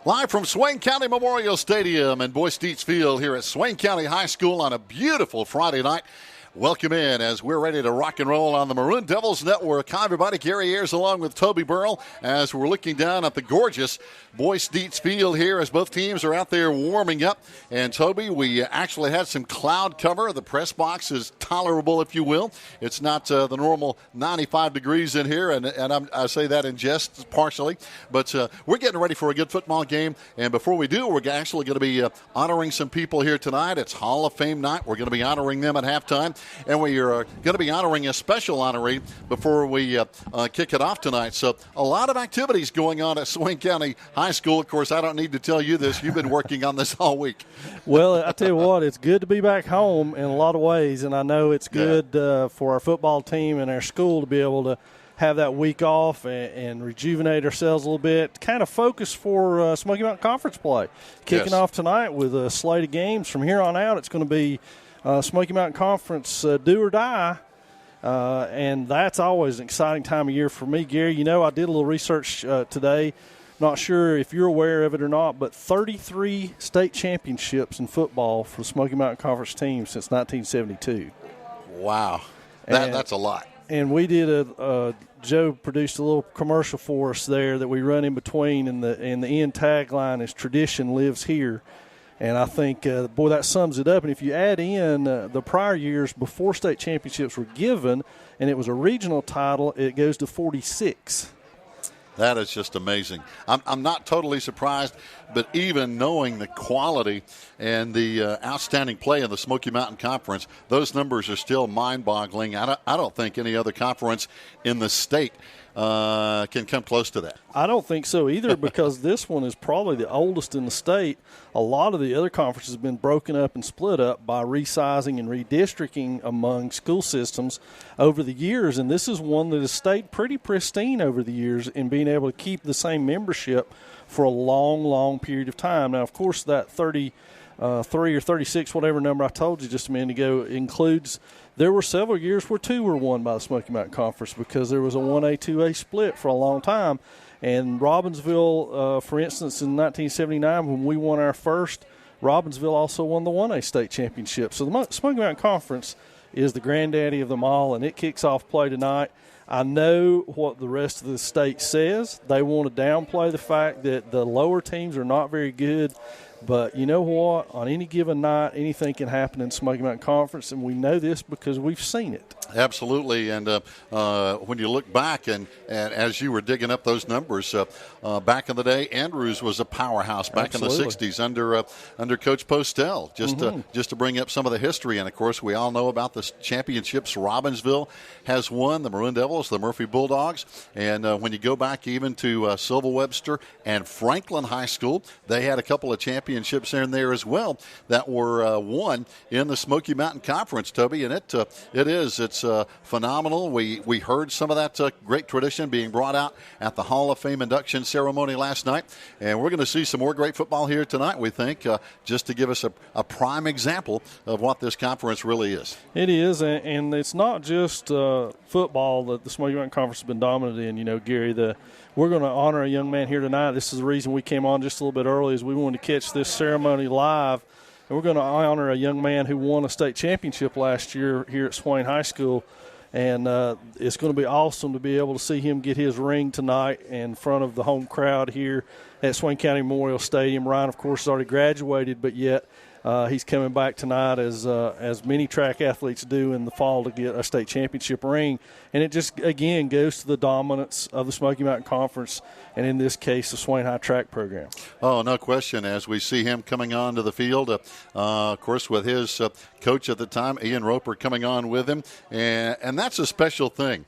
Live from Swain County Memorial Stadium and Boyce Dietz Field here at Swain County High School on a beautiful Friday night. Welcome in as we're ready to rock and roll on the Maroon Devils Network. Hi, everybody. Gary Ayers along with Toby Burrell as we're looking down at the gorgeous Boyce Dietz Field here as both teams are out there warming up. And, Toby, we actually had some cloud cover. The press box is tolerable, if you will. It's not the normal 95 degrees in here, and I say that in jest partially. But we're getting ready for a good football game. And before we do, we're actually going to be honoring some people here tonight. It's Hall of Fame night. We're going to be honoring them at halftime. And we are going to be honoring a special honoree before we kick it off tonight. So a lot of activities going on at Swain County High School. Of course, I don't need to tell you this. You've been working on this all week. Well, I tell you what, it's good to be back home in a lot of ways. And I know it's good for our football team and our school to be able to have that week off and rejuvenate ourselves a little bit, kind of focus for Smoky Mountain Conference play. Kicking off tonight with a slate of games. From here on out, it's going to be Smoky Mountain Conference do or die, and that's always an exciting time of year for me, Gary. You know, I did a little research today. Not sure if you're aware of it or not, but 33 state championships in football for the Smoky Mountain Conference team since 1972. Wow. That's a lot. And we did Joe produced a little commercial for us there that we run in between, and the end tagline is "Tradition lives here." And I think, boy, that sums it up. And if you add in the prior years before state championships were given, and it was a regional title, it goes to 46. That is just amazing. I'm not totally surprised, but even knowing the quality and the outstanding play in the Smoky Mountain Conference, those numbers are still mind-boggling. I don't think any other conference in the state can come close to that. I don't think so either, because this one is probably the oldest in the state. A lot of the other conferences have been broken up and split up by resizing and redistricting among school systems over the years, and this is one that has stayed pretty pristine over the years in being able to keep the same membership for a long, long period of time. Now, of course, that 33 or 36, whatever number I told you just a minute ago, includes – there were several years where two were won by the Smoky Mountain Conference because there was a 1A, 2A split for a long time. And Robbinsville, for instance, in 1979, when we won our first, Robbinsville also won the 1A state championship. So the Smoky Mountain Conference is the granddaddy of them all, and it kicks off play tonight. I know what the rest of the state says. They want to downplay the fact that the lower teams are not very good. But you know what? On any given night, anything can happen in Smoky Mountain Conference, and we know this because we've seen it. Absolutely. And when you look back, and as you were digging up those numbers, back in the day, Andrews was a powerhouse back in the 60s under Coach Postel, just to bring up some of the history. And, of course, we all know about the championships Robbinsville has won, the Maroon Devils, the Murphy Bulldogs. And when you go back even to Silver Webster and Franklin High School, they had a couple of championships in there as well that were won in the Smoky Mountain Conference, Toby, and it's phenomenal. We heard some of that great tradition being brought out at the Hall of Fame induction ceremony last night, and we're going to see some more great football here tonight, we think, just to give us a prime example of what this conference really is. It is, and it's not just football that the Smoky Mountain Conference has been dominant in. You know, Gary, we're going to honor a young man here tonight. This is the reason we came on just a little bit early, is we wanted to catch this ceremony live. And we're going to honor a young man who won a state championship last year here at Swain High School. And it's going to be awesome to be able to see him get his ring tonight in front of the home crowd here at Swain County Memorial Stadium. Ryan, of course, has already graduated, but yet he's coming back tonight as many track athletes do in the fall to get a state championship ring. And it just, again, goes to the dominance of the Smoky Mountain Conference, and in this case, the Swain High track program. Oh, no question. As we see him coming onto the field, of course, with his coach at the time, Ian Roper, coming on with him. And that's a special thing.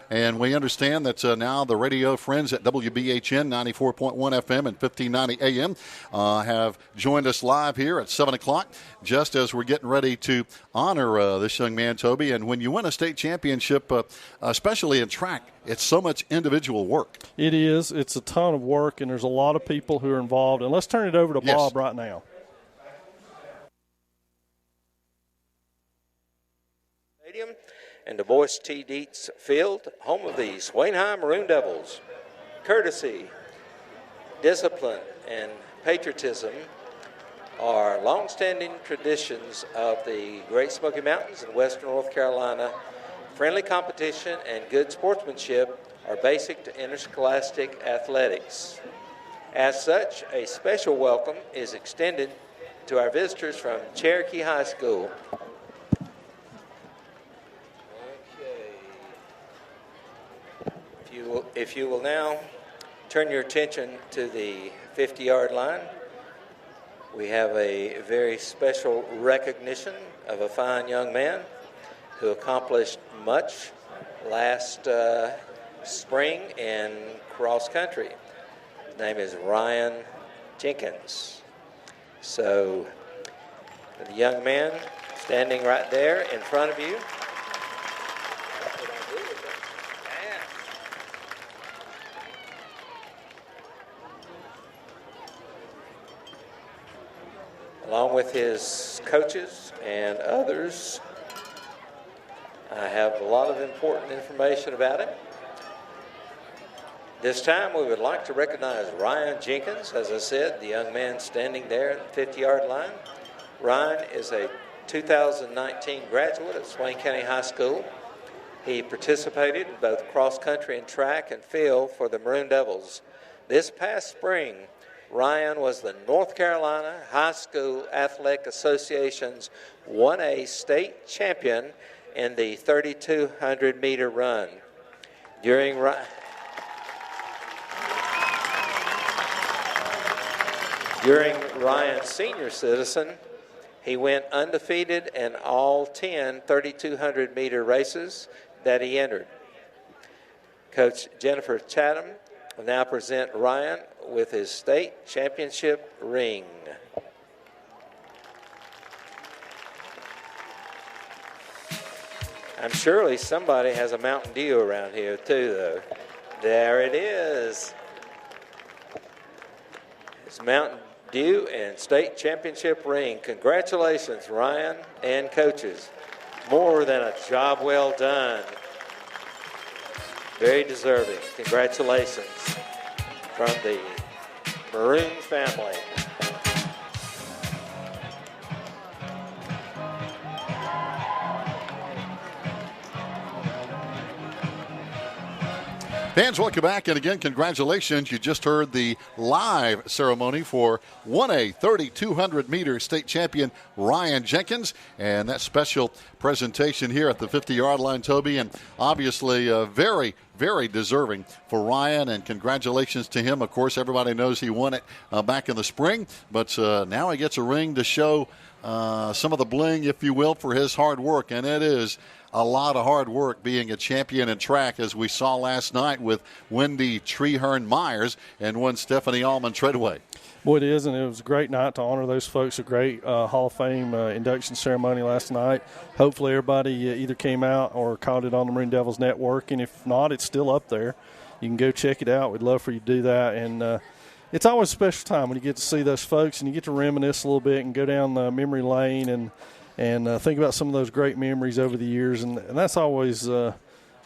And we understand that now the radio friends at WBHN 94.1 FM and 1590 AM have joined us live here at 7 o'clock, just as we're getting ready to honor this young man, Toby. And when you win a state championship, especially in track, it's so much individual work. It is. It's a ton of work, and there's a lot of people who are involved. And let's turn it over to Bob right now. Stadium and the Boyce T. Dietz Field, home of the Swain High Maroon Devils. Courtesy discipline, and patriotism are long-standing traditions of the Great Smoky Mountains in western North Carolina. Friendly competition and good sportsmanship are basic to interscholastic athletics. As such, a special welcome is extended to our visitors from Cherokee High School. If you will now turn your attention to the 50-yard line, we have a very special recognition of a fine young man who accomplished much last spring in cross country. His name is Ryan Jenkins. So the young man standing right there in front of you. Along with his coaches and others, I have a lot of important information about him. This time we would like to recognize Ryan Jenkins, as I said, the young man standing there at the 50-yard line. Ryan is a 2019 graduate of Swain County High School. He participated in both cross-country and track and field for the Maroon Devils. This past spring, Ryan was the North Carolina High School Athletic Association's 1A state champion in the 3,200-meter run. During Ryan's senior citizen, he went undefeated in all 10 3,200-meter races that he entered. Coach Jennifer Chatham will now present Ryan with his state championship ring. I'm surely somebody has a Mountain Dew around here too, though. There it is. It's Mountain Dew and state championship ring. Congratulations, Ryan and coaches. More than a job well done. Very deserving. Congratulations from the Maroon family. Fans, welcome back, and again, congratulations. You just heard the live ceremony for 1A 3,200-meter state champion Ryan Jenkins, and that special presentation here at the 50-yard line, Toby, and obviously very, very deserving for Ryan, and congratulations to him. Of course, everybody knows he won it back in the spring, but now he gets a ring to show some of the bling, if you will, for his hard work, and it is a lot of hard work being a champion in track, as we saw last night with Wendy Treherne Myers and one Stephanie Allman Treadway. Boy, it is, and it was a great night to honor those folks. A great Hall of Fame induction ceremony last night. Hopefully everybody either came out or caught it on the Maroon Devils Network, and if not, it's still up there. You can go check it out. We'd love for you to do that, and it's always a special time when you get to see those folks and you get to reminisce a little bit and go down memory lane and think about some of those great memories over the years. And that's always an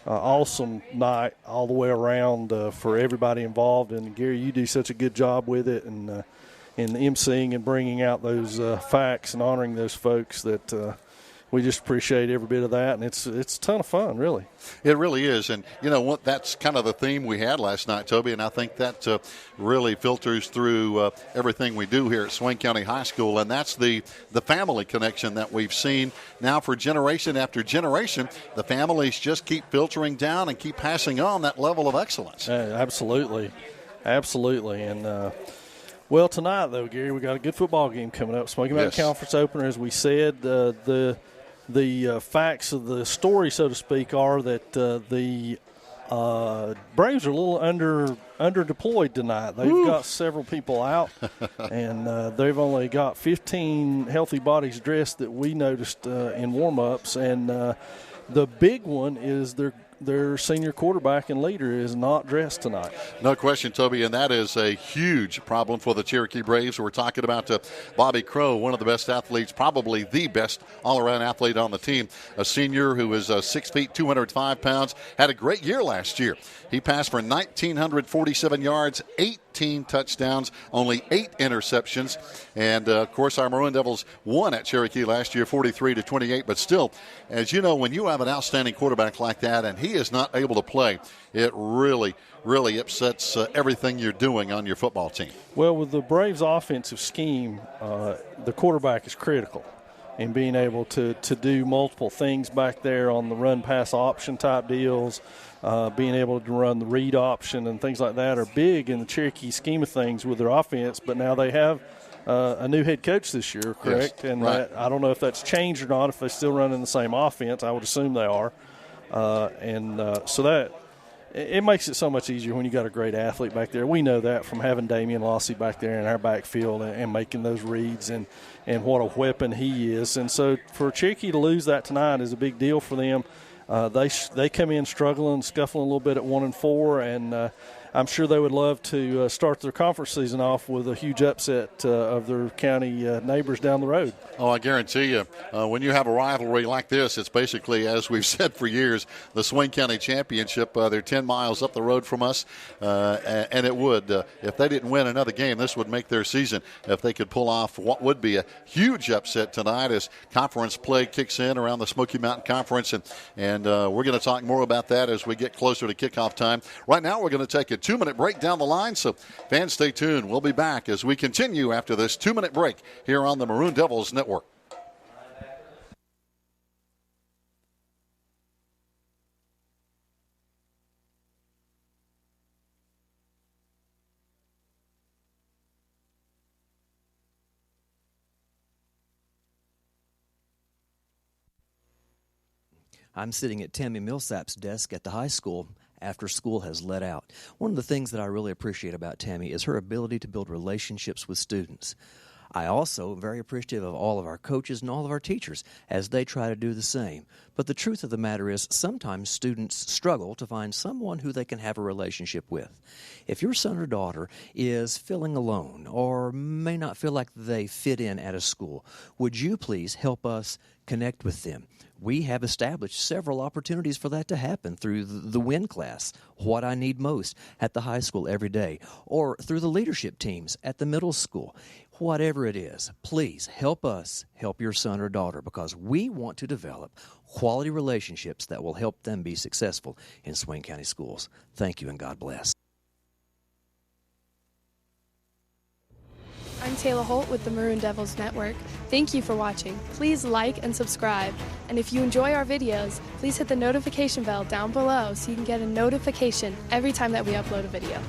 awesome night all the way around for everybody involved. And, Gary, you do such a good job with it and emceeing and bringing out those facts and honoring those folks that we just appreciate every bit of that. And it's a ton of fun, really. It really is. And, you know what, that's kind of the theme we had last night, Toby, and I think that really filters through everything we do here at Swain County High School, and that's the family connection that we've seen now for generation after generation. The families just keep filtering down and keep passing on that level of excellence. Absolutely. Absolutely. And, well, tonight, though, Gary, we got a good football game coming up. Smoky Mountain Conference opener, as we said. The facts of the story, so to speak, are that the Braves are a little under deployed tonight. They've got several people out, and they've only got 15 healthy bodies dressed that we noticed in warm-ups. And the big one is they're their senior quarterback and leader is not dressed tonight. No question, Toby, and that is a huge problem for the Cherokee Braves. We're talking about Bobby Crow, one of the best athletes, probably the best all-around athlete on the team, a senior who is 6 feet, 205 pounds, had a great year last year. He passed for 1,947 yards, 18 touchdowns, only 8 interceptions. And, of course, our Maroon Devils won at Cherokee last year, 43-28. But still, as you know, when you have an outstanding quarterback like that and he is not able to play, it really upsets everything you're doing on your football team. Well, with the Braves' offensive scheme, the quarterback is critical in being able to do multiple things back there on the run-pass option type deals. Being able to run the read option and things like that are big in the Cherokee scheme of things with their offense. But now they have a new head coach this year, correct? Yes, and right. I don't know if that's changed or not, if they're still running the same offense. I would assume they are. So that it makes it so much easier when you got a great athlete back there. We know that from having Damian Lossy back there in our backfield and making those reads and what a weapon he is. And so for Cherokee to lose that tonight is a big deal for them. They come in struggling, scuffling a little bit at 1-4, and I'm sure they would love to start their conference season off with a huge upset of their county neighbors down the road. Oh, I guarantee you, when you have a rivalry like this, it's basically, as we've said for years, the Swain County Championship. They're 10 miles up the road from us, and it would, if they didn't win another game, this would make their season if they could pull off what would be a huge upset tonight as conference play kicks in around the Smoky Mountain Conference, and we're going to talk more about that as we get closer to kickoff time. Right now, we're going to take a 2-minute break down the line, so fans, stay tuned. We'll be back as we continue after this 2-minute break here on the Maroon Devils Network. I'm sitting at Tammy Millsap's desk at the high school after school has let out. One of the things that I really appreciate about Tammy is her ability to build relationships with students. I also am very appreciative of all of our coaches and all of our teachers as they try to do the same. But the truth of the matter is sometimes students struggle to find someone who they can have a relationship with. If your son or daughter is feeling alone or may not feel like they fit in at a school, would you please help us connect with them? We have established several opportunities for that to happen through the WIN class, What I Need Most, at the high school every day, or through the leadership teams at the middle school. Whatever it is, please help us help your son or daughter because we want to develop quality relationships that will help them be successful in Swain County schools. Thank you and God bless. I'm Taylor Holt with the Maroon Devils Network. Thank you for watching. Please like and subscribe. And if you enjoy our videos, please hit the notification bell down below so you can get a notification every time that we upload a video.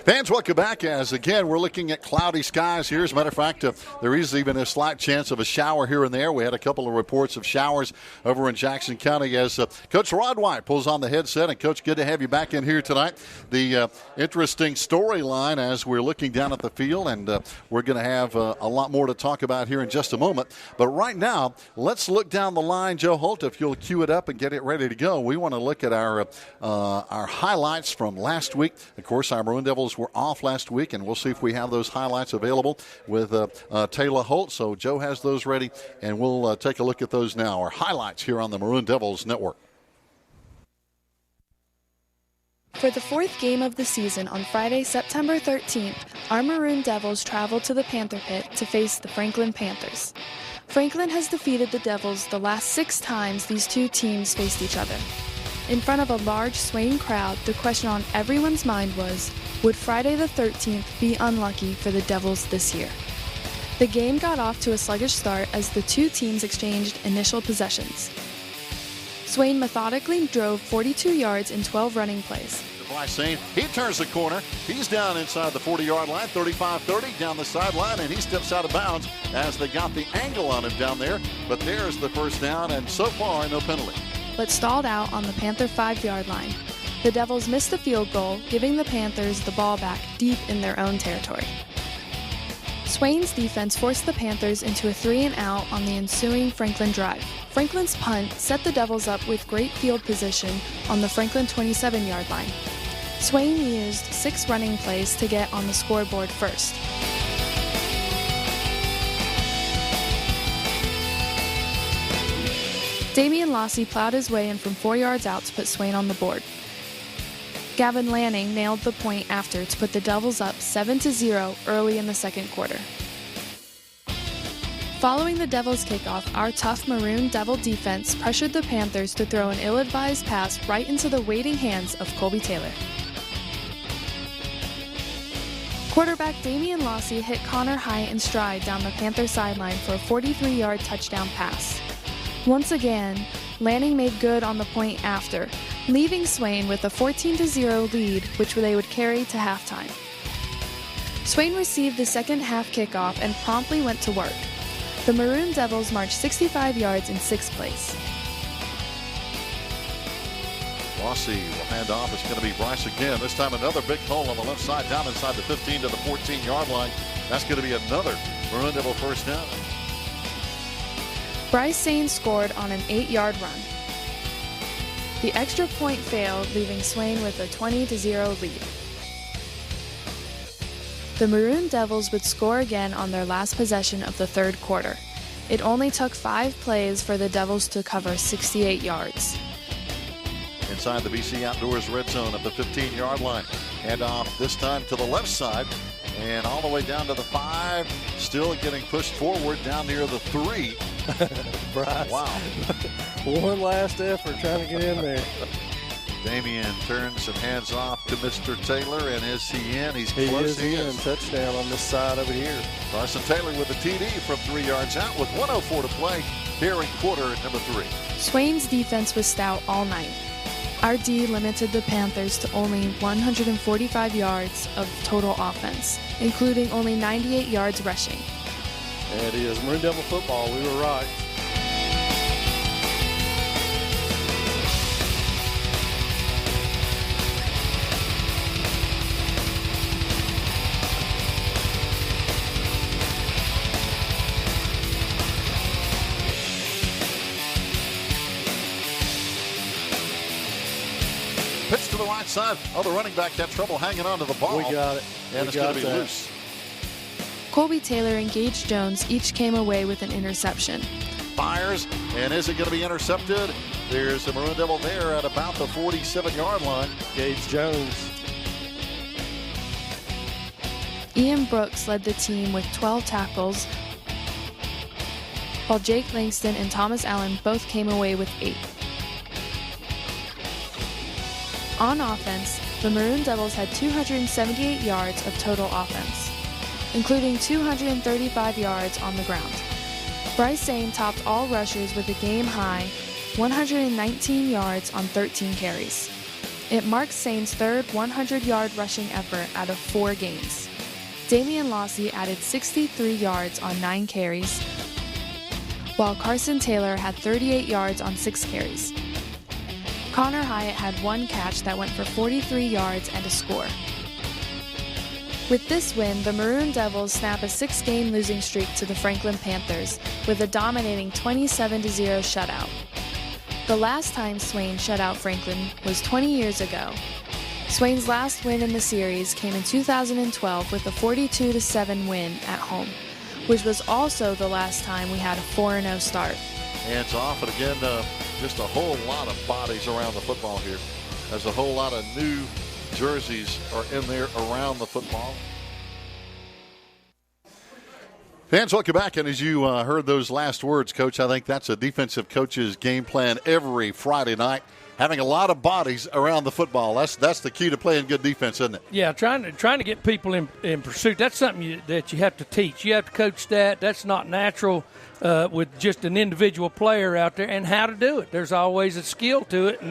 Fans, welcome back as, again, we're looking at cloudy skies here. As a matter of fact, there is even a slight chance of a shower here and there. We had a couple of reports of showers over in Jackson County as Coach Rod White pulls on the headset. And, Coach, good to have you back in here tonight. The interesting storyline as we're looking down at the field, and we're going to have a lot more to talk about here in just a moment. But right now, let's look down the line. Joe Holt, if you'll cue it up and get it ready to go. We want to look at our highlights from last week. Of course, our Maroon Devils were off last week, and we'll see if we have those highlights available with Taylor Holt. So Joe has those ready, and we'll take a look at those now. Our highlights here on the Maroon Devils Network. For the fourth game of the season on Friday, September 13th, our Maroon Devils traveled to the Panther Pit to face the Franklin Panthers. Franklin has defeated the Devils the last 6 times these two teams faced each other. In front of a large Swain crowd, the question on everyone's mind was, would Friday the 13th be unlucky for the Devils this year? The game got off to a sluggish start as the two teams exchanged initial possessions. Swain methodically drove 42 yards in 12 running plays. Swain, he turns the corner. He's down inside the 40-yard line, 35-30 down the sideline, and he steps out of bounds as they got the angle on him down there. But there's the first down, and so far, no penalty. But stalled out on the Panther 5-yard line. The Devils missed the field goal, giving the Panthers the ball back deep in their own territory. Swain's defense forced the Panthers into a 3-and-out on the ensuing Franklin drive. Franklin's punt set the Devils up with great field position on the Franklin 27-yard line. Swain used 6 running plays to get on the scoreboard first. Damian Lossy plowed his way in from 4 yards out to put Swain on the board. Gavin Lanning nailed the point after to put the Devils up 7-0 early in the second quarter. Following the Devils' kickoff, our tough Maroon Devil defense pressured the Panthers to throw an ill-advised pass right into the waiting hands of Colby Taylor. Quarterback Damian Lossy hit Connor Hyatt in stride down the Panther sideline for a 43-yard touchdown pass. Once again, Lanning made good on the point after, leaving Swain with a 14-0 lead, which they would carry to halftime. Swain received the second half kickoff and promptly went to work. The Maroon Devils marched 65 yards in 6 plays. Lossy will hand off. It's going to be Bryce again. This time another big hole on the left side, down inside the 15 to the 14-yard line. That's going to be another Maroon Devil first down. Bryce Sane scored on an 8-yard run. The extra point failed, leaving Swain with a 20-0 lead. The Maroon Devils would score again on their last possession of the third quarter. It only took 5 plays for the Devils to cover 68 yards. Inside the BC Outdoors red zone at the 15-yard line. Hand off this time to the left side and all the way down to the 5. Still getting pushed forward down near the 3. Bryce. Wow. One last effort trying to get in there. Damian turns and hands off to Mr. Taylor, and is he in? He's close. He is. Touchdown on this side over here. Carson Taylor with the TD from 3 yards out with 1:04 to play here in quarter number 3. Swain's defense was stout all night. Our D limited the Panthers to only 145 yards of total offense, including only 98 yards rushing. It is Maroon Devil football. We were right. Pitch to the right side. Oh, the running back had trouble hanging on to the ball. We got it. And it's going to be loose. Colby Taylor and Gage Jones each came away with an interception. Fires, and is it going to be intercepted? There's the Maroon Devil there at about the 47-yard line. Gage Jones. Ian Brooks led the team with 12 tackles, while Jake Langston and Thomas Allen both came away with 8. On offense, the Maroon Devils had 278 yards of total offense, including 235 yards on the ground. Bryce Sane topped all rushers with a game-high 119 yards on 13 carries. It marks Sane's third 100-yard rushing effort out of 4 games. Damian Lossy added 63 yards on 9 carries, while Carson Taylor had 38 yards on 6 carries. Connor Hyatt had 1 catch that went for 43 yards and a score. With this win, the Maroon Devils snap a 6-game losing streak to the Franklin Panthers with a dominating 27-0 shutout. The last time Swain shut out Franklin was 20 years ago. Swain's last win in the series came in 2012 with a 42-7 win at home, which was also the last time we had a 4-0 start. Hands off, and again, just a whole lot of bodies around the football here. There's a whole lot of new jerseys are in there around the football. Fans, welcome back. And as you heard those last words, Coach, I think that's a defensive coach's game plan every Friday night. Having a lot of bodies around the football. That's the key to playing good defense, isn't it? Yeah, trying to get people in pursuit. That's something that you have to teach. You have to coach that. That's not natural with just an individual player out there, and how to do it. There's always a skill to it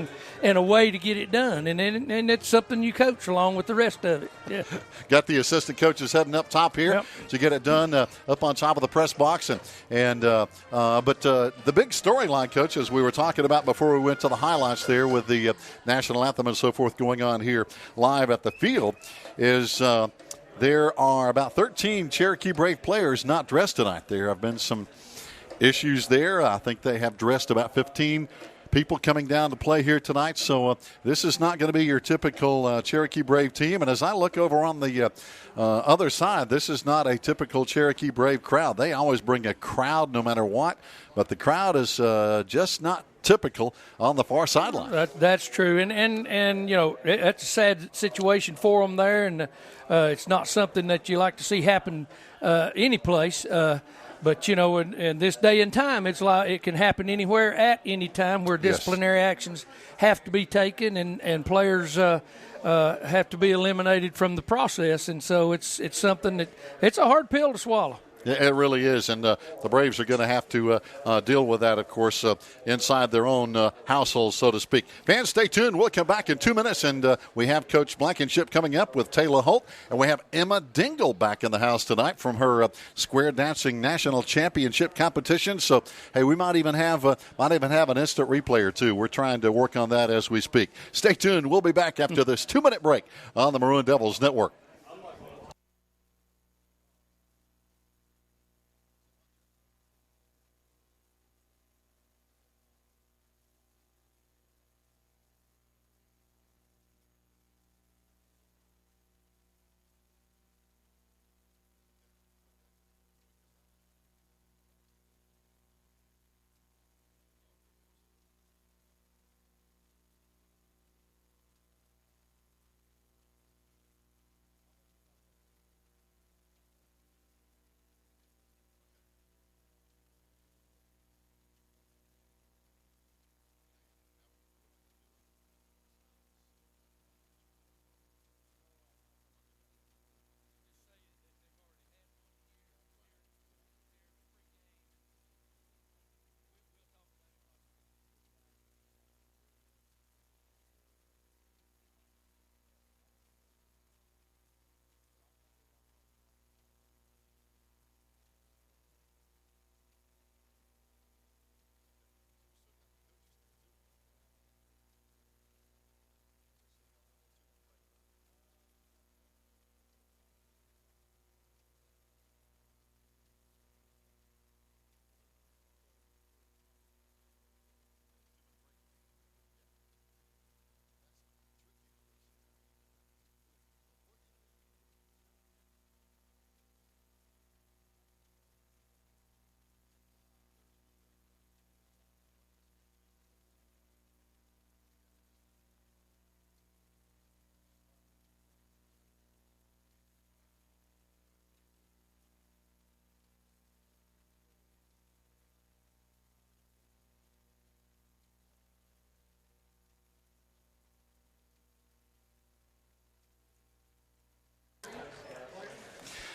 and a way to get it done, and it's something you coach along with the rest of it. Yeah. Got the assistant coaches heading up top here to get it done up on top of the press box, but the big storyline, Coach, as we were talking about before we went to the highlights there with the national anthem and so forth going on here live at the field, is there are about 13 Cherokee Brave players not dressed tonight. There have been some issues there. I think they have dressed about 15 people coming down to play here tonight. So this is not going to be your typical Cherokee Brave team. And as I look over on the other side, this is not a typical Cherokee Brave crowd. They always bring a crowd no matter what, but the crowd is just not typical on the far sideline. That's true, and you know, that's a sad situation for them there, and it's not something that you like to see happen any place. But, you know, in this day and time, it's like it can happen anywhere at any time where disciplinary actions have to be taken and players have to be eliminated from the process. And so it's something that it's a hard pill to swallow. Yeah, it really is, and the Braves are going to have to deal with that, of course, inside their own household, so to speak. Fans, stay tuned. We'll come back in 2 minutes, and we have Coach Blankenship coming up with Taylor Holt, and we have Emma Dingle back in the house tonight from her square dancing national championship competition. So, hey, we might even have an instant replay or two. We're trying to work on that as we speak. Stay tuned. We'll be back after this 2-minute break on the Maroon Devils Network.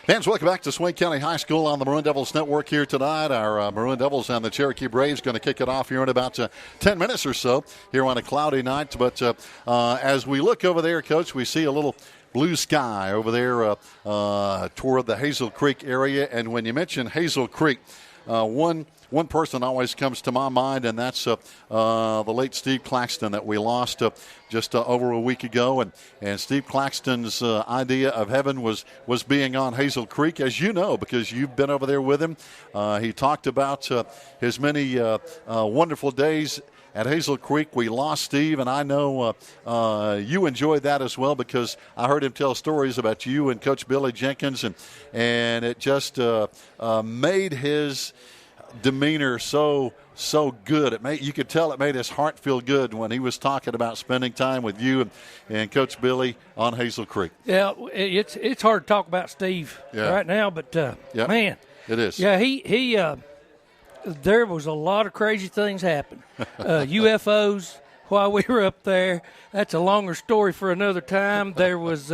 Fans, welcome back to Swain County High School on the Maroon Devils Network here tonight. Our Maroon Devils and the Cherokee Braves going to kick it off here in about 10 minutes or so here on a cloudy night. But as we look over there, Coach, we see a little blue sky over there toward the Hazel Creek area. And when you mention Hazel Creek, one person always comes to my mind, and that's the late Steve Claxton that we lost just over a week ago. And Steve Claxton's idea of heaven was being on Hazel Creek, as you know, because you've been over there with him. He talked about his many wonderful days at Hazel Creek. We lost Steve, and I know you enjoyed that as well, because I heard him tell stories about you and Coach Billy Jenkins, and it just made his demeanor so good. You could tell it made his heart feel good when he was talking about spending time with you and Coach Billy on Hazel Creek. Yeah, it's hard to talk about Steve right now, but man, It is. Yeah, he there was a lot of crazy things happen. UFOs while we were up there. That's a longer story for another time. There was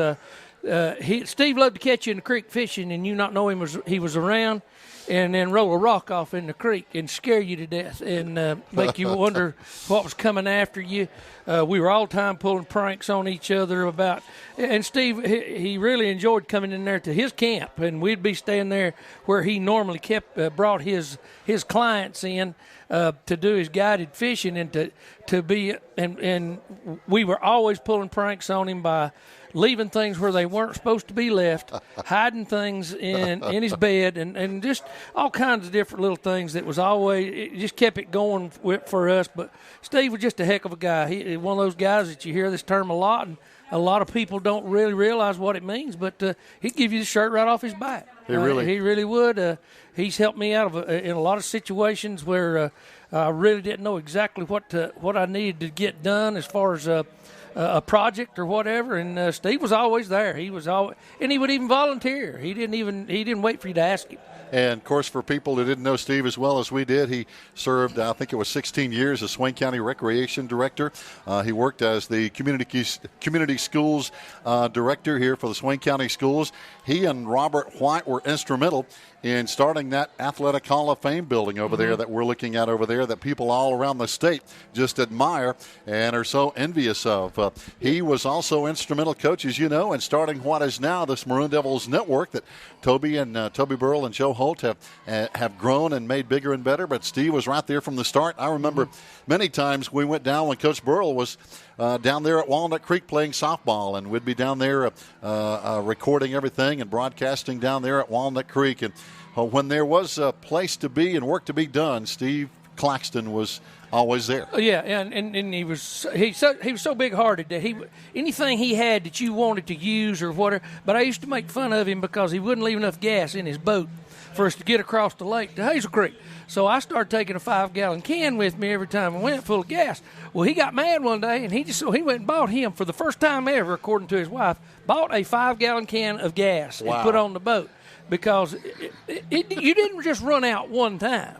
Steve loved to catch you in the creek fishing, and you not know he was around, and then roll a rock off in the creek and scare you to death and make you wonder what was coming after you. We were all the time pulling pranks on each other about, and Steve, he really enjoyed coming in there to his camp, and we'd be staying there where he normally brought his clients in to do his guided fishing and to be, and we were always pulling pranks on him by leaving things where they weren't supposed to be left, hiding things in his bed, and just all kinds of different little things that was always, it just kept it going for us. But Steve was just a heck of a guy. He one of those guys that you hear this term a lot, and a lot of people don't really realize what it means, but he'd give you the shirt right off his back. He really would. He's helped me out in a lot of situations where I really didn't know exactly what I needed to get done as far as a project or whatever, and Steve was always there. He was always, and he would even volunteer. He didn't wait for you to ask him. And, of course, for people who didn't know Steve as well as we did, he served, I think it was 16 years as Swain County Recreation Director. He worked as the community schools director here for the Swain County Schools. He and Robert White were instrumental in starting that Athletic Hall of Fame building over there that we're looking at over there that people all around the state just admire and are so envious of. He was also instrumental, coach, as you know, in starting what is now this Maroon Devils network that Toby Burrell and Joe Holt have grown and made bigger and better, but Steve was right there from the start. I remember many times we went down when Coach Burrell was down there at Walnut Creek playing softball, and we'd be down there recording everything and broadcasting down there at Walnut Creek. And when there was a place to be and work to be done, Steve Claxton was always there. Yeah, and he was so big-hearted that anything he had that you wanted to use or whatever. But I used to make fun of him because he wouldn't leave enough gas in his boat for us to get across the lake to Hazel Creek. So I started taking a 5-gallon can with me every time I went full of gas. Well, he got mad one day, and he went and bought him, for the first time ever, according to his wife, bought a 5-gallon can of gas and put on the boat because you didn't just run out one time.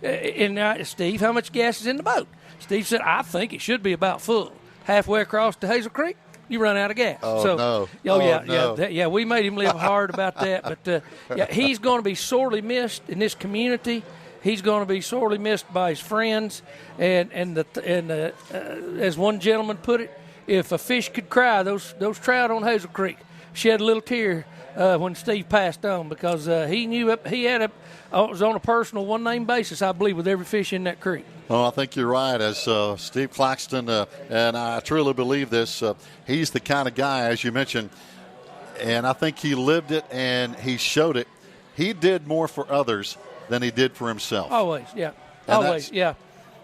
And Steve, how much gas is in the boat? Steve said, I think it should be about full. Halfway across to Hazel Creek, you run out of gas. No. We made him live hard about that. But he's going to be sorely missed in this community. He's going to be sorely missed by his friends. And as one gentleman put it, if a fish could cry, those trout on Hazel Creek shed a little tear when Steve passed on, because he knew he was on a personal one-name basis, I believe, with every fish in that creek. Oh, I think you're right. As Steve Claxton, and I truly believe this, he's the kind of guy, as you mentioned, and I think he lived it and he showed it. He did more for others than he did for himself. Always, yeah. Always, yeah.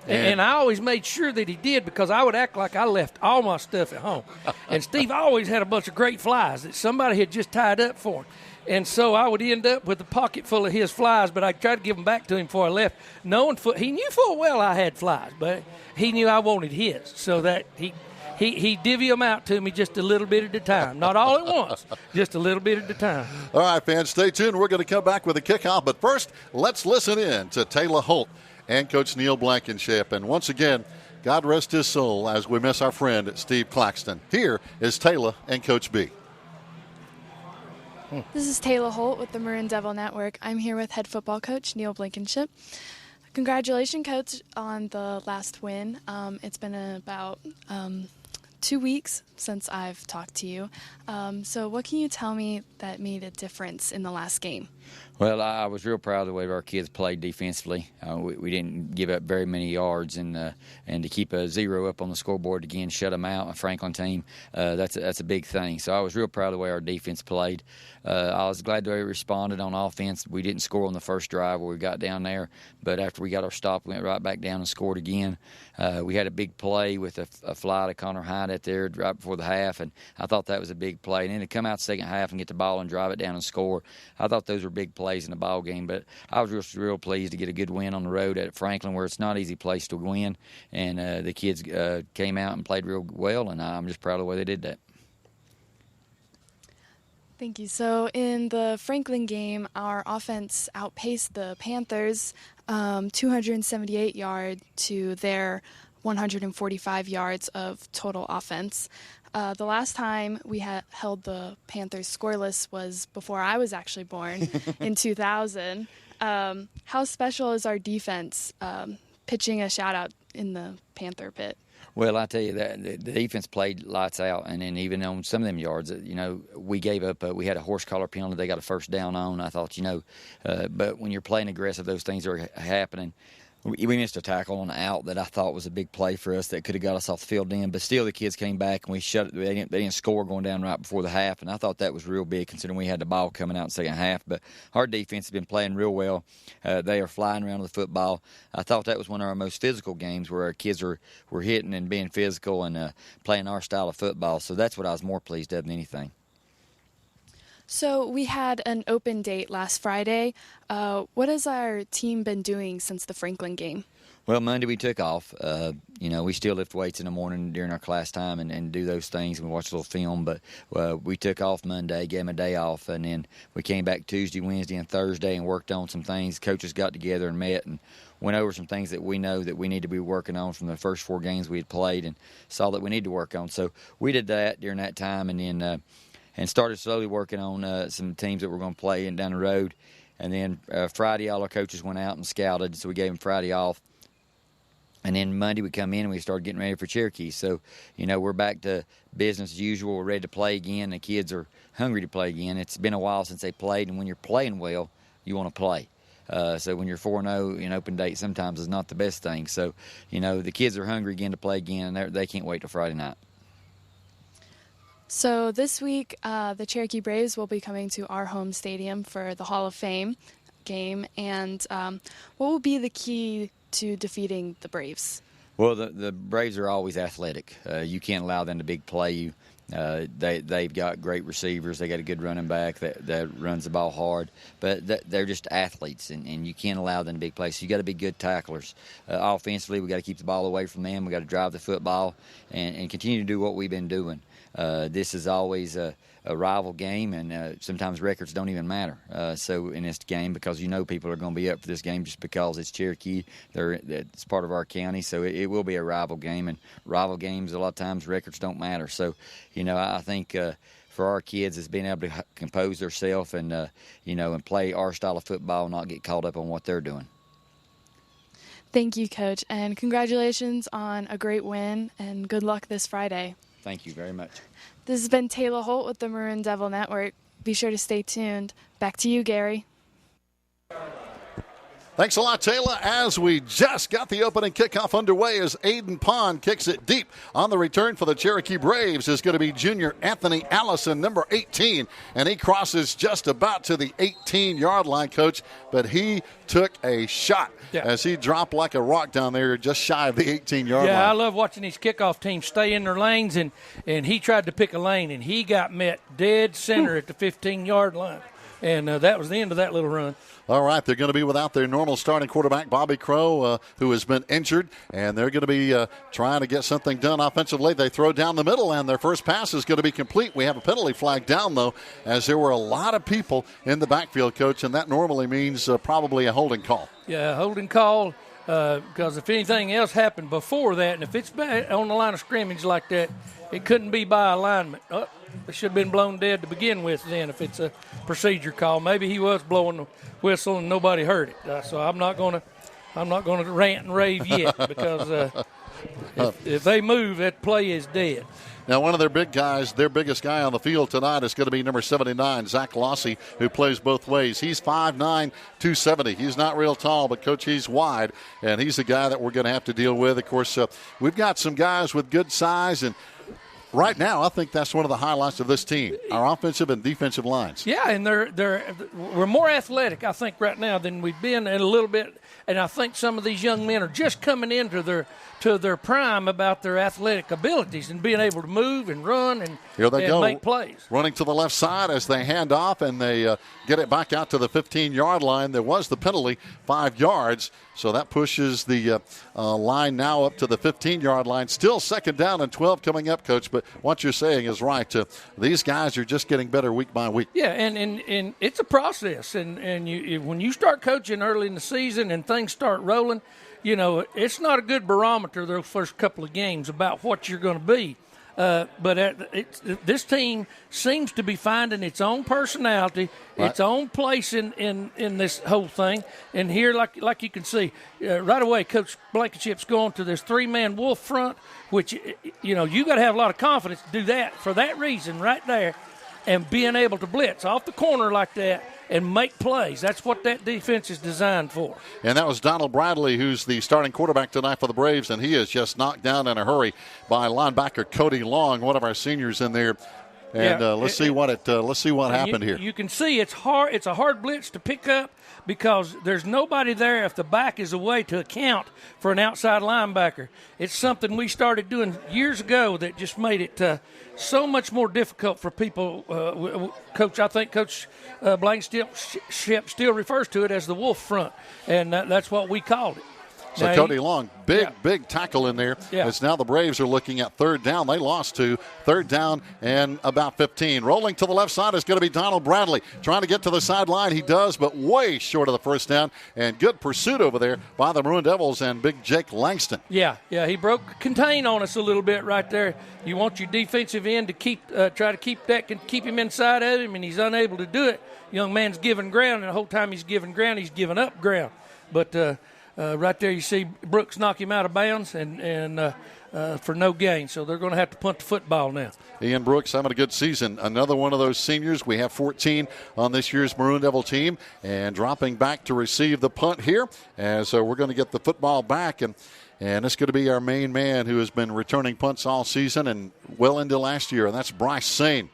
And I always made sure that he did, because I would act like I left all my stuff at home. And Steve always had a bunch of great flies that somebody had just tied up for him. And so I would end up with a pocket full of his flies, but I tried to give them back to him before I left. He knew full well I had flies, but he knew I wanted his, so that he divvy them out to me just a little bit at a time. Not all at once, just a little bit at a time. All right, fans, stay tuned. We're going to come back with a kickoff, but first, let's listen in to Taylor Holt and Coach Neil Blankenship. And once again, God rest his soul as we miss our friend Steve Claxton. Here is Taylor and Coach B. This is Taylor Holt with the Maroon Devil Network. I'm here with head football coach Neil Blankenship. Congratulations, Coach, on the last win. It's been about 2 weeks since I've talked to you. So what can you tell me that made a difference in the last game? Well, I was real proud of the way our kids played defensively. We didn't give up very many yards, and to keep a 0 up on the scoreboard again, shut them out, a Franklin team, that's a big thing. So I was real proud of the way our defense played. I was glad they responded on offense. We didn't score on the first drive where we got down there, but after we got our stop, we went right back down and scored again. We had a big play with a fly to Connor Hyde out there right before the half, and I thought that was a big play. And then to come out the second half and get the ball and drive it down and score, I thought those were big plays in the ball game. But I was real pleased to get a good win on the road at Franklin, where it's not an easy place to win. And the kids came out and played real well, and I'm just proud of the way they did that. Thank you. So in the Franklin game, our offense outpaced the Panthers 278 yards to their 145 yards of total offense. The last time we held the Panthers scoreless was before I was actually born in 2000. How special is our defense pitching a shutout in the Panther pit? Well, I tell you that the defense played lights out, and then even on some of them yards, we gave up. We had a horse collar penalty. They got a first down on. I thought, but when you're playing aggressive, those things are happening. We missed a tackle on the out that I thought was a big play for us that could have got us off the field then. But still, the kids came back and we shut it. They didn't score going down right before the half, and I thought that was real big considering we had the ball coming out in the second half. But our defense has been playing real well. They are flying around with the football. I thought that was one of our most physical games where our kids were hitting and being physical and playing our style of football. So that's what I was more pleased of than anything. So we had an open date last Friday. What has our team been doing since the Franklin game? Well, Monday we took off. We still lift weights in the morning during our class time and do those things. We watch a little film, but we took off Monday, gave them a day off, and then we came back Tuesday, Wednesday, and Thursday and worked on some things. Coaches got together and met and went over some things that we know that we need to be working on from the first 4 games we had played and saw that we need to work on. So we did that during that time and then and started slowly working on some teams that we're going to play down the road. And then Friday, all our coaches went out and scouted, so we gave them Friday off. And then Monday we come in and we started getting ready for Cherokee. So, we're back to business as usual. We're ready to play again. The kids are hungry to play again. It's been a while since they played, and when you're playing well, you want to play. So when you're 4-0 in open date, sometimes is not the best thing. So, the kids are hungry again to play again, and they can't wait till Friday night. So this week, the Cherokee Braves will be coming to our home stadium for the Hall of Fame game. And what will be the key to defeating the Braves? Well, the Braves are always athletic. You can't allow them to big play you. They've got great receivers. They got a good running back that runs the ball hard. But they're just athletes, and you can't allow them to big play. So you got to be good tacklers. Offensively, we got to keep the ball away from them. We got to drive the football and continue to do what we've been doing. This is always a rival game, and sometimes records don't even matter. So in this game, because people are going to be up for this game just because it's Cherokee, it's part of our county, so it will be a rival game. And rival games, a lot of times, records don't matter. So, I think for our kids is being able to compose themselves and, and play our style of football, not get caught up on what they're doing. Thank you, Coach, and congratulations on a great win, and good luck this Friday. Thank you very much. This has been Taylor Holt with the Maroon Devil Network. Be sure to stay tuned. Back to you, Gary. Thanks a lot, Taylor. As we just got the opening kickoff underway as Aiden Pond kicks it deep. On the return for the Cherokee Braves is going to be junior Anthony Allison, number 18. And he crosses just about to the 18-yard line, Coach. But he took a shot as he dropped like a rock down there just shy of the 18-yard line. Yeah, I love watching these kickoff teams stay in their lanes. And he tried to pick a lane, and he got met dead center at the 15-yard line. And that was the end of that little run. All right, they're going to be without their normal starting quarterback, Bobby Crow, who has been injured, and they're going to be trying to get something done offensively. They throw down the middle, and their first pass is going to be complete. We have a penalty flag down, though, as there were a lot of people in the backfield, Coach, and that normally means probably a holding call. Yeah, holding call, because if anything else happened before that, and if it's on the line of scrimmage like that, it couldn't be by alignment. It should have been blown dead to begin with then if it's a procedure call. Maybe he was blowing the whistle and nobody heard it. So I'm not going to rant and rave yet because if they move, that play is dead. Now, one of their big guys, their biggest guy on the field tonight is going to be number 79, Zach Lossy, who plays both ways. He's 5'9", 270. He's not real tall, but, Coach, he's wide, and he's the guy that we're going to have to deal with. Of course, we've got some guys with good size, and right now, I think that's one of the highlights of this team, our offensive and defensive lines. Yeah, and we're more athletic, I think, right now than we've been in a little bit. And I think some of these young men are just coming into their prime about their athletic abilities and being able to move and run and make plays. Running to the left side as they hand off and they get it back out to the 15-yard line. There was the penalty, 5 yards. So that pushes the line now up to the 15-yard line. Still second down and 12 coming up, Coach. But what you're saying is right. These guys are just getting better week by week. Yeah, and it's a process. And when you start coaching early in the season and things start rolling, it's not a good barometer those first couple of games about what you're going to be. But this team seems to be finding its own personality, its own place in this whole thing. And here, like you can see, right away, Coach Blankenship's going to this 3-man wolf front, which, you got to have a lot of confidence to do that for that reason right there, and being able to blitz off the corner like that and make plays. That's what that defense is designed for. And that was Donald Bradley, who's the starting quarterback tonight for the Braves, and he is just knocked down in a hurry by linebacker Cody Long, one of our seniors in there. And let's see what happened here. You can see it's hard. It's a hard blitz to pick up because there's nobody there if the back is away to account for an outside linebacker. It's something we started doing years ago that just made it so much more difficult for people. I think Coach Blankenship still refers to it as the wolf front, and that's what we called it. So now, Cody Long, big tackle in there. Yeah. As now the Braves are looking at third down. They lost to third down and about 15. Rolling to the left side is going to be Donald Bradley. Trying to get to the sideline. He does, but way short of the first down. And good pursuit over there by the Maroon Devils and big Jake Langston. Yeah, he broke contain on us a little bit right there. You want your defensive end to try to keep him inside of him, and he's unable to do it. Young man's giving ground, and the whole time he's giving ground, he's giving up ground. But right there, you see Brooks knock him out of bounds and for no gain. So they're going to have to punt the football now. Ian Brooks having a good season. Another one of those seniors. We have 14 on this year's Maroon Devil team. And dropping back to receive the punt here. As we're going to get the football back. And it's going to be our main man who has been returning punts all season and well into last year. And that's Bryce Swain.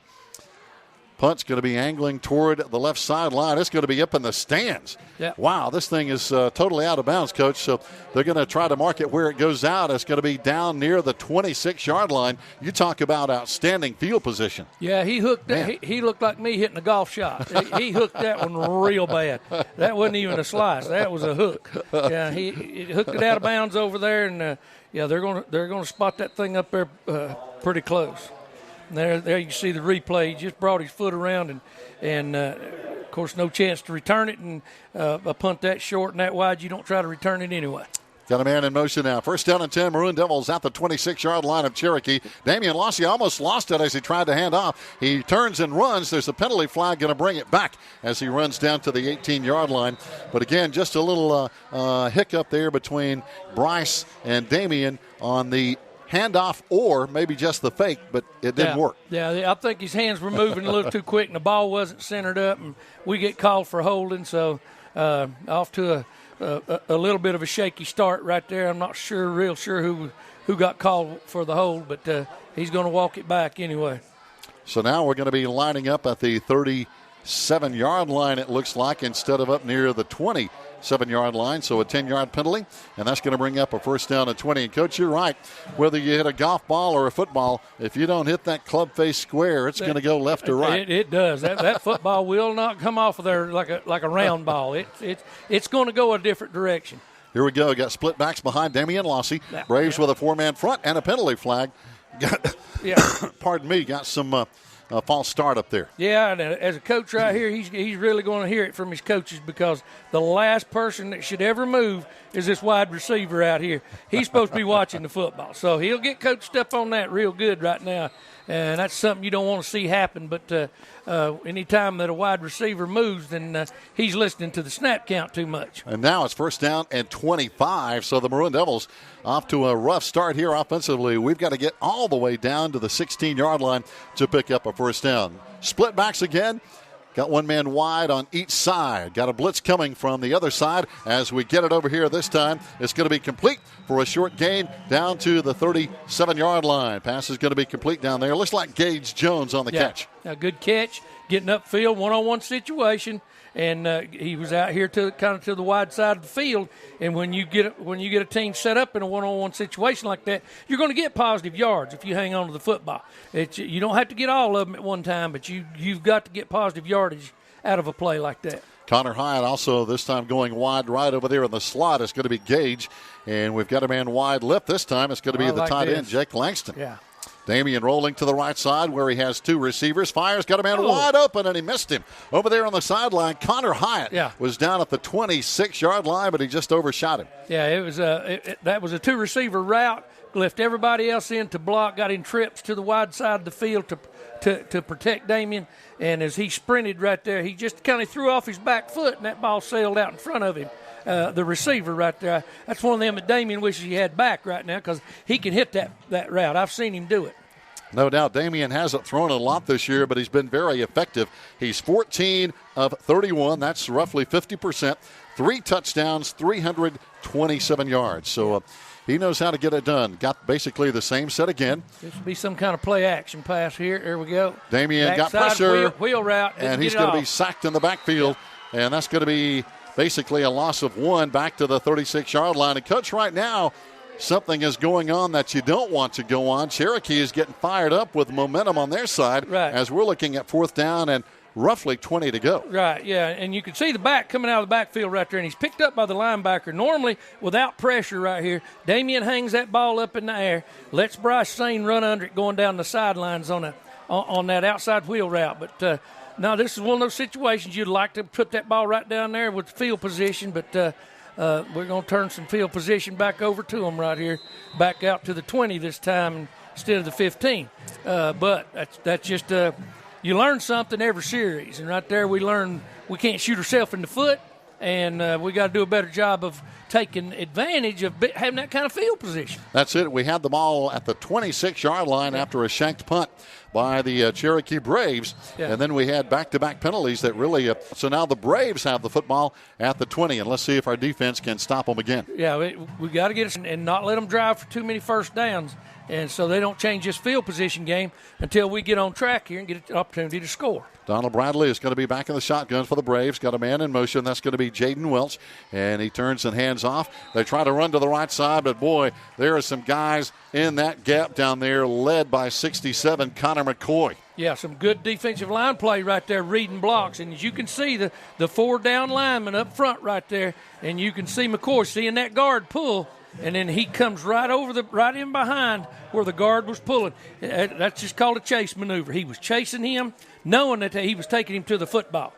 Punt's going to be angling toward the left sideline. It's going to be up in the stands. Yeah. Wow, this thing is totally out of bounds, Coach. So they're going to try to mark it where it goes out. It's going to be down near the 26-yard line. You talk about outstanding field position. Yeah, he hooked that. He looked like me hitting a golf shot. He hooked that one real bad. That wasn't even a slice. That was a hook. Yeah, he hooked it out of bounds over there, and they're going to spot that thing up there pretty close. There you can see the replay. He just brought his foot around and of course, no chance to return it. And a punt that short and that wide, you don't try to return it anyway. Got a man in motion now. First down and 10, Maroon Devils at the 26-yard line of Cherokee. Damian Lossy almost lost it as he tried to hand off. He turns and runs. There's a penalty flag going to bring it back as he runs down to the 18-yard line. But again, just a little hiccup there between Bryce and Damian on the handoff or maybe just the fake, but it didn't work. Yeah, I think his hands were moving a little too quick and the ball wasn't centered up, and we get called for holding. So off to a little bit of a shaky start right there. I'm not real sure who got called for the hold, but he's going to walk it back anyway. So now we're going to be lining up at the 37-yard line, it looks like, instead of up near the 27-yard line. So a 10-yard penalty, and that's going to bring up a first down at 20. And, Coach, you're right. Whether you hit a golf ball or a football, if you don't hit that club face square, it's going to go left or right. It does. That football will not come off of there like a round ball. It's going to go a different direction. Here we go. Got split backs behind Damian Lossy. Braves with a 4-man front and a penalty flag. Got some false start up there. Yeah, and as a coach right here, he's really going to hear it from his coaches, because the last person that should ever move is this wide receiver out here. He's supposed to be watching the football. So he'll get coached up on that real good right now, and that's something you don't want to see happen. But anytime that a wide receiver moves, then he's listening to the snap count too much. And now it's first down and 25, so the Maroon Devils off to a rough start here offensively. We've got to get all the way down to the 16-yard line to pick up a first down. Split backs again. Got one man wide on each side. Got a blitz coming from the other side as we get it over here this time. It's going to be complete for a short gain down to the 37-yard line. Pass is going to be complete down there. Looks like Gage Jones on the catch. A good catch, getting upfield, one-on-one situation. And he was out here to the wide side of the field. And when you get a team set up in a one-on-one situation like that, you're going to get positive yards if you hang on to the football. You don't have to get all of them at one time, but you've got to get positive yardage out of a play like that. Connor Hyatt also this time going wide right over there in the slot. It's going to be Gage. And we've got a man wide left this time. It's going to be the tight end, Jake Langston. Yeah. Damian rolling to the right side where he has two receivers. Fires, got a man wide open, and he missed him. Over there on the sideline, Connor Hyatt was down at the 26-yard line, but he just overshot him. Yeah, it was that was a two-receiver route. Left everybody else in to block, got in trips to the wide side of the field to protect Damian. And as he sprinted right there, he just kind of threw off his back foot, and that ball sailed out in front of him. The receiver right there, that's one of them that Damian wishes he had back right now because he can hit that route. I've seen him do it. No doubt, Damian hasn't thrown a lot this year, but he's been very effective. He's 14 of 31. That's roughly 50%. 3 touchdowns, 327 yards. So he knows how to get it done. Got basically the same set again. This will be some kind of play-action pass here. There we go. Damian got pressure. Wheel route. And he's going to be sacked in the backfield. And that's going to be basically a loss of 1 back to the 36-yard line. And, Coach, right now, something is going on that you don't want to go on. Cherokee is getting fired up with momentum on their side as we're looking at 4th down and roughly 20 to go. Right, yeah, and you can see the back coming out of the backfield right there, and he's picked up by the linebacker. Normally, without pressure right here, Damian hangs that ball up in the air, lets Bryce Swain run under it going down the sidelines on that outside wheel route. But, no, this is one of those situations you'd like to put that ball right down there with field position, but we're going to turn some field position back over to them right here, back out to the 20 this time instead of the 15. But that's just you learn something every series, and right there we learn we can't shoot ourselves in the foot, and we got to do a better job of taking advantage of having that kind of field position. That's it. We had the ball at the 26-yard line after a shanked punt by the Cherokee Braves, and then we had back-to-back penalties that really so now the Braves have the football at the 20, and let's see if our defense can stop them again. Yeah, we got to get it and not let them drive for too many first downs, and so they don't change this field position game until we get on track here and get an opportunity to score. Donald Bradley is going to be back in the shotgun for the Braves. Got a man in motion. That's going to be Jaden Welch, and he turns and hands off. They try to run to the right side, but, boy, there are some guys in that gap down there led by 67, Connor McCoy. Yeah, some good defensive line play right there, reading blocks. And as you can see, the 4 down lineman up front right there, and you can see McCoy seeing that guard pull, and then he comes right in behind where the guard was pulling. That's just called a chase maneuver. He was chasing him, knowing that he was taking him to the football.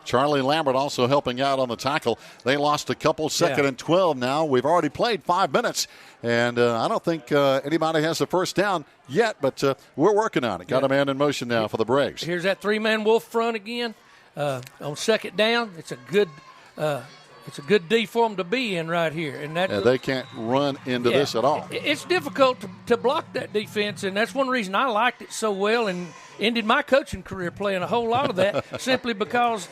Charlie Lambert also helping out on the tackle. They lost a couple, 2nd and 12 now. We've already played 5 minutes, and I don't think anybody has the first down yet, but we're working on it. Got a man in motion now for the Braves. Here's that 3-man wolf front again. On 2nd down, it's a good D for them to be in right here. And they can't run into this at all. It's difficult to block that defense, and that's one reason I liked it so well and ended my coaching career playing a whole lot of that simply because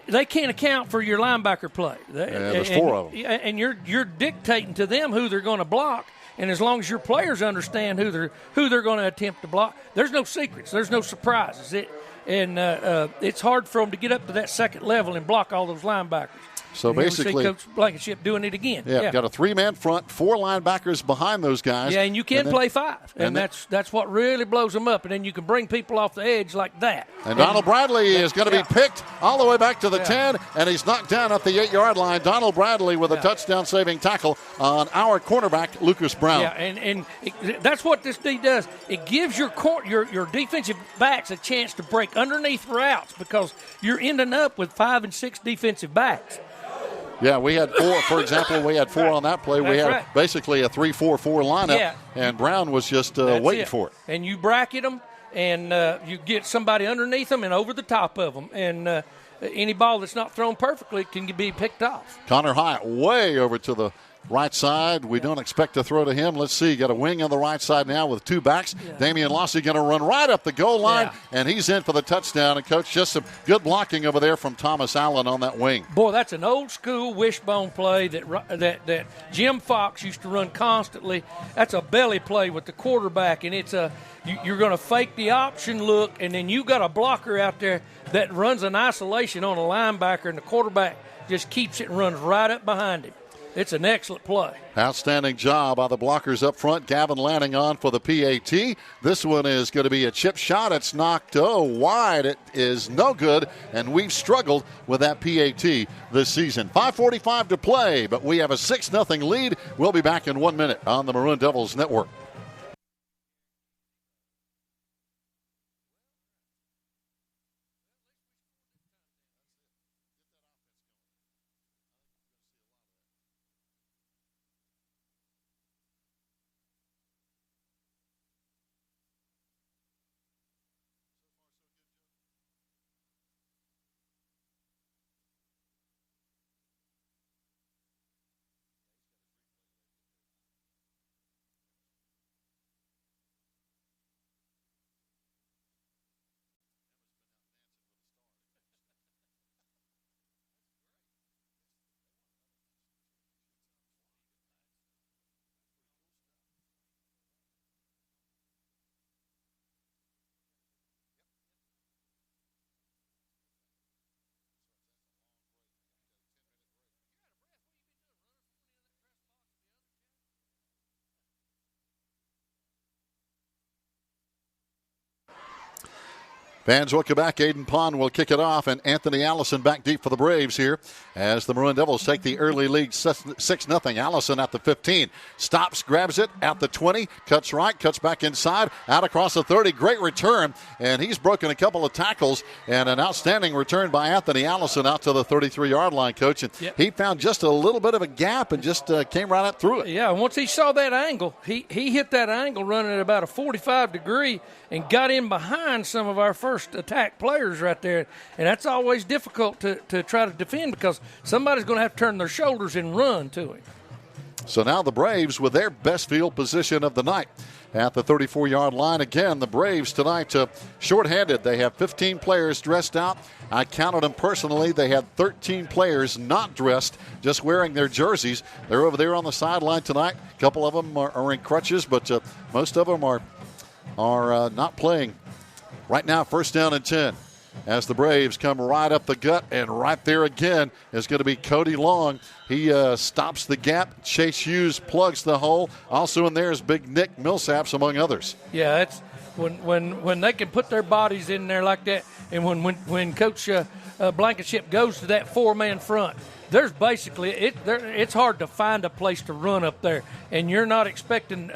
they can't account for your linebacker play. There's 4 of them. And you're dictating to them who they're going to block. And as long as your players understand who they're going to attempt to block, there's no secrets. There's no surprises. It's hard for them to get up to that second level and block all those linebackers. So basically, see Coach Blankenship doing it again. Yeah, got a 3-man front, 4 linebackers behind those guys. Yeah, and you can play 5, and that's what really blows them up. And then you can bring people off the edge like that. And Donald Bradley is going to be picked all the way back to the 10, and he's knocked down at the 8-yard line. Donald Bradley with a touchdown-saving tackle on our cornerback, Lucas Brown. Yeah, and that's what this D does. It gives your defensive backs a chance to break underneath routes because you're ending up with 5 and 6 defensive backs. Yeah, we had 4, for example, we had 4 on that play. We had basically a 3-4-4 lineup, and Brown was just waiting for it. And you bracket them, and you get somebody underneath them and over the top of them. And any ball that's not thrown perfectly can be picked off. Connor Hyatt way over to the right side. We don't expect to throw to him. Let's see. Got a wing on the right side now with 2 backs. Damian Lossy going to run right up the goal line, and he's in for the touchdown. And, Coach, just some good blocking over there from Thomas Allen on that wing. Boy, that's an old-school wishbone play that Jim Fox used to run constantly. That's a belly play with the quarterback, and it's you're going to fake the option look, and then you got a blocker out there that runs an isolation on a linebacker, and the quarterback just keeps it and runs right up behind him. It's an excellent play. Outstanding job by the blockers up front. Gavin Lanning on for the PAT. This one is going to be a chip shot. It's knocked wide. It is no good, and we've struggled with that PAT this season. 5:45 to play, but we have a 6-0 lead. We'll be back in 1 minute on the Maroon Devils Network. Fans welcome back. Aiden Pond will kick it off, and Anthony Allison back deep for the Braves here as the Maroon Devils take the early lead 6-0. Allison at the 15. Stops, grabs it at the 20, cuts right, cuts back inside, out across the 30. Great return, and he's broken a couple of tackles, and an outstanding return by Anthony Allison out to the 33-yard line, Coach. And he found just a little bit of a gap and just came right up through it. Yeah, once he saw that angle, he hit that angle running at about a 45 degree and got in behind some of our first attack players right there. And that's always difficult to try to defend because somebody's going to have to turn their shoulders and run to him. So now the Braves with their best field position of the night at the 34-yard line. Again, the Braves tonight shorthanded. They have 15 players dressed out. I counted them personally. They had 13 players not dressed, just wearing their jerseys. They're over there on the sideline tonight. A couple of them are in crutches, but most of them are not playing. Right now, 1st down and 10 as the Braves come right up the gut, and right there again is going to be Cody Long. He stops the gap. Chase Hughes plugs the hole. Also in there is big Nick Millsaps, among others. Yeah, it's when they can put their bodies in there like that, and when Coach Blankenship goes to that 4-man front, there's basically it's hard to find a place to run up there, and you're not expecting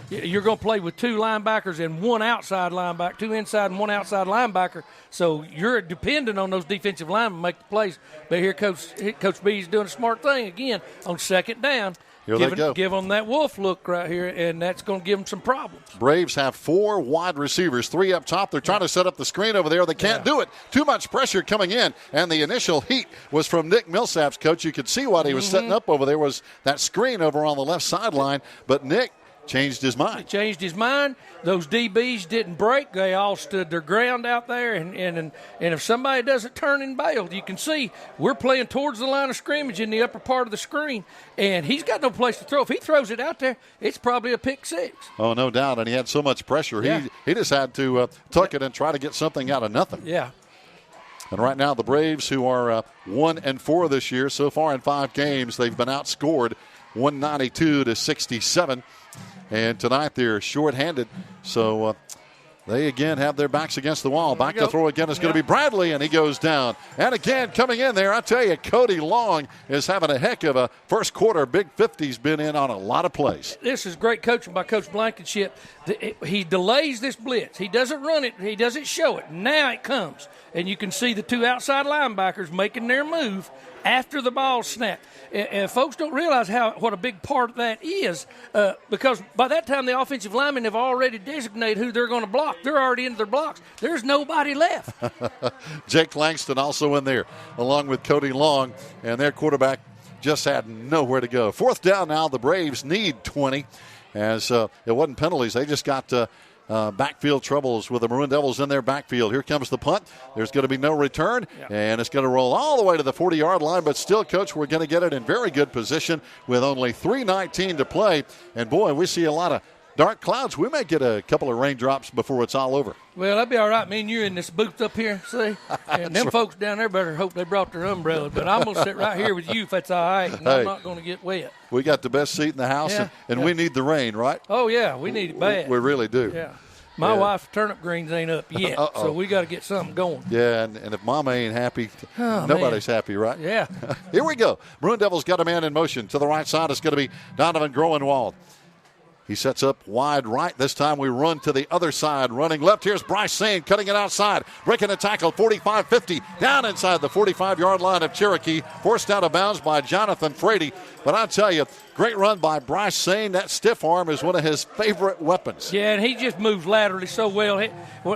you're going to play with 2 linebackers and 1 outside linebacker, 2 inside and 1 outside linebacker. So you're dependent on those defensive linemen to make the plays. But here Coach B is doing a smart thing again on 2nd down. Here they go. Give them that wolf look right here, and that's going to give them some problems. Braves have 4 wide receivers, 3 up top. They're trying to set up the screen over there. They can't do it. Too much pressure coming in, and the initial heat was from Nick Millsaps, Coach. You could see what he was setting up over there was that screen over on the left sideline, but Nick changed his mind. He changed his mind. Those DBs didn't break. They all stood their ground out there. And if somebody doesn't turn and bail, you can see we're playing towards the line of scrimmage in the upper part of the screen. And he's got no place to throw. If he throws it out there, it's probably a pick 6. Oh, no doubt. And he had so much pressure. Yeah. He just had to tuck it and try to get something out of nothing. Yeah. And right now the Braves, who are 1-4 this year, so far in 5 games, they've been outscored 192-67. And tonight they're shorthanded, so they again have their backs against the wall. Back to throw again is going to be Bradley, and he goes down. And again, coming in there, I tell you, Cody Long is having a heck of a first quarter. Big 50's been in on a lot of plays. This is great coaching by Coach Blankenship. He delays this blitz. He doesn't run it. He doesn't show it. Now it comes. And you can see the 2 outside linebackers making their move after the ball snapped. And folks don't realize what a big part of that is because by that time the offensive linemen have already designated who they're going to block. They're already into their blocks. There's nobody left. Jake Claxton also in there along with Cody Long, and their quarterback just had nowhere to go. 4th down now. The Braves need 20 as it wasn't penalties. They just got backfield troubles with the Maroon Devils in their backfield. Here comes the punt. There's going to be no return, and it's going to roll all the way to the 40-yard line. But still, Coach, we're going to get it in very good position with only 3:19 to play. And, boy, we see a lot of dark clouds. We may get a couple of raindrops before it's all over. Well, that'd be all right. Me and you in this booth up here, see? And them folks down there better hope they brought their umbrellas. But I'm going to sit right here with you if that's all right, and I'm not going to get wet. We got the best seat in the house, and we need the rain, right? Oh, yeah, we need it bad. We really do. Yeah. My wife's turnip greens ain't up yet, so we got to get something going. Yeah, and if Mama ain't happy, nobody's happy, right? Yeah. Here we go. Maroon Devils got a man in motion. To the right side, it's going to be Donovan Groenwald. He sets up wide right. This time we run to the other side. Running left, here's Bryce Swain cutting it outside. Breaking a tackle, 45-50. Down inside the 45-yard line of Cherokee. Forced out of bounds by Jonathan Frady. But I'll tell you, great run by Bryce Swain. That stiff arm is one of his favorite weapons. Yeah, and he just moves laterally so well.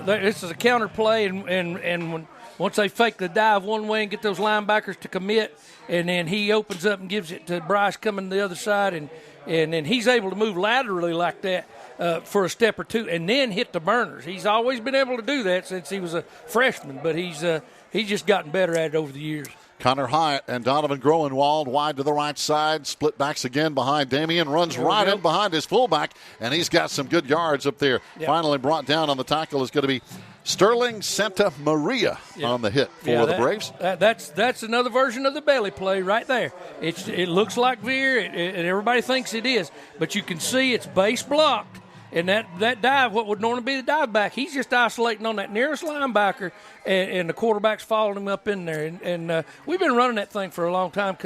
This is a counter play, and once they fake the dive one way and get those linebackers to commit, and then he opens up and gives it to Bryce coming to the other side, and then he's able to move laterally like that for a step or two and then hit the burners. He's always been able to do that since he was a freshman, but he's just gotten better at it over the years. Connor Hyatt and Donovan Groenwald wide to the right side. Split backs again behind Damian. Runs right in behind his fullback, and he's got some good yards up there. Yep. Finally brought down on the tackle is going to be Sterling Santa Maria on the hit for the Braves. That's another version of the belly play right there. It looks like veer, and everybody thinks it is, but you can see it's base blocked, And that dive, what would normally be the dive back, he's just isolating on that nearest linebacker, and the quarterback's following him up in there. And we've been running that thing for a long time,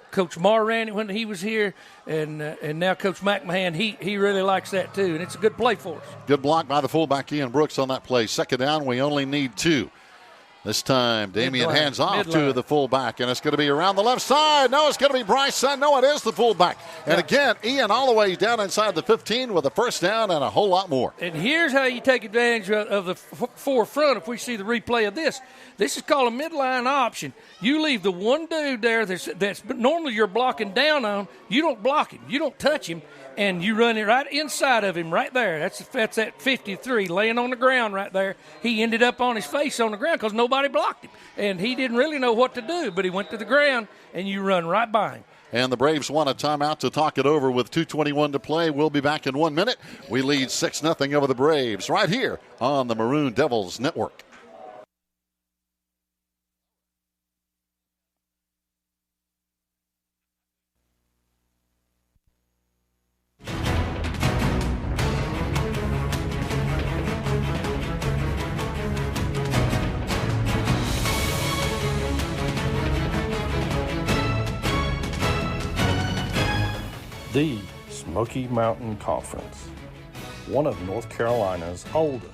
Coach Marr ran it when he was here, and now Coach McMahon, he really likes that too, and it's a good play for us. Good block by the fullback Ian Brooks on that play. Second down, we only need 2. This time, Damian hands off to the fullback, and it's going to be around the left side. No, it's going to be Bryce. No, it is the fullback. And again, Ian all the way down inside the 15 with a first down and a whole lot more. And here's how you take advantage of the forefront if we see the replay of this. This is called a midline option. You leave the one dude there that's normally you're blocking down on. You don't block him. You don't touch him. And you run it right inside of him right there. That's that 53 laying on the ground right there. He ended up on his face on the ground because nobody blocked him. And he didn't really know what to do, but he went to the ground, and you run right by him. And the Braves want a timeout to talk it over with 2:21 to play. We'll be back in 1 minute. We lead 6-0 over the Braves right here on the Maroon Devils Network. The Smoky Mountain Conference, one of North Carolina's oldest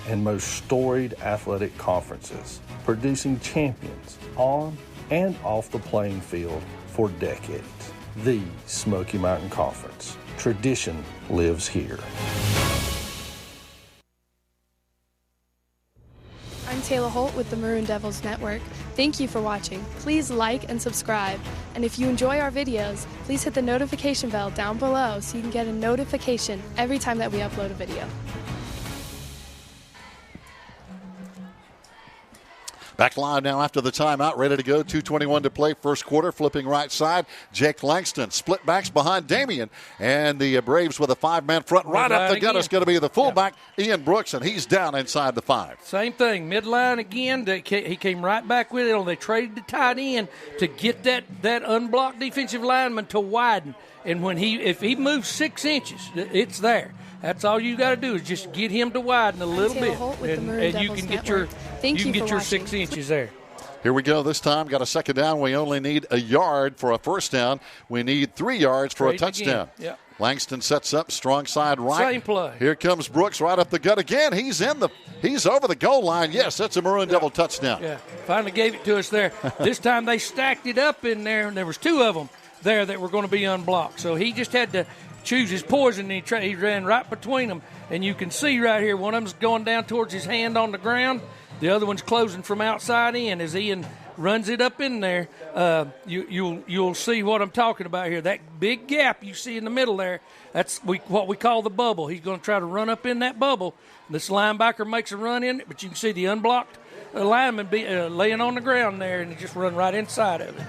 and most storied athletic conferences, producing champions on and off the playing field for decades. The Smoky Mountain Conference. Tradition lives here. I'm Taylor Holt with the Maroon Devils Network. Thank you for watching. Please like and subscribe. And if you enjoy our videos, please hit the notification bell down below so you can get a notification every time that we upload a video. Back live now after the timeout, ready to go. 2:21 to play, first quarter, flipping right side. Jake Claxton, split backs behind Damian, and the Braves with a 5-man front. Right up the gut is going to be the fullback, Ian Brooks, and he's down inside the 5. Same thing, midline again. He came right back with it. They traded the tight end to get that unblocked defensive lineman to widen. And if he moves 6 inches, it's there. That's all you got to do is just get him to widen a little bit, and you can get your 6 inches there. Here we go this time. Got a second down. We only need a yard for a first down. We need 3 yards for a touchdown. Yep. Langston sets up, strong side right. Same play. Here comes Brooks right up the gut again. He's over the goal line. Yes, that's a Maroon Devil touchdown. Yeah, finally gave it to us there. This time they stacked it up in there, and there was 2 of them there that were going to be unblocked. So he just had to choose his poison, and he ran right between them. And you can see right here, one of them's going down towards his hand on the ground. The other one's closing from outside in. As Ian runs it up in there, you'll see what I'm talking about here. That big gap you see in the middle there, that's what we call the bubble. He's going to try to run up in that bubble. This linebacker makes a run in it, but you can see the unblocked lineman laying on the ground there, and he just run right inside of it.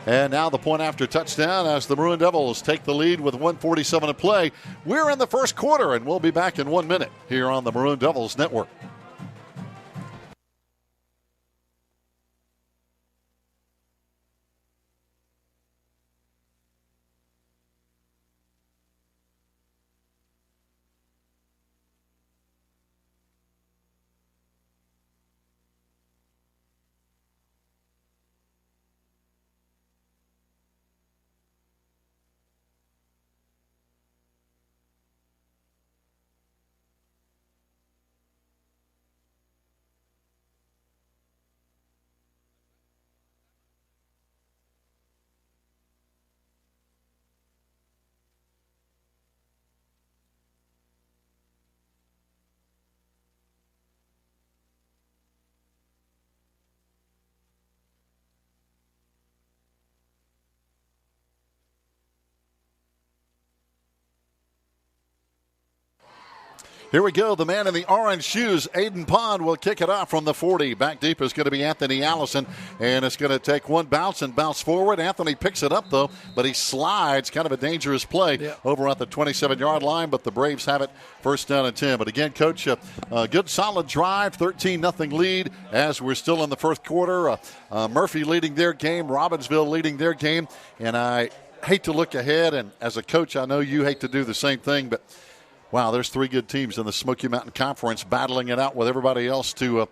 And now the point after touchdown as the Maroon Devils take the lead with 1:47 to play. We're in the first quarter, and we'll be back in 1 minute here on the Maroon Devils Network. Here we go. The man in the orange shoes, Aiden Pond, will kick it off from the 40. Back deep is going to be Anthony Allison, and it's going to take one bounce and bounce forward. Anthony picks it up, though, but he slides. Kind of a dangerous play over at the 27-yard line, but the Braves have it first down and 10. But again, Coach, a good solid drive, 13-0 lead as we're still in the first quarter. Murphy leading their game, Robbinsville leading their game, and I hate to look ahead, and as a coach, I know you hate to do the same thing, but wow, there's 3 good teams in the Smoky Mountain Conference battling it out with everybody else to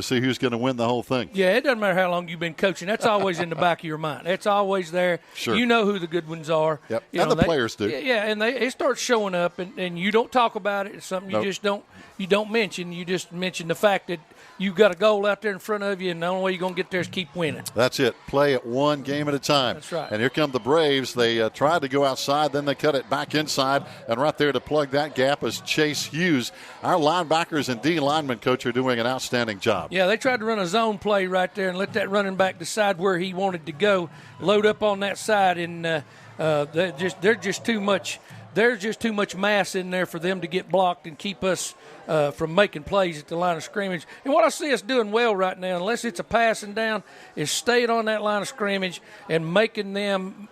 see who's going to win the whole thing. Yeah, it doesn't matter how long you've been coaching. That's always in the back of your mind. That's always there. Sure. You know who the good ones are. Yep. You and know, the players do. Yeah, and it starts showing up, and you don't talk about it. It's something you just don't mention. You just mention the fact that you've got a goal out there in front of you, and the only way you're going to get there is keep winning. That's it. Play it one game at a time. That's right. And here come the Braves. They tried to go outside, then they cut it back inside, and right there to plug that gap is Chase Hughes. Our linebackers and D lineman coach are doing an outstanding job. Yeah, they tried to run a zone play right there and let that running back decide where he wanted to go, load up on that side, and they're just too much. There's just too much mass in there for them to get blocked and keep us from making plays at the line of scrimmage. And what I see us doing well right now, unless it's a passing down, is staying on that line of scrimmage and making them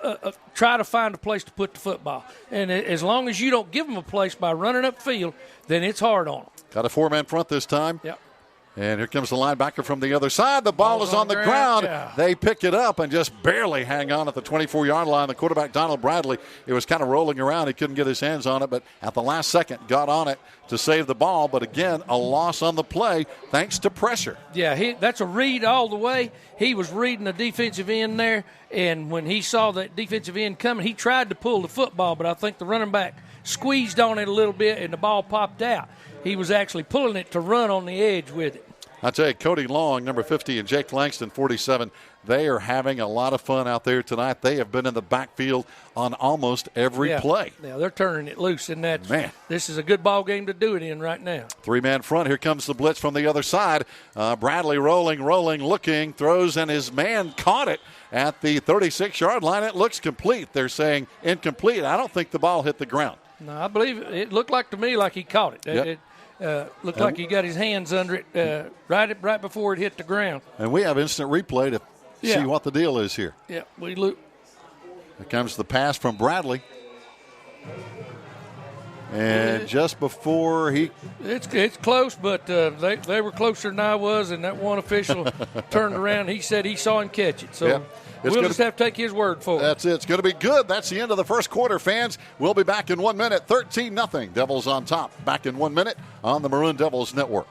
try to find a place to put the football. And as long as you don't give them a place by running upfield, then it's hard on them. Got a 4-man front this time. Yep. And here comes the linebacker from the other side. The ball is on the ground. Yeah. They pick it up and just barely hang on at the 24-yard line. The quarterback, Donald Bradley, it was kind of rolling around. He couldn't get his hands on it, but at the last second got on it to save the ball. But again, a loss on the play thanks to pressure. Yeah, that's a read all the way. He was reading the defensive end there, and when he saw that defensive end coming, he tried to pull the football, but I think the running back squeezed on it a little bit, and the ball popped out. He was actually pulling it to run on the edge with it. I tell you, Cody Long, number 50, and Jake Claxton, 47, they are having a lot of fun out there tonight. They have been in the backfield on almost every play. Yeah, they're turning it loose, and this is a good ball game to do it in right now. 3-man front. Here comes the blitz from the other side. Bradley rolling, looking, throws, and his man caught it at the 36-yard line. It looks complete. They're saying incomplete. I don't think the ball hit the ground. No, I believe it looked like to me like he caught it. Yep. Looked like he got his hands under it right before it hit the ground. And we have instant replay to see what the deal is here. Yeah, we look. Here comes the pass from Bradley. And just before it's close, but they were closer than I was, and that one official turned around. He said he saw him catch it. So we'll just have to take his word for it. That's it. It's going to be good. That's the end of the first quarter, fans. We'll be back in 1 minute. 13-0. Devils on top. Back in 1 minute on the Maroon Devils Network.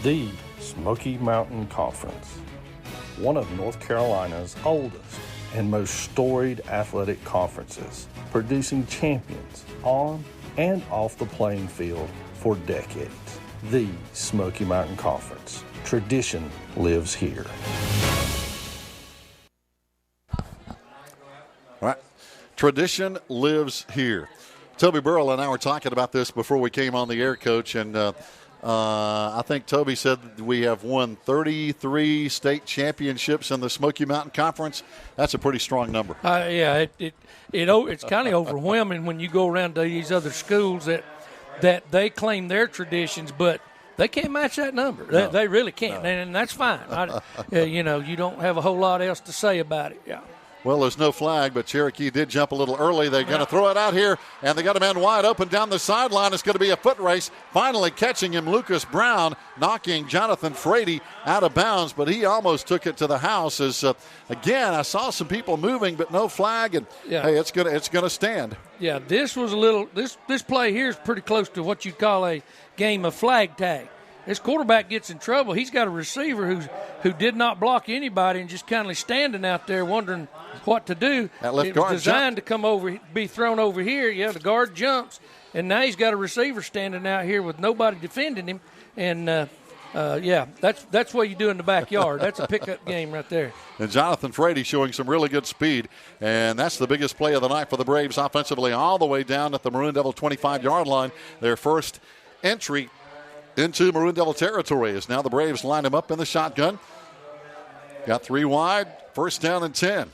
The Smoky Mountain Conference, one of North Carolina's oldest and most storied athletic conferences, producing champions on and off the playing field for decades. The Smoky Mountain Conference. Tradition lives here. All right. Tradition lives here. Toby Burrell and I were talking about this before we came on the air, Coach, and I think Toby said we have won 33 state championships in the Smoky Mountain Conference. That's a pretty strong number. It's kind of overwhelming when you go around to these other schools that they claim their traditions, but they can't match that number. No. They really can't, and that's fine. You don't have a whole lot else to say about it. Yeah. Well, there's no flag, but Cherokee did jump a little early. They're going to throw it out here, and they got a man wide open down the sideline. It's going to be a foot race. Finally catching him, Lucas Brown, knocking Jonathan Frady out of bounds, but he almost took it to the house. As again, I saw some people moving, but no flag, and hey, it's gonna stand. Yeah, this was a little. This play here is pretty close to what you'd call a game of flag tag. This quarterback gets in trouble. He's got a receiver who did not block anybody and just kind of standing out there wondering what to do. That left it was guard designed to come over, be thrown over here. Yeah, the guard jumps, and now he's got a receiver standing out here with nobody defending him. And that's what you do in the backyard. That's a pickup game right there. And Jonathan Frady showing some really good speed, and that's the biggest play of the night for the Braves offensively, all the way down at the Maroon Devil 25-yard line. Their first entry into Maroon Devil territory as now the Braves line him up in the shotgun. Got 3 wide, first down and 10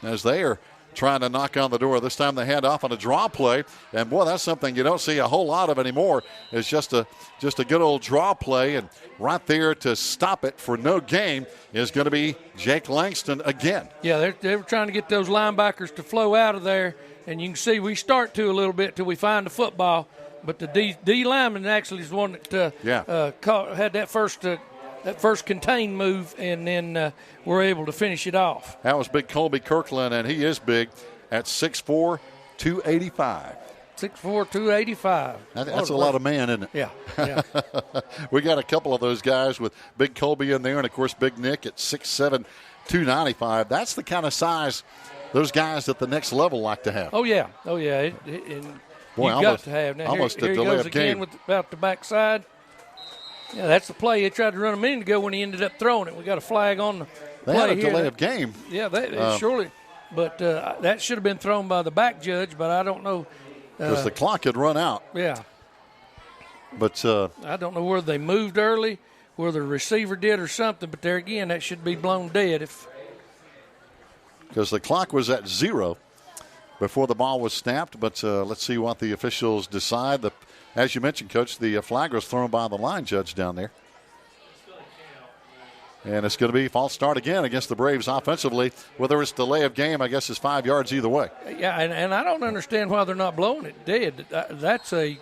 as they are trying to knock on the door. This time they hand off on a draw play. And, boy, that's something you don't see a whole lot of anymore. It's just a good old draw play. And right there to stop it for no gain is going to be Jake Langston again. Yeah, they were trying to get those linebackers to flow out of there. And you can see we start to a little bit till we find the football. But the D lineman actually is the one that had that first contained move, and then we're able to finish it off. That was big Colby Kirkland, and he is big at 6'4", 285. 6'4", 285. That's a lot of man, isn't it? Yeah. We got a couple of those guys with big Colby in there, and, of course, big Nick at 6'7", 295. That's the kind of size those guys at the next level like to have. Oh, yeah. And boy, you've got to have. Now, almost here a he delay goes of game. again about the backside. Yeah, that's the play. He tried to run a minute ago when he ended up throwing it. We got a flag on the They play had a here. delay of game. Yeah, surely. But that should have been thrown by the back judge, but I don't know. Because the clock had run out. Yeah. But I don't know whether they moved early, whether the receiver did or something, but there again, that should be blown dead. Because the clock was at 0 before the ball was snapped. But let's see what the officials decide. As you mentioned, Coach, the flag was thrown by the line judge down there. And it's going to be false start again against the Braves offensively. Whether it's delay of game, I guess, is 5 yards either way. Yeah, and I don't understand why they're not blowing it dead. That's a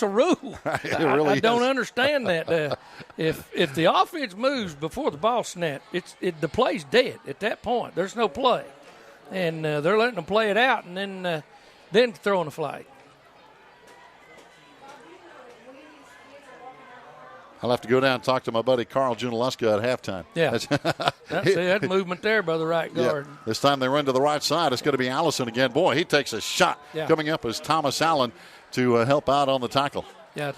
rule. It really I don't understand that. If the offense moves before the ball snap, the play's dead at that point. There's no play, and they're letting them play it out, and then throwing a flag. I'll have to go down and talk to my buddy Carl Junaluska at halftime. Yeah, that's movement there by the right guard. Yeah. This time they run to the right side. It's going to be Allison again. Boy, he takes a shot. Coming up as Thomas Allen to help out on the tackle. Yeah,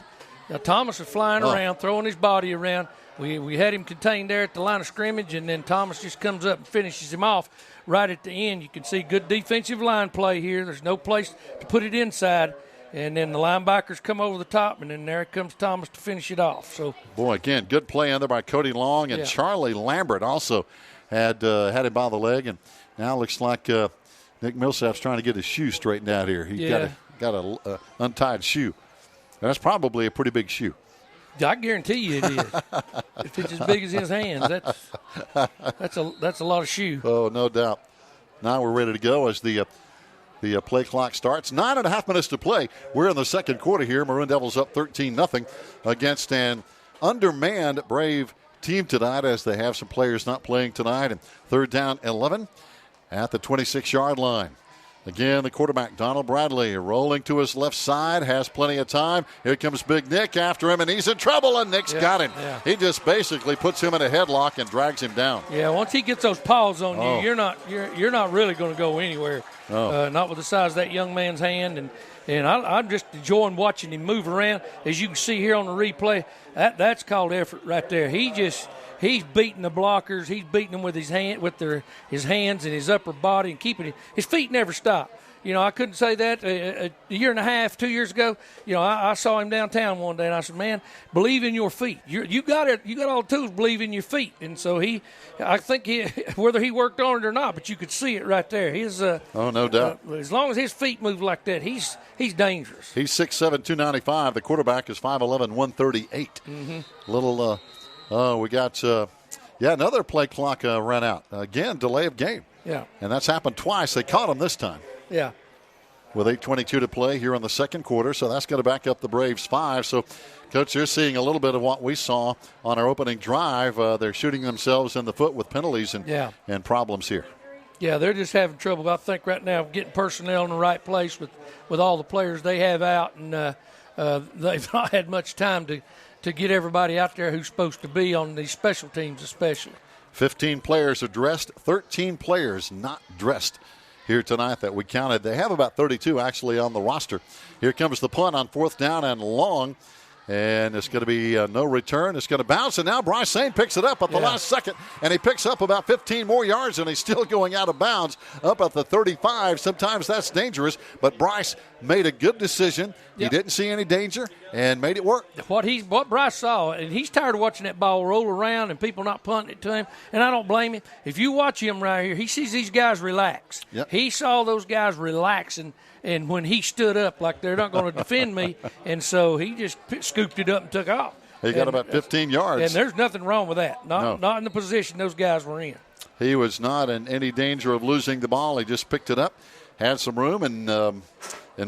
Thomas is flying around, throwing his body around. We had him contained there at the line of scrimmage, and then Thomas just comes up and finishes him off right at the end. You can see good defensive line play here. There's no place to put it inside. And then the linebackers come over the top, and then there comes Thomas to finish it off. So, boy, again, good play in there by Cody Long, and Charlie Lambert also had him by the leg. And now it looks like Nick Millsap's trying to get his shoe straightened out here. He's got a untied shoe. And that's probably a pretty big shoe. I guarantee you it is. If it's as big as his hands, that's a lot of shoe. Oh, no doubt. Now we're ready to go as the play clock starts. 9.5 minutes to play. We're in the second quarter here. Maroon Devils up 13-0 against an undermanned Brave team tonight, as they have some players not playing tonight. And third down 11 at the 26-yard line. Again, the quarterback, Donald Bradley, rolling to his left side, has plenty of time. Here comes Big Nick after him, and he's in trouble, and Nick's got him. Yeah. He just basically puts him in a headlock and drags him down. Yeah, once he gets those paws on you, you're not really going to go anywhere. Not with the size of that young man's hand, and I'm just enjoying watching him move around. As you can see here on the replay, that's called effort right there. He's beating the blockers. He's beating them with his hands and his upper body, and keeping his feet never stop. I couldn't say that a year and a half, 2 years ago. I saw him downtown one day, and I said, "Man, believe in your feet. You got it. You got all the tools. Believe in your feet." And so I think whether he worked on it or not, but you could see it right there. No doubt. As long as his feet move like that, he's dangerous. He's 6'7", 295. The quarterback is 5'11", 138. We got another play clock run out. Again, delay of game. Yeah. And that's happened twice. They caught him this time. Yeah. With 8:22 to play here in the second quarter, so that's going to back up the Braves 5. So, Coach, you're seeing a little bit of what we saw on our opening drive. They're shooting themselves in the foot with penalties and problems here. Yeah, they're just having trouble, I think, right now getting personnel in the right place with all the players they have out, and they've not had much time to get everybody out there who's supposed to be on these special teams especially. 15 players are dressed, 13 players not dressed here tonight that we counted. They have about 32 actually on the roster. Here comes the punt on fourth down and long. And it's going to be no return. It's going to bounce, and now Bryce Swain picks it up at the last second, and he picks up about 15 more yards, and he's still going out of bounds up at the 35. Sometimes that's dangerous, but Bryce made a good decision. He didn't see any danger and made it work. What Bryce saw, and he's tired of watching that ball roll around and people not punting it to him, and I don't blame him. If you watch him right here, he sees these guys relax. Yep. He saw those guys relaxing. And when he stood up, like they're not going to defend me, and so he just scooped it up and took off. He got about 15 yards. And there's nothing wrong with that. Not in the position those guys were in. He was not in any danger of losing the ball. He just picked it up, had some room, and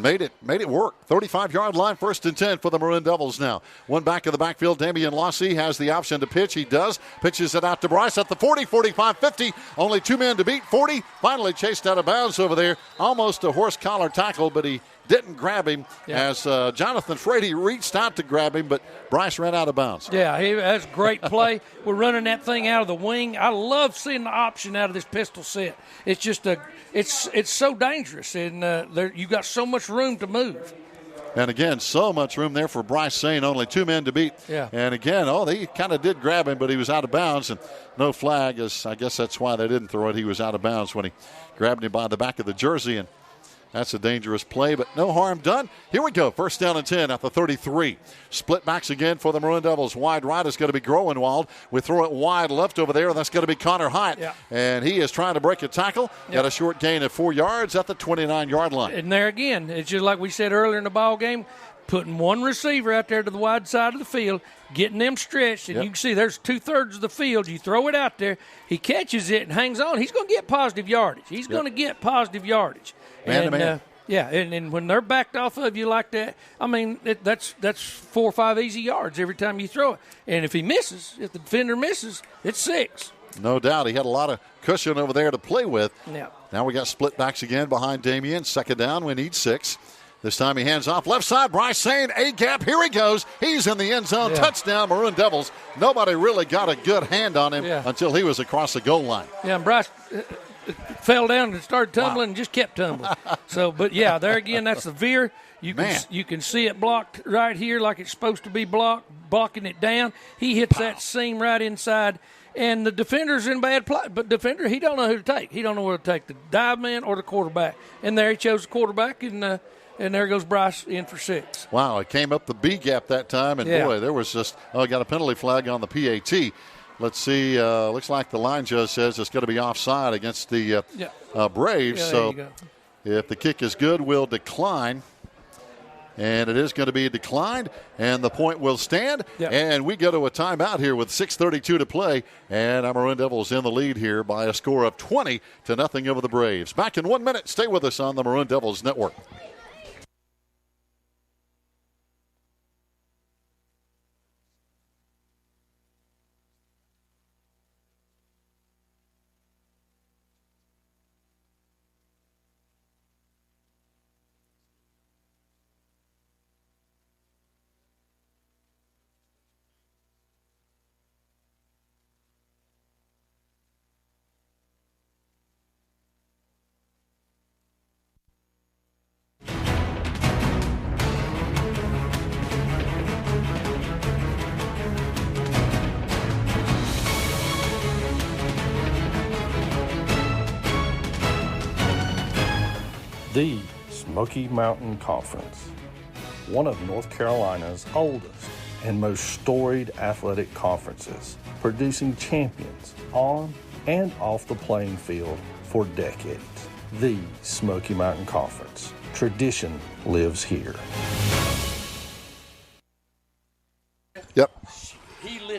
made it work. 35-yard line, 1st and 10 for the Maroon Devils now. One back of the backfield, Damian Lossy has the option to pitch. He does. Pitches it out to Bryce at the 40, 45, 50. Only 2 men to beat. 40, finally chased out of bounds over there. Almost a horse collar tackle, but he didn't grab him as Jonathan Frady reached out to grab him, but Bryce ran out of bounds. Yeah, that's a great play. We're running that thing out of the wing. I love seeing the option out of this pistol set. It's just it's so dangerous, and you've got so much room to move. And again, so much room there for Bryce Swain. Only 2 men to beat. Yeah. And again, they kind of did grab him, but he was out of bounds, and no flag. I guess that's why they didn't throw it. He was out of bounds when he grabbed him by the back of the jersey, and that's a dangerous play, but no harm done. Here we go. 1st down and 10 at the 33. Split backs again for the Maroon Devils. Wide right is going to be Groenwald. We throw it wide left over there, and that's going to be Connor Hyatt. Yeah. And he is trying to break a tackle. Got a short gain of 4 yards at the 29-yard line. And there again, it's just like we said earlier in the ball game, putting one receiver out there to the wide side of the field, getting them stretched, and you can see there's 2/3 of the field. You throw it out there, he catches it and hangs on. He's going to get positive yardage. He's going to get positive yardage. Man to man. And when they're backed off of you like that, I mean, that's 4 or 5 easy yards every time you throw it. And if the defender misses, it's 6. No doubt. He had a lot of cushion over there to play with. Yeah. Now we got split backs again behind Damian. 2nd down, we need 6. This time he hands off left side. Bryce Swain, A-gap. Here he goes. He's in the end zone. Yeah. Touchdown, Maroon Devils. Nobody really got a good hand on him until he was across the goal line. Yeah, and Bryce fell down and started tumbling and just kept tumbling. So, but yeah, there again, that's the veer. You can see it blocked right here like it's supposed to be blocking it down. He hits that seam right inside, and the defender's in bad play. But defender, he don't know who to take. He don't know where to take, the dive man or the quarterback. And there he chose the quarterback, and there goes Bryce in for 6. Wow, it came up the B gap that time, and boy, there was just got a penalty flag on the PAT. Let's see. Looks like the line judge says it's going to be offside against the Braves. Yeah, so if the kick is good, we'll decline. And it is going to be declined, and the point will stand. Yep. And we go to a timeout here with 6:32 to play, and our Maroon Devils in the lead here by a score of 20-0 over the Braves. Back in 1 minute. Stay with us on the Maroon Devils Network. The Smoky Mountain Conference, one of North Carolina's oldest and most storied athletic conferences, producing champions on and off the playing field for decades. The Smoky Mountain Conference. Tradition lives here. Yep.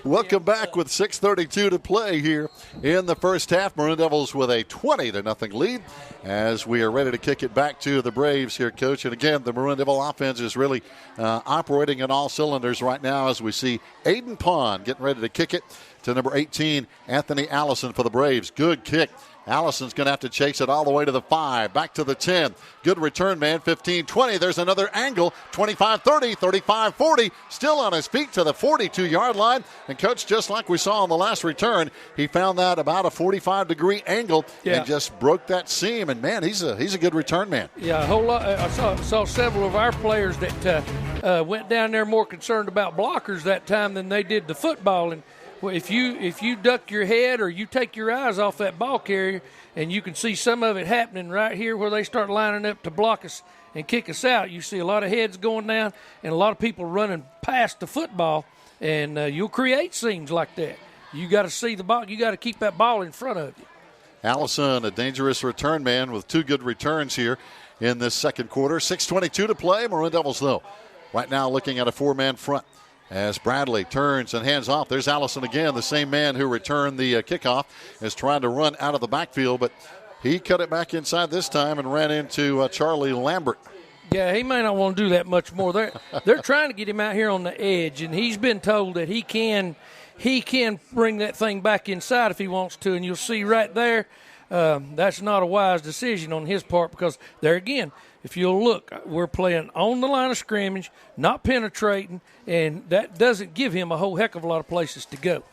Welcome back with 6:32 to play here in the first half. Maroon Devils with a 20-0 lead as we are ready to kick it back to the Braves here, Coach. And again, the Maroon Devil offense is really operating on all cylinders right now as we see Aiden Pond getting ready to kick it to number 18, Anthony Allison for the Braves. Good kick. Allison's going to have to chase it all the way to the 5, back to the 10. Good return man, 15-20. There's another angle, 25-30, 35-40. Still on his feet to the 42-yard line. And, Coach, just like we saw on the last return, he found that about a 45-degree angle and just broke that seam. And, man, he's a good return man. Yeah, a whole lot. I saw several of our players that went down there more concerned about blockers that time than they did the football. And if you duck your head or you take your eyes off that ball carrier, and you can see some of it happening right here where they start lining up to block us and kick us out, you see a lot of heads going down and a lot of people running past the football, and you'll create seams like that. You got to see the ball. You got to keep that ball in front of you. Allison, a dangerous return man with 2 good returns here in this second quarter. 6:22 to play. Maroon Devils, though, right now looking at a 4-man front. As Bradley turns and hands off, there's Allison again, the same man who returned the kickoff, is trying to run out of the backfield, but he cut it back inside this time and ran into Charlie Lambert. Yeah, he may not want to do that much more. They're trying to get him out here on the edge, and he's been told that he can bring that thing back inside if he wants to, and you'll see right there that's not a wise decision on his part, because there again, if you'll look, we're playing on the line of scrimmage, not penetrating, and that doesn't give him a whole heck of a lot of places to go.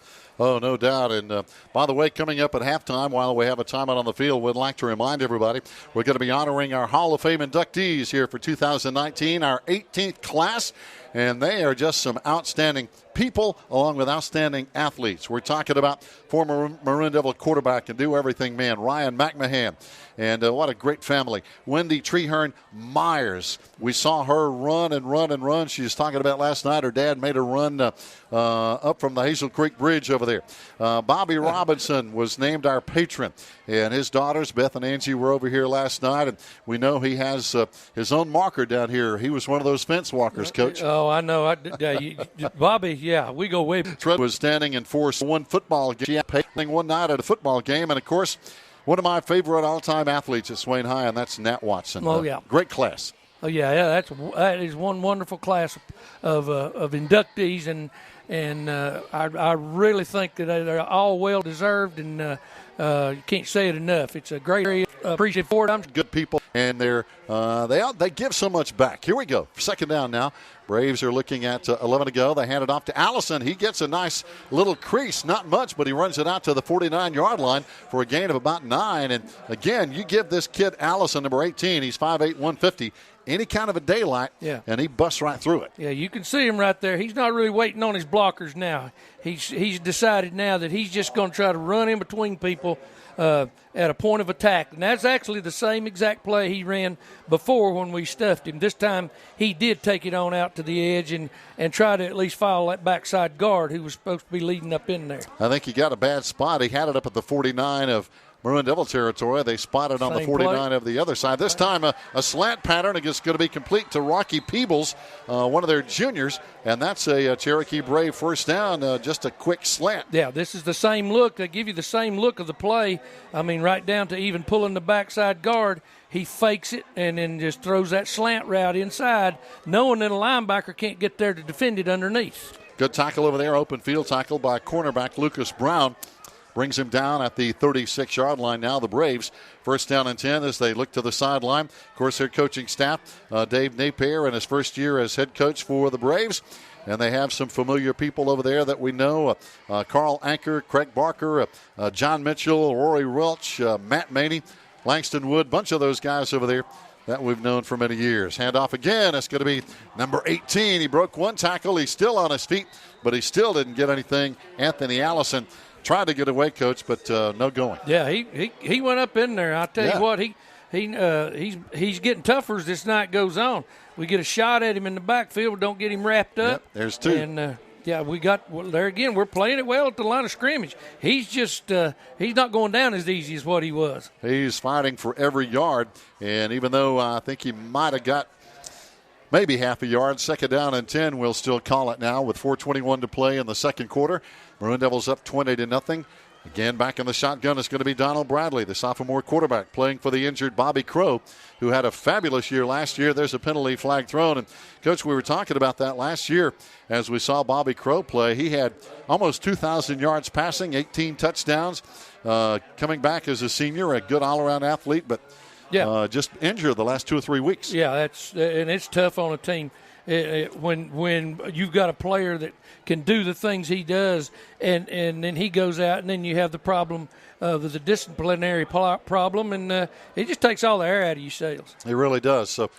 Oh, no doubt. And, by the way, coming up at halftime, while we have a timeout on the field, we'd like to remind everybody we're going to be honoring our Hall of Fame inductees here for 2019, our 18th class, and they are just some outstanding people along with outstanding athletes. We're talking about former Maroon Devil quarterback and do-everything man Ryan McMahon. And what a great family. Wendy Treherne Myers. We saw her run and run and run. She was talking about last night. Her dad made her run up from the Hazel Creek Bridge over there. Bobby Robinson was named our patron. And his daughters, Beth and Angie, were over here last night. And we know he has his own marker down here. He was one of those fence walkers, Coach. Oh, I know. Bobby, yeah, we go way back. Tread was standing in for one football game, one night at a football game. And, of course, one of my favorite all-time athletes at Swain High, and that's Nat Watson. Oh, yeah. Great class. Oh, yeah, that is one wonderful class of inductees, and I really think that they're all well-deserved, and you can't say it enough. It's a great appreciative for them. Good people, and they give so much back. Here we go. Second down now. Braves are looking at 11 to go. They hand it off to Allison. He gets a nice little crease, not much, but he runs it out to the 49-yard line for a gain of about 9. And, again, you give this kid Allison, number 18, he's 5'8", 150, any kind of a daylight, and he busts right through it. Yeah, you can see him right there. He's not really waiting on his blockers now. He's decided now that he's just going to try to run in between people at a point of attack. And that's actually the same exact play he ran before when we stuffed him. This time he did take it on out to the edge and try to at least foul that backside guard who was supposed to be leading up in there. I think he got a bad spot. He had it up at the 49 of Maroon Devil territory. They spotted on the 49 of the other side. This time a slant pattern. It's going to be complete to Rocky Peebles, one of their juniors, and that's a Cherokee Brave first down, just a quick slant. Yeah, this is the same look. They give you the same look of the play. I mean, right down to even pulling the backside guard. He fakes it and then just throws that slant route inside, knowing that a linebacker can't get there to defend it underneath. Good tackle over there, open field tackle by cornerback Lucas Brown. Brings him down at the 36-yard line now, the Braves. First down and 10 as they look to the sideline. Of course, their coaching staff, Dave Napier in his first year as head coach for the Braves. And they have some familiar people over there that we know. Carl Anker, Craig Barker, John Mitchell, Rory Welch, Matt Maney, Langston Wood, bunch of those guys over there that we've known for many years. Hand off again. It's going to be number 18. He broke one tackle. He's still on his feet, but he still didn't get anything. Anthony Allison tried to get away, Coach, but no going. Yeah, he went up in there. I'll tell you what, he's getting tougher as this night goes on. We get a shot at him in the backfield, don't get him wrapped up. Yep, there's two. And there again. We're playing it well at the line of scrimmage. He's just he's not going down as easy as what he was. He's fighting for every yard, and even though I think he might have got maybe half a yard, second down and 10, we'll still call it now with 4:21 to play in the second quarter. Maroon Devils up 20-0. Again, back in the shotgun is going to be Donald Bradley, the sophomore quarterback, playing for the injured Bobby Crow, who had a fabulous year last year. There's a penalty flag thrown. And, Coach, we were talking about that last year as we saw Bobby Crow play. He had almost 2,000 yards passing, 18 touchdowns. coming back as a senior, a good all-around athlete, but just injured the last 2 or 3 weeks. Yeah, and it's tough on a team when you've got a player that can do the things he does, and then he goes out, and then you have the problem of the disciplinary problem, and it just takes all the air out of your sails. It really does. So,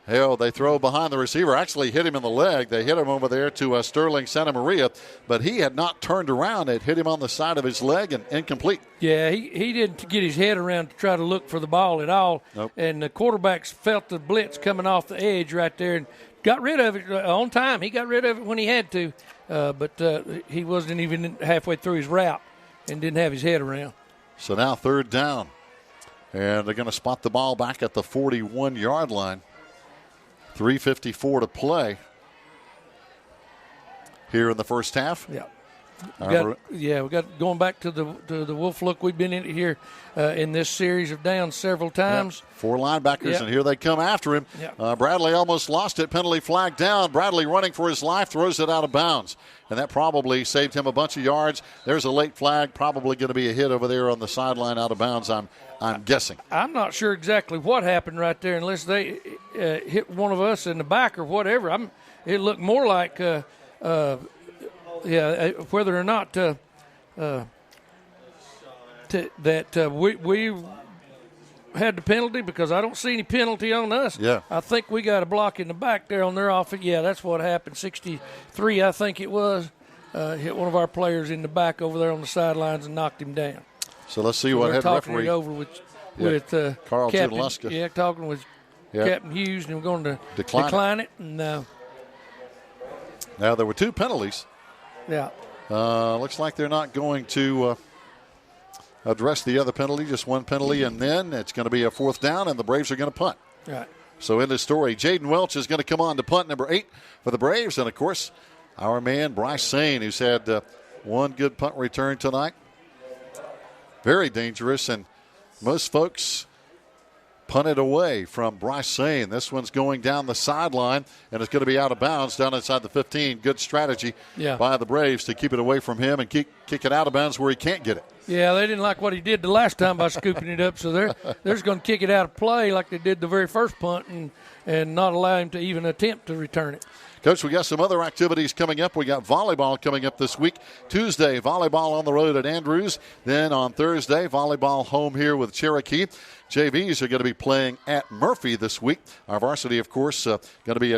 they throw behind the receiver. Actually hit him in the leg. They hit him over there to Sterling Santa Maria, but he had not turned around. It hit him on the side of his leg and incomplete. Yeah, he didn't get his head around to try to look for the ball at all. Nope. And the quarterbacks felt the blitz coming off the edge right there and got rid of it on time. He got rid of it when he had to, but he wasn't even halfway through his route and didn't have his head around. So now 3rd down, and they're going to spot the ball back at the 41-yard line. 3:54 to play here in the first half. Yeah. We got going back to the Wolf look we've been in here in this series of downs several times. 4 linebackers, and here they come after him. Yeah. Bradley almost lost it. Penalty flag down. Bradley running for his life, throws it out of bounds. And that probably saved him a bunch of yards. There's a late flag, probably going to be a hit over there on the sideline out of bounds, I'm guessing. I'm not sure exactly what happened right there unless they hit one of us in the back or whatever. It looked more like whether or not we had the penalty, because I don't see any penalty on us. Yeah. I think we got a block in the back there on their offense. Yeah, that's what happened. 63, I think it was. Hit one of our players in the back over there on the sidelines and knocked him down. So let's see what head talking referee. It over with Carl Captain. Tudluska. Yeah, talking with Captain Hughes, and we're going to decline it. And now there were 2 penalties. Yeah. Looks like they're not going to address the other penalty, just 1 penalty, and then it's going to be a 4th down, and the Braves are going to punt. Right. So in this story, Jaden Welch is going to come on to punt number 8 for the Braves, and of course, our man Bryce Swain, who's had 1 good punt return tonight. Very dangerous, and most folks punted away from Bryce Swain. This one's going down the sideline, and it's going to be out of bounds down inside the 15. Good strategy by the Braves to keep it away from him and kick it out of bounds where he can't get it. Yeah, they didn't like what he did the last time by scooping it up, so they're just going to kick it out of play like they did the very first punt and not allow him to even attempt to return it. Coach, we got some other activities coming up. We got volleyball coming up this week. Tuesday, volleyball on the road at Andrews. Then on Thursday, volleyball home here with Cherokee. JVs are going to be playing at Murphy this week. Our varsity, of course, going to be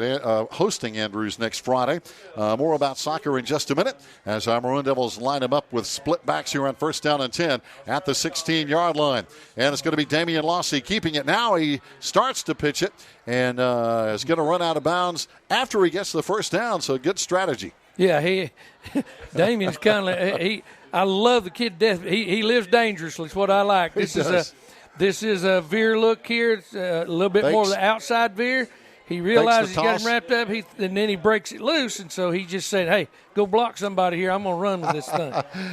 hosting Andrews next Friday. More about soccer in just a minute as our Maroon Devils line them up with split backs here on 1st down and 10 at the 16-yard line. And it's going to be Damian Lossy keeping it now. He starts to pitch it and is going to run out of bounds after he gets the 1st down, so good strategy. Yeah, Damian's kind of I love the kid to death. He lives dangerously. It's what I like. This is a veer look here. It's a little bit more of the outside veer. He realizes he's got him wrapped up, and then he breaks it loose, and so he just said, hey, go block somebody here. I'm going to run with this thing.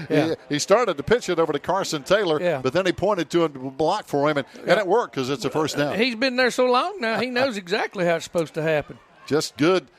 Yeah. He started to pitch it over to Carson Taylor, but then he pointed to him to block for him, and it worked because it's a 1st down. He's been there so long now, he knows exactly how it's supposed to happen. Just good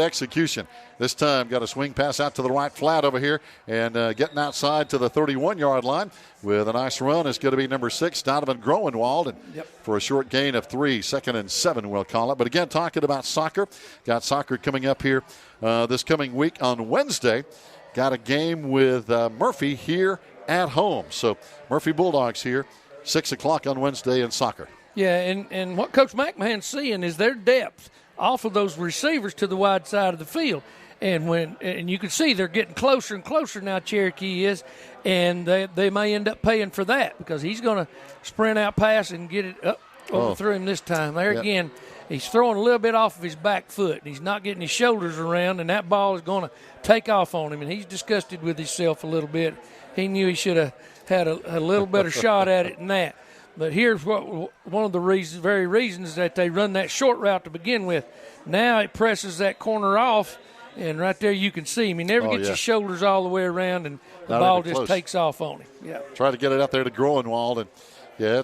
execution. This time got a swing pass out to the right flat over here and getting outside to the 31-yard line with a nice run is going to be number 6, Donovan Groenwald, and for a short gain of 3, 2nd and 7 we'll call it. But again, talking about soccer, got soccer coming up here this coming week on Wednesday. Got a game with Murphy here at home. So Murphy Bulldogs here, 6 o'clock on Wednesday in soccer. Yeah, and what Coach McMahon's seeing is their depth off of those receivers to the wide side of the field. And you can see they're getting closer and closer now, Cherokee is, and they may end up paying for that because he's going to sprint out pass and get it up overthrew him this time. There again, he's throwing a little bit off of his back foot. He's not getting his shoulders around, and that ball is going to take off on him, and he's disgusted with himself a little bit. He knew he should have had a little better shot at it than that. But here's one of the reasons that they run that short route to begin with. Now it presses that corner off, and right there you can see him. He never gets his shoulders all the way around, and the ball just takes off on him. Yeah. Try to get it out there to Groenwald, and Yeah,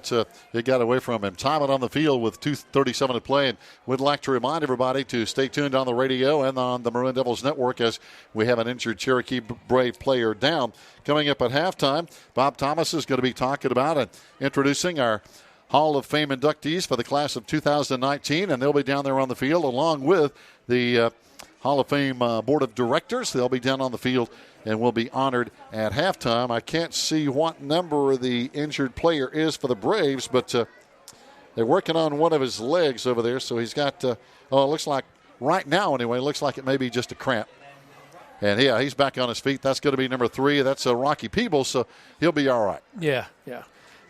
it got away from him. Time it on the field with 2:37 to play. And we'd like to remind everybody to stay tuned on the radio and on the Maroon Devils Network as we have an injured Cherokee Brave player down. Coming up at halftime, Bob Thomas is going to be talking about and introducing our Hall of Fame inductees for the class of 2019, and they'll be down there on the field along with the Hall of Fame Board of Directors. They'll be down on the field and will be honored at halftime. I can't see what number the injured player is for the Braves, but they're working on one of his legs over there, so he's got, it looks like right now anyway, looks like it may be just a cramp. And, yeah, he's back on his feet. That's going to be number 3. That's Rocky Peebles, so he'll be all right. Yeah.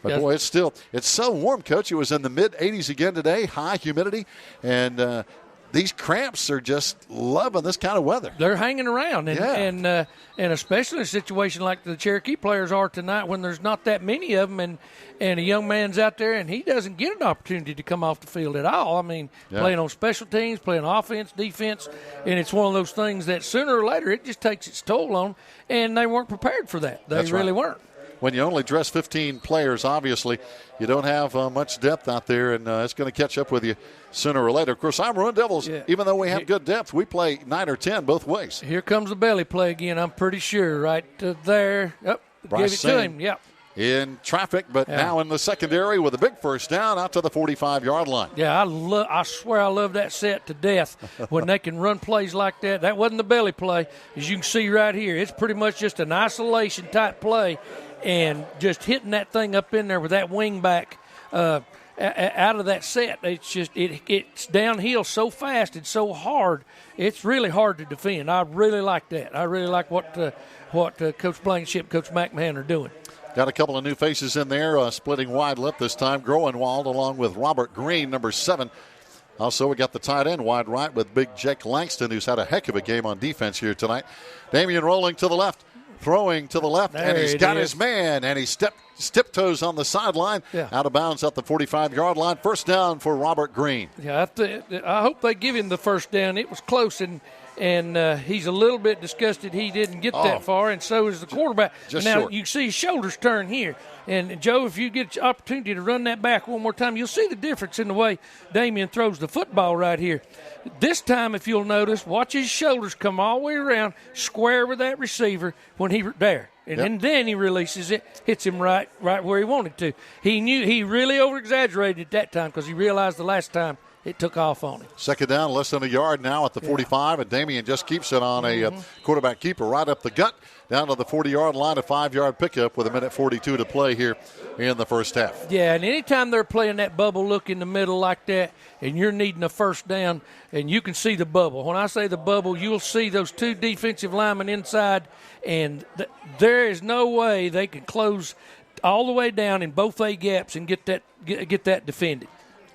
But, boy, it's so warm, Coach. It was in the mid-80s again today, high humidity, and these cramps are just loving this kind of weather. They're hanging around, and especially in a situation like the Cherokee players are tonight when there's not that many of them, and a young man's out there, and he doesn't get an opportunity to come off the field at all. I mean, playing on special teams, playing offense, defense, and it's one of those things that sooner or later it just takes its toll on, and they weren't prepared for that. They really weren't. When you only dress 15 players, obviously, you don't have much depth out there, and it's going to catch up with you sooner or later. Of course, I'm Maroon Devils. Yeah. Even though we have good depth, we play 9 or 10 both ways. Here comes the belly play again, I'm pretty sure, right there. Yep, give it to him, yep. In traffic, but now in the secondary with a big first down out to the 45-yard line. Yeah, I swear I love that set to death when they can run plays like that. That wasn't the belly play. As you can see right here, it's pretty much just an isolation-type play, and just hitting that thing up in there with that wing back out of that set. It's just it's downhill so fast and so hard. It's really hard to defend. I really like that. I really like what Coach Blankenship, Coach McMahon are doing. Got a couple of new faces in there, splitting wide left this time. Groenwald along with Robert Green, number 7. Also, we got the tight end wide right with big Jake Claxton, who's had a heck of a game on defense here tonight. Damian rolling to the left. Throwing to the left, and he's got his man, and he tiptoes on the sideline, out of bounds at the 45-yard line. First down for Robert Green. Yeah, I hope they give him the first down. It was close, and he's a little bit disgusted he didn't get that far, and so is the quarterback. Now, short. You see his shoulders turn here. And, Joe, if you get an opportunity to run that back one more time, you'll see the difference in the way Damian throws the football right here. This time, if you'll notice, watch his shoulders come all the way around, square with that receiver when he there. And then he releases it, hits him right where he wanted to. He really over-exaggerated that time because he realized the last time it took off on him. Second down, less than a yard now at the 45, and Damian just keeps it on a quarterback keeper right up the gut, down to the 40-yard line, a 5-yard pickup with 1:42 to play here in the first half. Yeah, and anytime they're playing that bubble look in the middle like that, and you're needing a first down, and you can see the bubble. When I say the bubble, you'll see those 2 defensive linemen inside, and there is no way they can close all the way down in both A gaps and get that defended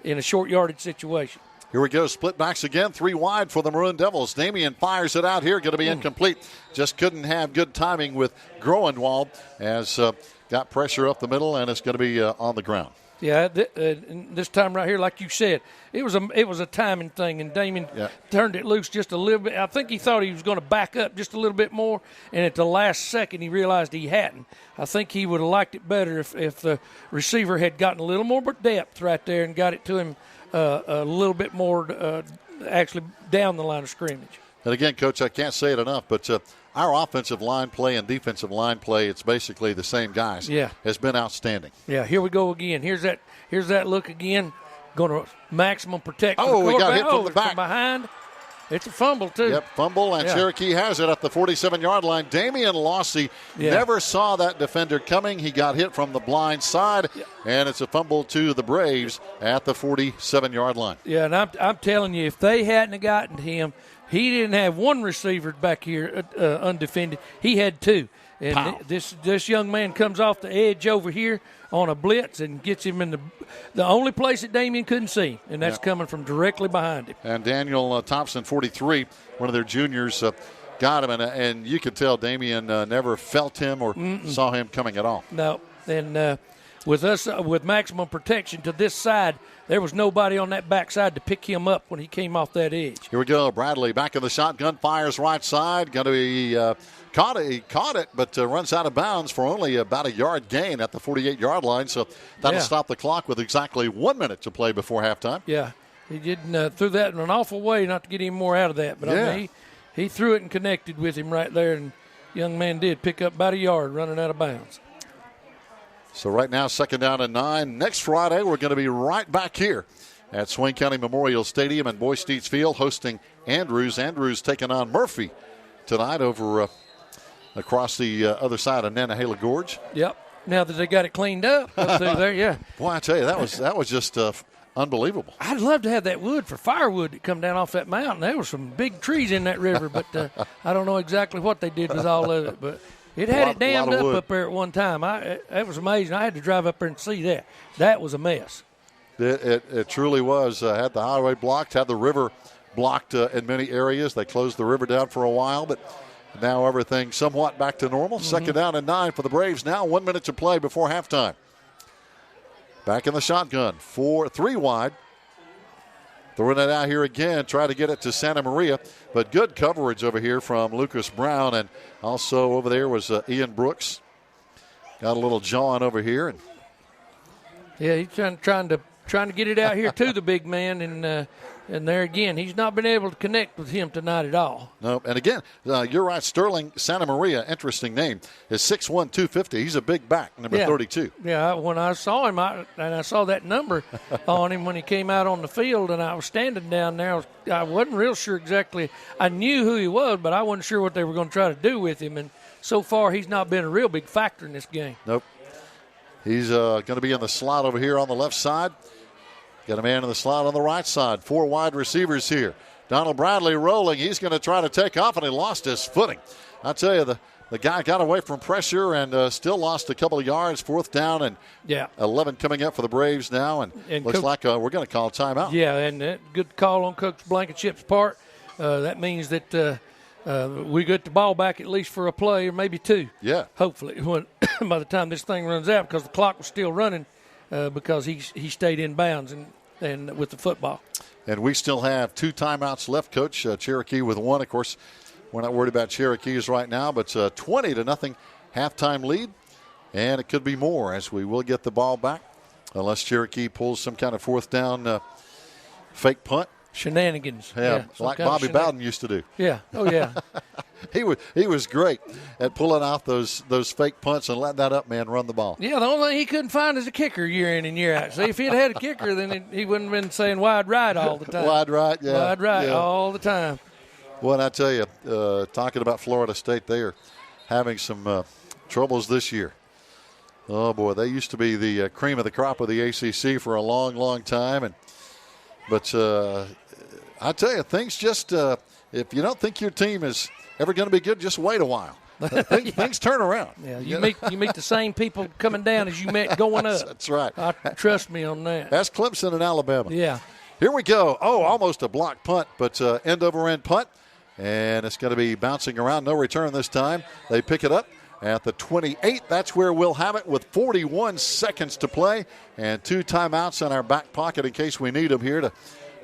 in a short yardage situation. Here we go, split backs again, 3 wide for the Maroon Devils. Damian fires it out here, going to be incomplete. Just couldn't have good timing with Groenwald as got pressure up the middle, and it's going to be on the ground. Yeah, this time right here, like you said, it was a timing thing, and Damian turned it loose just a little bit. I think he thought he was going to back up just a little bit more, and at the last second he realized he hadn't. I think he would have liked it better if the receiver had gotten a little more depth right there and got it to him a little bit more actually down the line of scrimmage. And again, Coach, I can't say it enough, but our offensive line play and defensive line play, it's basically the same guys, has been outstanding. Yeah, here we go again. Here's that look again. Going to maximum protect. We got hit from the back. From behind. It's a fumble, too. Yep, fumble, and Cherokee has it at the 47-yard line. Damian Lossy never saw that defender coming. He got hit from the blind side, and it's a fumble to the Braves at the 47-yard line. Yeah, and I'm telling you, if they hadn't gotten to him, he didn't have one receiver back here undefended. He had 2. And this young man comes off the edge over here on a blitz and gets him in the only place that Damian couldn't see, and that's coming from directly behind him. And Daniel Thompson, 43, one of their juniors, got him, and you could tell Damian never felt him or saw him coming at all. No, and with us with maximum protection to this side, there was nobody on that backside to pick him up when he came off that edge. Here we go. Bradley back in the shotgun, fires right side. Going to be he caught it, but runs out of bounds for only about a yard gain at the 48-yard line. So that'll stop the clock with exactly 1 minute to play before halftime. Yeah, he didn't threw that in an awful way not to get any more out of that. But I mean, he threw it and connected with him right there, and young man did pick up about a yard running out of bounds. So right now, 2nd down and 9. Next Friday, we're going to be right back here at Swain County Memorial Stadium and Boy Steets Field hosting Andrews. Andrews taking on Murphy tonight over across the other side of Nantahala Gorge. Yep. Now that they got it cleaned up through there, yeah. Boy, I tell you, that was just unbelievable. I'd love to have that wood for firewood that come down off that mountain. There were some big trees in that river, but I don't know exactly what they did with all of it, but it had it dammed up there at one time. That was amazing. I had to drive up there and see that. That was a mess. It truly was. Had the highway blocked, had the river blocked in many areas. They closed the river down for a while, but now everything somewhat back to normal. 2nd down and 9 for the Braves now. 1 minute to play before halftime. Back in the shotgun. 3 wide. Throwing it out here again. Try to get it to Santa Maria. But good coverage over here from Lucas Brown. And also over there was Ian Brooks. Got a little jawing over here. And yeah, he's trying to get it out here to the big man. And there again, he's not been able to connect with him tonight at all. No, and again, you're right, Sterling Santa Maria, interesting name, is 6'1", 250. He's a big back, number 32. Yeah, when I saw him, I saw that number on him when he came out on the field, and I was standing down there. I wasn't real sure exactly. I knew who he was, but I wasn't sure what they were going to try to do with him. And so far, he's not been a real big factor in this game. Nope. He's going to be in the slot over here on the left side. Got a man in the slot on the right side. 4 wide receivers here. Donald Bradley rolling. He's going to try to take off, and he lost his footing. I tell you, the guy got away from pressure and still lost a couple of yards. 4th down and 11 coming up for the Braves now. And looks like we're going to call a timeout. Yeah, and good call on Coach Blankenship's part. That means that we get the ball back at least for a play or maybe 2. Yeah. Hopefully, by the time this thing runs out, because the clock was still running. Because he stayed in bounds and with the football. And we still have 2 timeouts left, Coach. Cherokee with 1. Of course, we're not worried about Cherokees right now, but 20-0 halftime lead. And it could be more as we will get the ball back unless Cherokee pulls some kind of 4th down fake punt. Shenanigans. Yeah, like Bobby Bowden used to do. Yeah. Oh, yeah. He was great at pulling off those fake punts and letting that up man run the ball. Yeah, the only thing he couldn't find is a kicker year in and year out. See, if he had a kicker, then he wouldn't have been saying wide right all the time. Wide right, yeah. Wide right all the time. Well, and I tell you, talking about Florida State, they are having some troubles this year. Oh, boy, they used to be the cream of the crop of the ACC for a long, long time. But I tell you, things just, if you don't think your team is ever going to be good, just wait a while. Things turn around. Yeah, you meet the same people coming down as you met going up. That's right. Trust me on that. That's Clemson and Alabama. Yeah. Here we go. Oh, almost a block punt, but end-over-end punt. And it's going to be bouncing around. No return this time. They pick it up at the 28. That's where we'll have it with 41 seconds to play and 2 timeouts in our back pocket in case we need them here to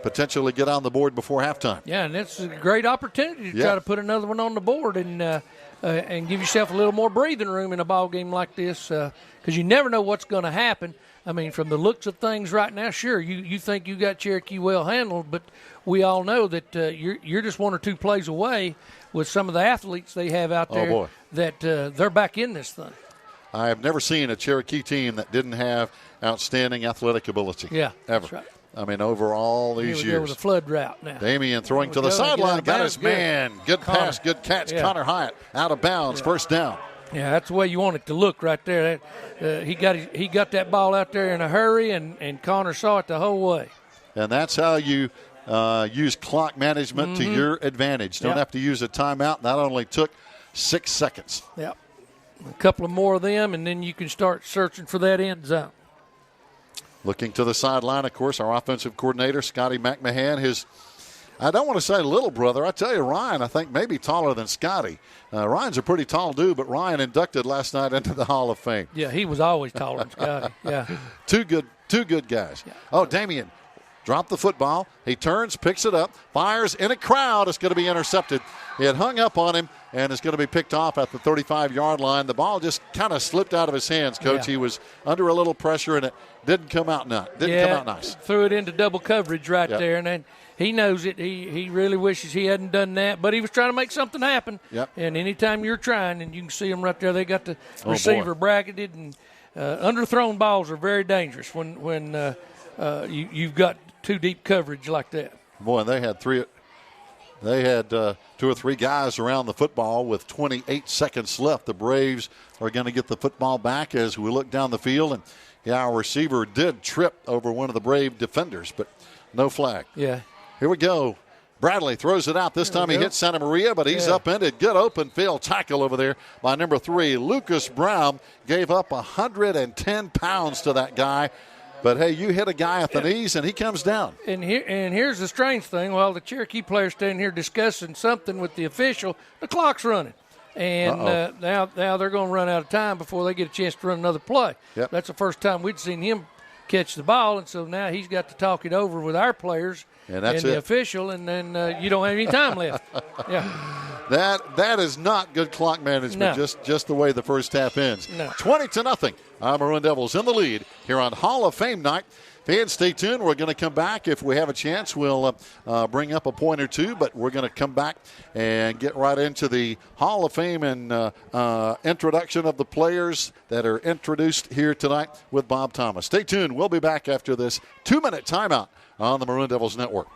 potentially get on the board before halftime. Yeah, and it's a great opportunity to try to put another one on the board and give yourself a little more breathing room in a ball game like this because you never know what's going to happen. I mean, from the looks of things right now, sure, you think you got Cherokee well handled, but we all know that you're just 1 or 2 plays away with some of the athletes they have out there that they're back in this thing. I have never seen a Cherokee team that didn't have outstanding athletic ability. Yeah, ever. That's right. I mean, over all these years. With a flood route now. Damian throwing to the sideline, got his man. Good pass, good catch. Yeah. Connor Hyatt out of bounds, 1st down. Yeah, that's the way you want it to look right there. He got that ball out there in a hurry, and Connor saw it the whole way. And that's how you use clock management to your advantage. Don't have to use a timeout. That only took 6 seconds. Yep. A couple of more of them, and then you can start searching for that end zone. Looking to the sideline, of course, our offensive coordinator, Scotty McMahon, his I don't want to say little brother. I tell you, Ryan, I think maybe taller than Scotty. Ryan's a pretty tall dude, but Ryan inducted last night into the Hall of Fame. Yeah, he was always taller than Scotty. Yeah. Two good guys. Yeah. Oh, Damian dropped the football. He turns, picks it up, fires in a crowd. It's going to be intercepted. It hung up on him, and it's going to be picked off at the 35-yard line. The ball just kind of slipped out of his hands, Coach. Yeah. He was under a little pressure, and it didn't come out nice. Threw it into double coverage right there, and then he knows it. He really wishes he hadn't done that, but he was trying to make something happen. Yep. And anytime you're trying, and you can see them right there, they got the receiver bracketed, and underthrown balls are very dangerous when you've got too deep coverage like that. Boy, they had two or three guys around the football with 28 seconds left. The Braves are going to get the football back as we look down the field. And, our receiver did trip over one of the Brave defenders, but no flag. Yeah. Here we go. Bradley throws it out. This time he hits Santa Maria, but he's upended. Good open field tackle over there by number 3. Lucas Brown gave up 110 pounds to that guy. But, hey, you hit a guy at the knees, and he comes down. And here's the strange thing. While the Cherokee player's standing here discussing something with the official, the clock's running. And now they're going to run out of time before they get a chance to run another play. Yep. That's the first time we'd seen him catch the ball, and so now he's got to talk it over with our players and the official, and then you don't have any time left. Yeah. That is not good clock management, just the way the first half ends. No. 20-0. Our Maroon Devils in the lead here on Hall of Fame night. Fans, stay tuned. We're going to come back. If we have a chance, we'll bring up a point or two, but we're going to come back and get right into the Hall of Fame and introduction of the players that are introduced here tonight with Bob Thomas. Stay tuned. We'll be back after this 2-minute timeout on the Maroon Devils Network.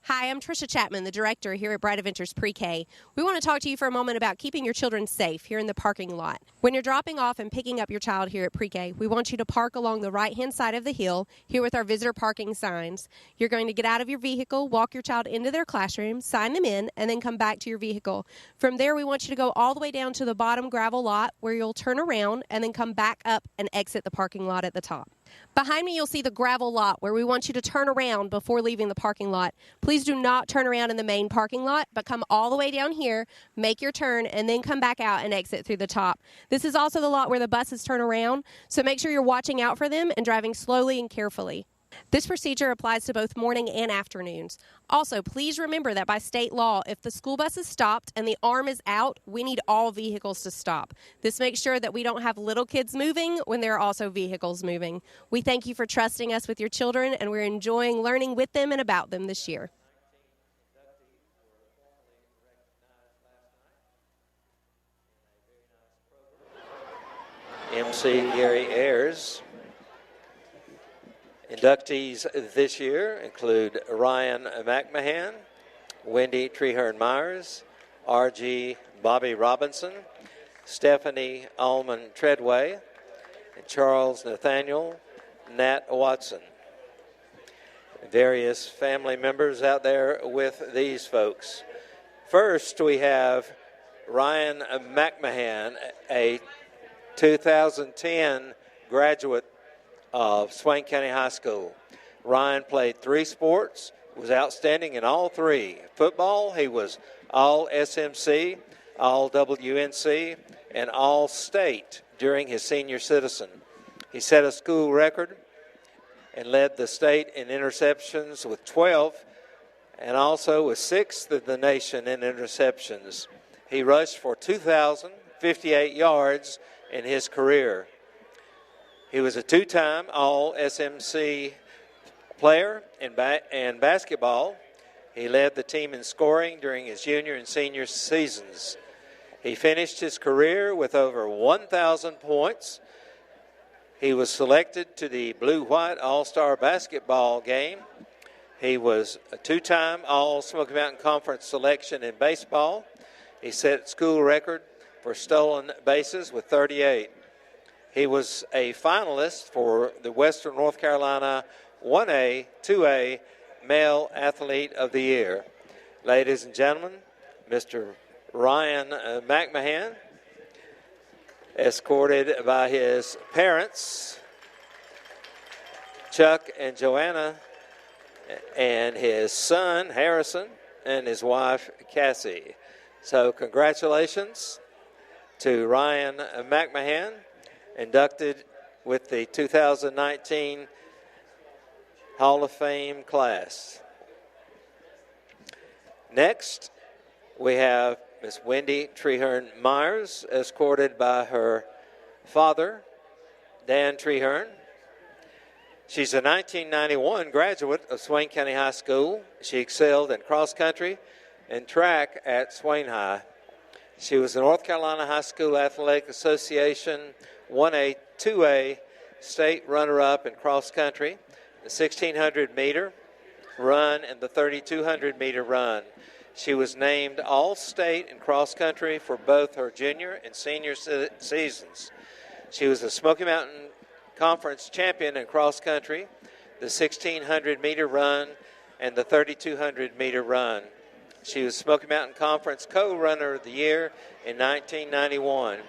Hi, I'm Tricia Chapman, the director here at Bright Adventures Pre-K. We want to talk to you for a moment about keeping your children safe here in the parking lot. When you're dropping off and picking up your child here at Pre-K, we want you to park along the right-hand side of the hill here with our visitor parking signs. You're going to get out of your vehicle, walk your child into their classroom, sign them in, and then come back to your vehicle. From there, we want you to go all the way down to the bottom gravel lot where you'll turn around and then come back up and exit the parking lot at the top. Behind me, you'll see the gravel lot where we want you to turn around before leaving the parking lot. Please do not turn around in the main parking lot, but come all the way down here, make your turn, and then come back out and exit through the top. This is also the lot where the buses turn around, so make sure you're watching out for them and driving slowly and carefully. This procedure applies to both morning and afternoons. Also, please remember that by state law, if the school bus is stopped and the arm is out, we need all vehicles to stop. This makes sure that we don't have little kids moving when there are also vehicles moving. We thank you for trusting us with your children, and we're enjoying learning with them and about them this year. MC Gary Ayers. Inductees this year include Ryan McMahon, Wendy Treherne-Myers, R.G. Bobby Robinson, Stephanie Allman Treadway, and Charles Nathaniel Nat Watson. Various family members out there with these folks. First, we have Ryan McMahon, a 2010 graduate of Swain County High School. Ryan played 3 sports, was outstanding in all 3. Football, he was all SMC, all WNC, and all state during his senior citizen. He set a school record and led the state in interceptions with 12, and also was 6th in the nation in interceptions. He rushed for 2,058 yards in his career. He was a 2-time All-SMC player in basketball. He led the team in scoring during his junior and senior seasons. He finished his career with over 1,000 points. He was selected to the Blue-White All-Star basketball game. He was a 2-time All-Smoky Mountain Conference selection in baseball. He set school record for stolen bases with 38. He was a finalist for the Western North Carolina 1A, 2A, Male Athlete of the Year. Ladies and gentlemen, Mr. Ryan McMahon, escorted by his parents, Chuck and Joanna, and his son, Harrison, and his wife, Cassie. So congratulations to Ryan McMahon, inducted with the 2019 Hall of Fame class. Next, we have Miss Wendy Treherne Myers, escorted by her father, Dan Treherne. She's a 1991 graduate of Swain County High School. She excelled in cross country and track at Swain High. She was the North Carolina High School Athletic Association 1A, 2A state runner-up in cross country, the 1,600-meter run, and the 3,200-meter run. She was named All-State in cross country for both her junior and senior seasons. She was a Smoky Mountain Conference champion in cross country, the 1,600-meter run, and the 3,200-meter run. She was Smoky Mountain Conference Co-Runner of the Year in 1991.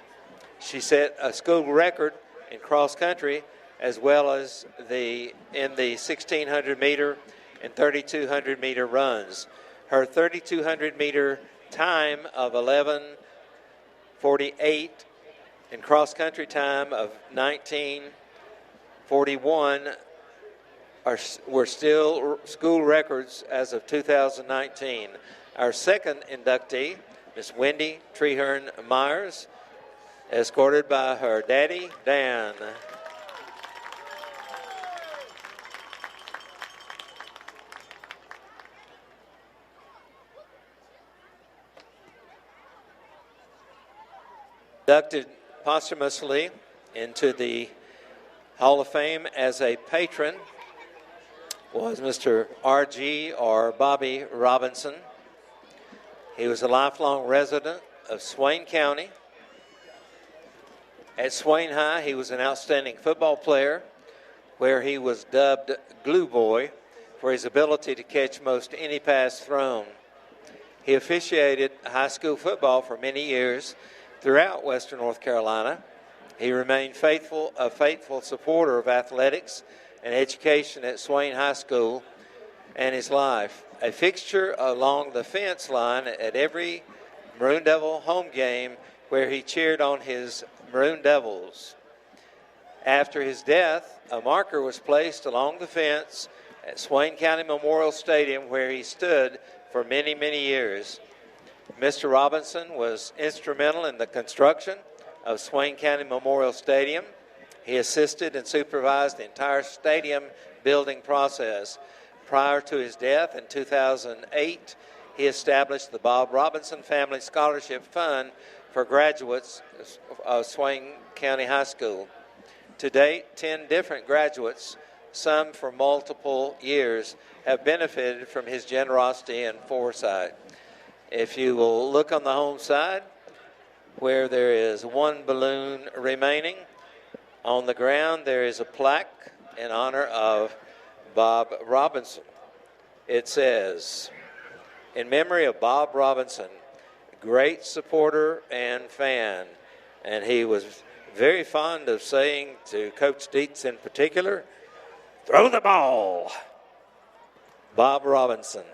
She set a school record in cross country as well as in the 1,600-meter and 3,200-meter runs. Her 3,200-meter time of 11:48 and cross country time of 19:41 were still school records as of 2019. Our second inductee, Miss Wendy Treherne Myers, escorted by her daddy, Dan. Inducted posthumously into the Hall of Fame as a patron was Mr. R.G. or Bobby Robinson. He was a lifelong resident of Swain County. At Swain High, he was an outstanding football player, where he was dubbed Glue Boy for his ability to catch most any pass thrown. He officiated high school football for many years throughout Western North Carolina. He remained a faithful supporter of athletics and education at Swain High School and his life. A fixture along the fence line at every Maroon Devil home game where he cheered on his Maroon Devils. After his death, a marker was placed along the fence at Swain County Memorial Stadium where he stood for many, many years. Mr. Robinson was instrumental in the construction of Swain County Memorial Stadium. He assisted and supervised the entire stadium building process. Prior to his death in 2008, he established the Bob Robinson Family Scholarship Fund for graduates of Swain County High School. To date, 10 different graduates, some for multiple years, have benefited from his generosity and foresight. If you will look on the home side, where there is one balloon remaining, on the ground there is a plaque in honor of Bob Robinson. It says, "In memory of Bob Robinson, great supporter and fan." And he was very fond of saying to Coach Dietz in particular, "Throw the ball." Bob Robinson.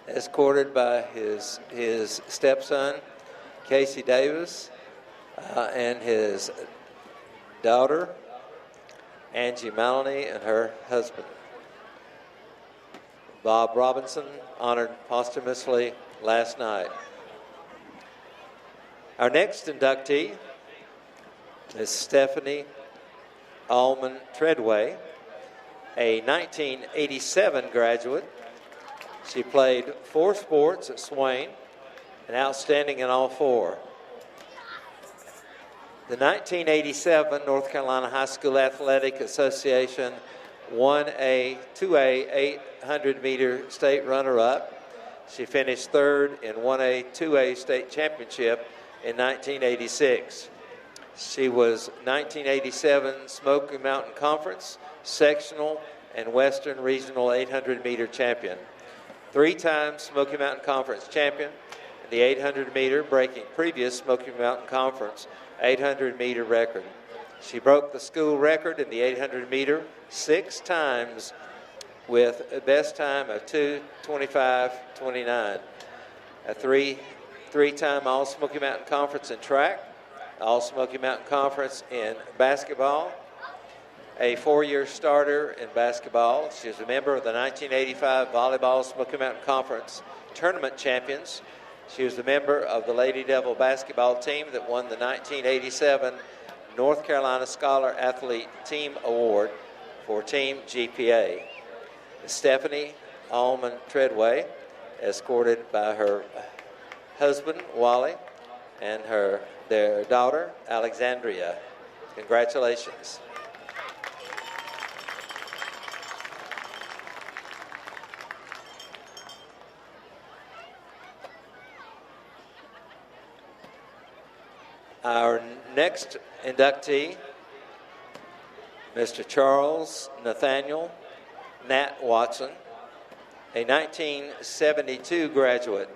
Escorted by his stepson, Casey Davis, and his daughter, Angie Maloney, and her husband. Bob Robinson, honored posthumously last night. Our next inductee is Stephanie Allman Treadway, a 1987 graduate. She played 4 sports at Swain and outstanding in all 4. The 1987 North Carolina High School Athletic Association 1A, 2A, 800-meter state runner-up. She finished third in 1A, 2A state championship in 1986. She was 1987 Smoky Mountain Conference, sectional, and Western Regional 800-meter champion. 3-time Smoky Mountain Conference champion in the 800-meter, breaking previous Smoky Mountain Conference 800-meter record. She broke the school record in the 800-meter 6 times with a best time of 2:25.29. A three-time All-Smoky Mountain Conference in track, All-Smoky Mountain Conference in basketball, a 4-year starter in basketball. She was a member of the 1985 Volleyball Smoky Mountain Conference Tournament Champions. She was a member of the Lady Devil basketball team that won the 1987 North Carolina Scholar Athlete Team Award for Team GPA. Stephanie Allman Treadway, escorted by her husband, Wally, and their daughter, Alexandria. Congratulations. Our next inductee, Mr. Charles Nathaniel Nat Watson, a 1972 graduate.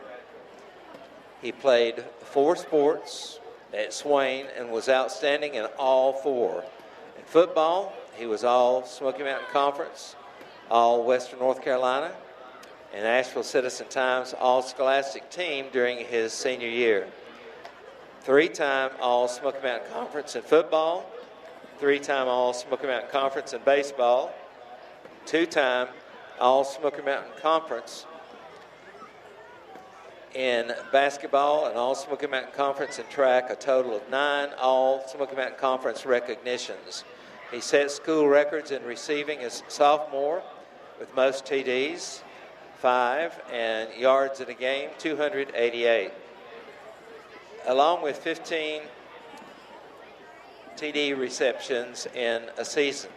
He played 4 sports at Swain and was outstanding in all 4. In football, he was all Smoky Mountain Conference, all Western North Carolina, and Asheville Citizen Times all-scholastic team during his senior year. 3-time all-Smoky Mountain Conference in football, 3-time all-Smoky Mountain Conference in baseball, 2-time all-Smoky Mountain Conference in basketball and all-Smoky Mountain Conference in track, a total of 9 all-Smoky Mountain Conference recognitions. He set school records in receiving as sophomore with most TDs, 5, and yards in a game, 288. Along with 15 TD receptions in a season.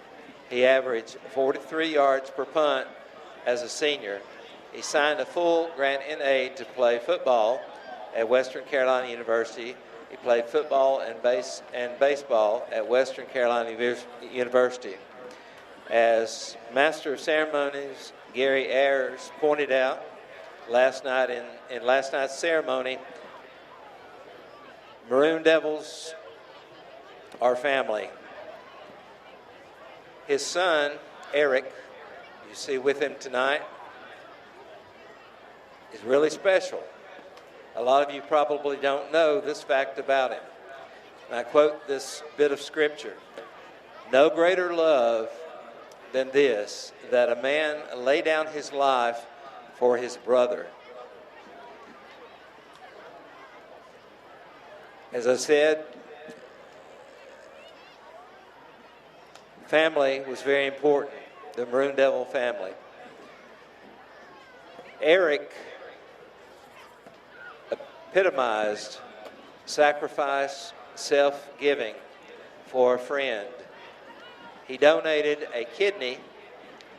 He averaged 43 yards per punt as a senior. He signed a full grant in aid to play football at Western Carolina University. He played football and baseball at Western Carolina University. As Master of Ceremonies Gary Ayers pointed out last night in last night's ceremony, Maroon Devils are family. His son, Eric, you see with him tonight, is really special. A lot of you probably don't know this fact about him. And I quote this bit of scripture. No greater love than this, that a man lay down his life for his brother. As I said, family was very important, the Maroon Devil family. Eric epitomized sacrifice, self-giving for a friend. He donated a kidney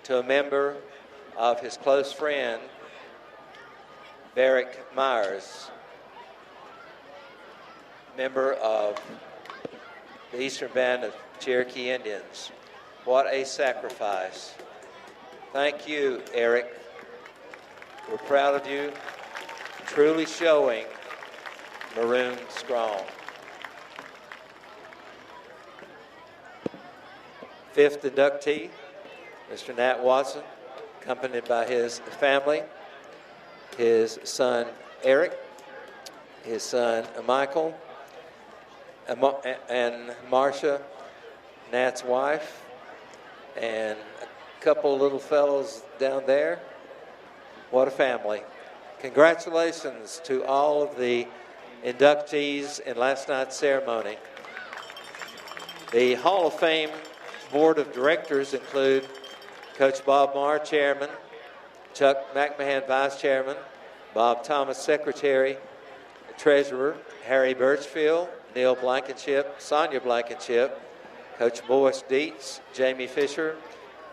to a member of his close friend, Barrick Myers, member of the Eastern Band of Cherokee Indians. What a sacrifice. Thank you, Eric. We're proud of you, truly showing Maroon strong. 5th inductee, Mr. Nat Watson, accompanied by his family, his son Eric, his son Michael, and Marcia, Nat's wife, and a couple little fellows down there. What a family. Congratulations to all of the inductees in last night's ceremony. The Hall of Fame Board of Directors include Coach Bob Marr, Chairman, Chuck McMahon, Vice Chairman, Bob Thomas, Secretary, Treasurer, Harry Birchfield, Neil Blankenship, Sonia Blankenship, Coach Boris Dietz, Jamie Fisher,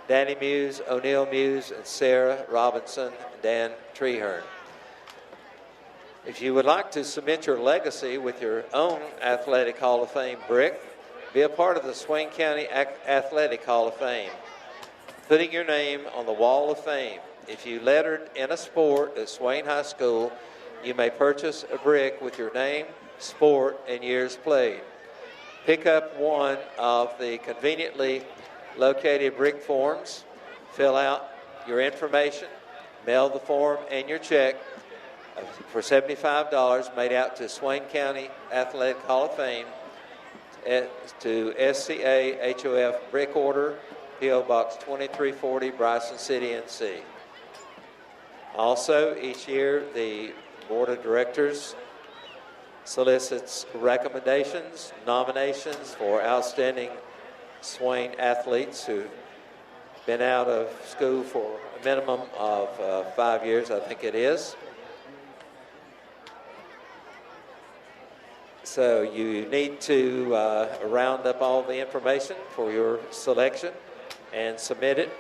Danny Muse, O'Neill Muse, and Sarah Robinson, and Dan Treherne. If you would like to submit your legacy with your own Athletic Hall of Fame brick, be a part of the Swain County Athletic Hall of Fame, putting your name on the Wall of Fame. If you lettered in a sport at Swain High School, you may purchase a brick with your name, sport, and years played. Pick up one of the conveniently located brick forms, fill out your information, mail the form and your check for $75 made out to Swain County Athletic Hall of Fame to SCA HOF Brick Order, P.O. Box 2340, Bryson City, NC. Also, each year, the Board of Directors solicits recommendations, nominations for outstanding Swain athletes who've been out of school for a minimum of 5 years, I think it is. So you need to round up all the information for your selection and submit it.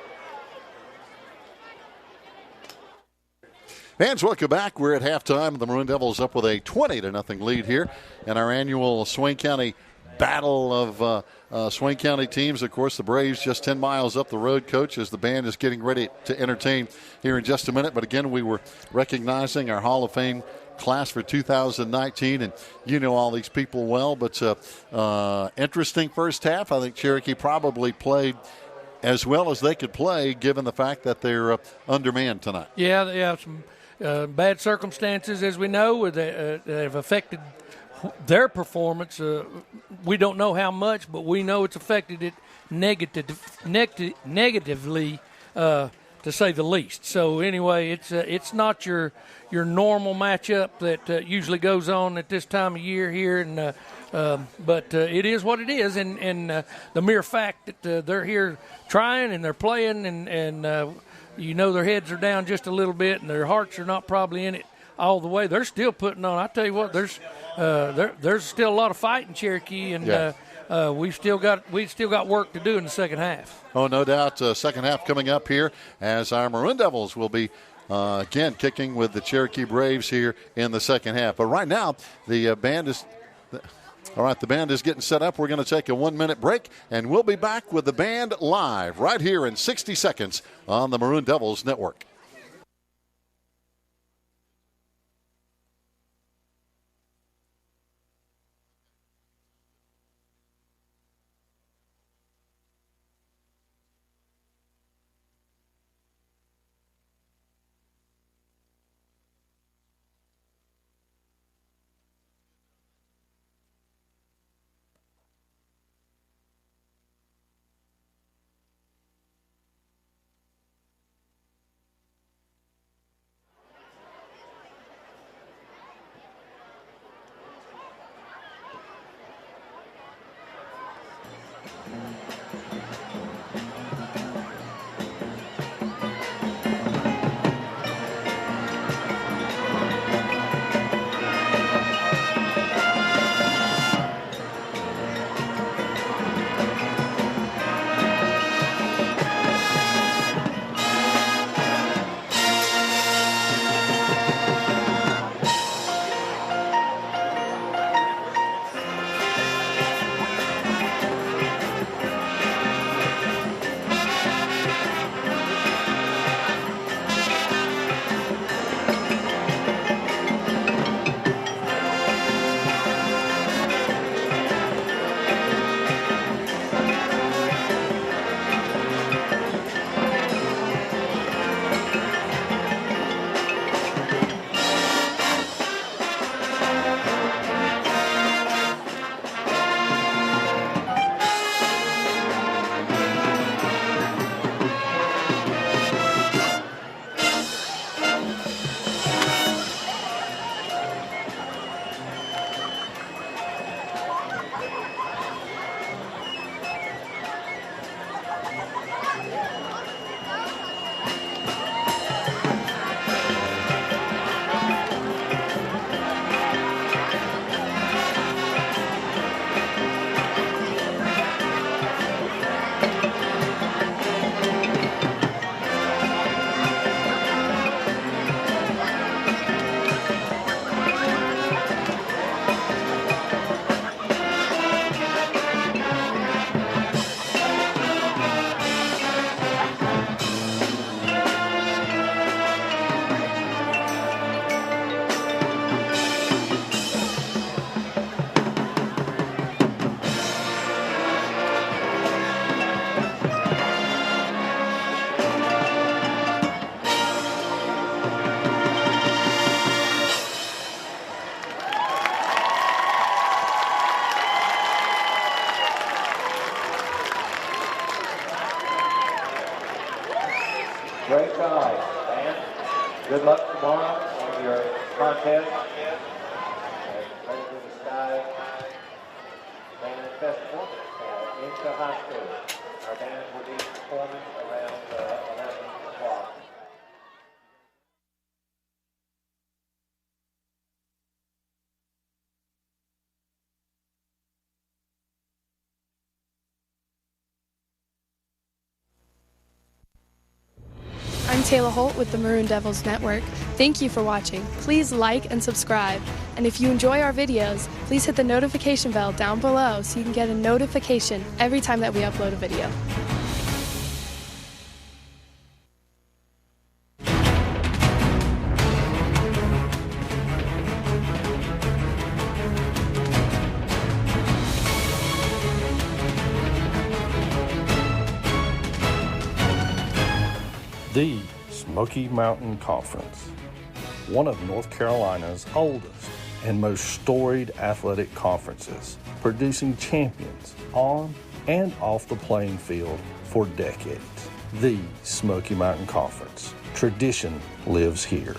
Fans, welcome back. We're at halftime. The Maroon Devils up with a 20-0 lead here in our annual Swain County battle of Swain County teams. Of course, the Braves just 10 miles up the road, Coach, as the band is getting ready to entertain here in just a minute. But again, we were recognizing our Hall of Fame class for 2019, and you know all these people well. But interesting first half. I think Cherokee probably played as well as they could play, given the fact that they're undermanned tonight. Yeah, some bad circumstances, as we know, that have affected their performance. We don't know how much, but we know it's affected it negatively, to say the least. So anyway, it's not your normal matchup that usually goes on at this time of year here, and but it is what it is, and the mere fact that they're here trying and they're playing, and you know their heads are down just a little bit, and their hearts are not probably in it all the way. They're still putting on. I tell you what, there's still a lot of fight in Cherokee, and we've still got work to do in the second half. Oh, no doubt. Second half coming up here as our Maroon Devils will be again kicking with the Cherokee Braves here in the second half. But right now, the band is. All right, the band is getting set up. We're going to take a 1-minute break, and we'll be back with the band live right here in 60 seconds on the Maroon Devils Network. contest. Ready to the Sky Band Festival at Inductee High School. Our band will be performing around 11 o'clock. I'm Taylor Holt with the Maroon Devils Network. Thank you for watching. Please like and subscribe. And if you enjoy our videos, please hit the notification bell down below so you can get a notification every time that we upload a video. The Smoky Mountain Conference, one of North Carolina's oldest and most storied athletic conferences, producing champions on and off the playing field for decades. The Smoky Mountain Conference. Tradition lives here.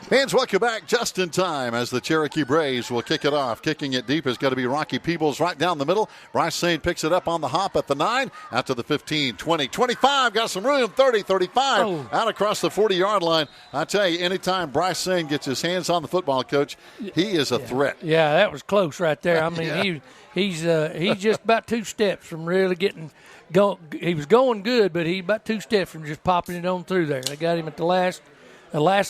Fans, welcome back just in time as the Cherokee Braves will kick it off. Kicking it deep is going to be Rocky Peebles right down the middle. Bryce Swain picks it up on the hop at the 9, out to the 15, 20, 25. Got some room, 30, 35, out across the 40-yard line. I tell you, anytime Bryce Swain gets his hands on the football, Coach, he is a threat. Yeah, that was close right there. I mean, he's just about 2 steps from really getting go. He was going good, but he about 2 steps from just popping it on through there. They got him at the last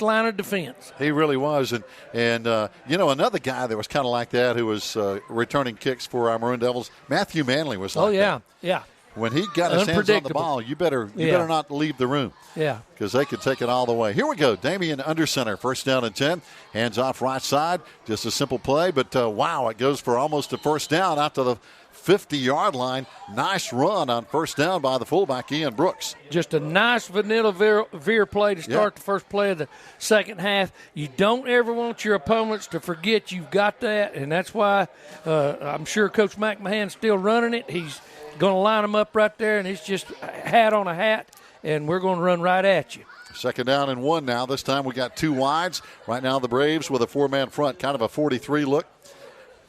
line of defense. He really was. And another guy that was kind of like that who was returning kicks for our Maroon Devils, Matthew Manley was like that. Yeah. When he got his hands on the ball, you better not leave the room. Yeah. Because they could take it all the way. Here we go. Damian under center. First down and 10. Hands off right side. Just a simple play. But, it goes for almost a first down out to the 50-yard line. Nice run on first down by the fullback, Ian Brooks. Just a nice vanilla veer play to start the first play of the second half. You don't ever want your opponents to forget you've got that, and that's why I'm sure Coach McMahon's still running it. He's going to line them up right there, and it's just hat on a hat, and we're going to run right at you. Second down and 1 now. This time we got 2 wides. Right now the Braves with a 4-man front, kind of a 43 look.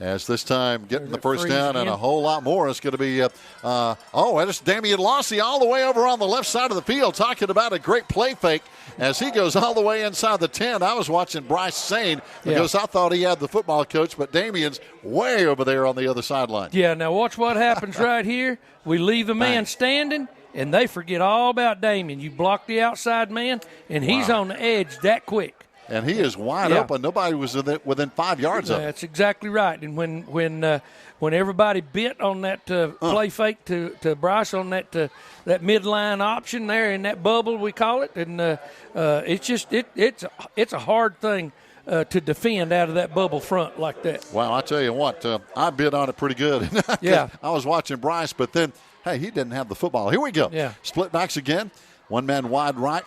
As this time getting the first down and a whole lot more. It's going to be, it's Damian Lossy all the way over on the left side of the field, talking about a great play fake as he goes all the way inside the 10. I was watching Bryce Swain because I thought he had the football coach, but Damian's way over there on the other sideline. Yeah, now watch what happens right here. We leave the man standing, and they forget all about Damian. You block the outside man, and he's on the edge that quick. And he is wide open. Nobody was within 5 yards of him. That's exactly right. And when everybody bit on that play fake to Bryce on that midline option there in that bubble we call it, and it's a hard thing to defend out of that bubble front like that. Well, I tell you what, I bit on it pretty good. I was watching Bryce, but then he didn't have the football. Here we go. Yeah. Split backs again. 1 man wide right.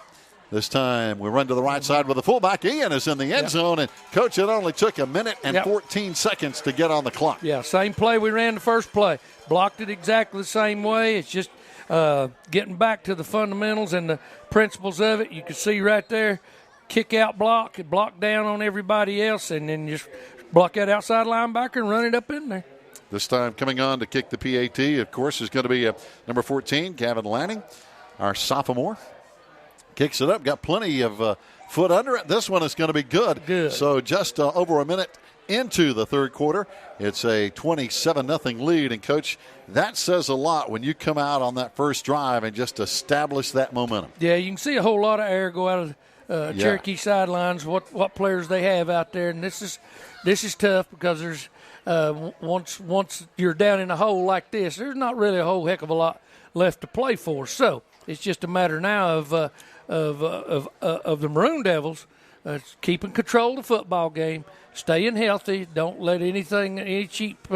This time we run to the right side with the fullback. Ian is in the end zone, and, Coach, it only took a minute and 14 seconds to get on the clock. Yeah, same play we ran the first play. Blocked it exactly the same way. It's just getting back to the fundamentals and the principles of it. You can see right there, kick out block down on everybody else, and then just block that outside linebacker and run it up in there. This time coming on to kick the PAT, of course, is going to be number 14, Gavin Lanning, our sophomore. Kicks it up, got plenty of foot under it. This one is going to be good. So just over a minute into the third quarter, it's a 27-0 lead. And, Coach, that says a lot when you come out on that first drive and just establish that momentum. Yeah, you can see a whole lot of air go out of Cherokee sidelines, what players they have out there. And this is tough because there's once you're down in a hole like this, there's not really a whole heck of a lot left to play for. So it's just a matter now of the Maroon Devils keeping control of the football game, staying healthy. Don't let any cheap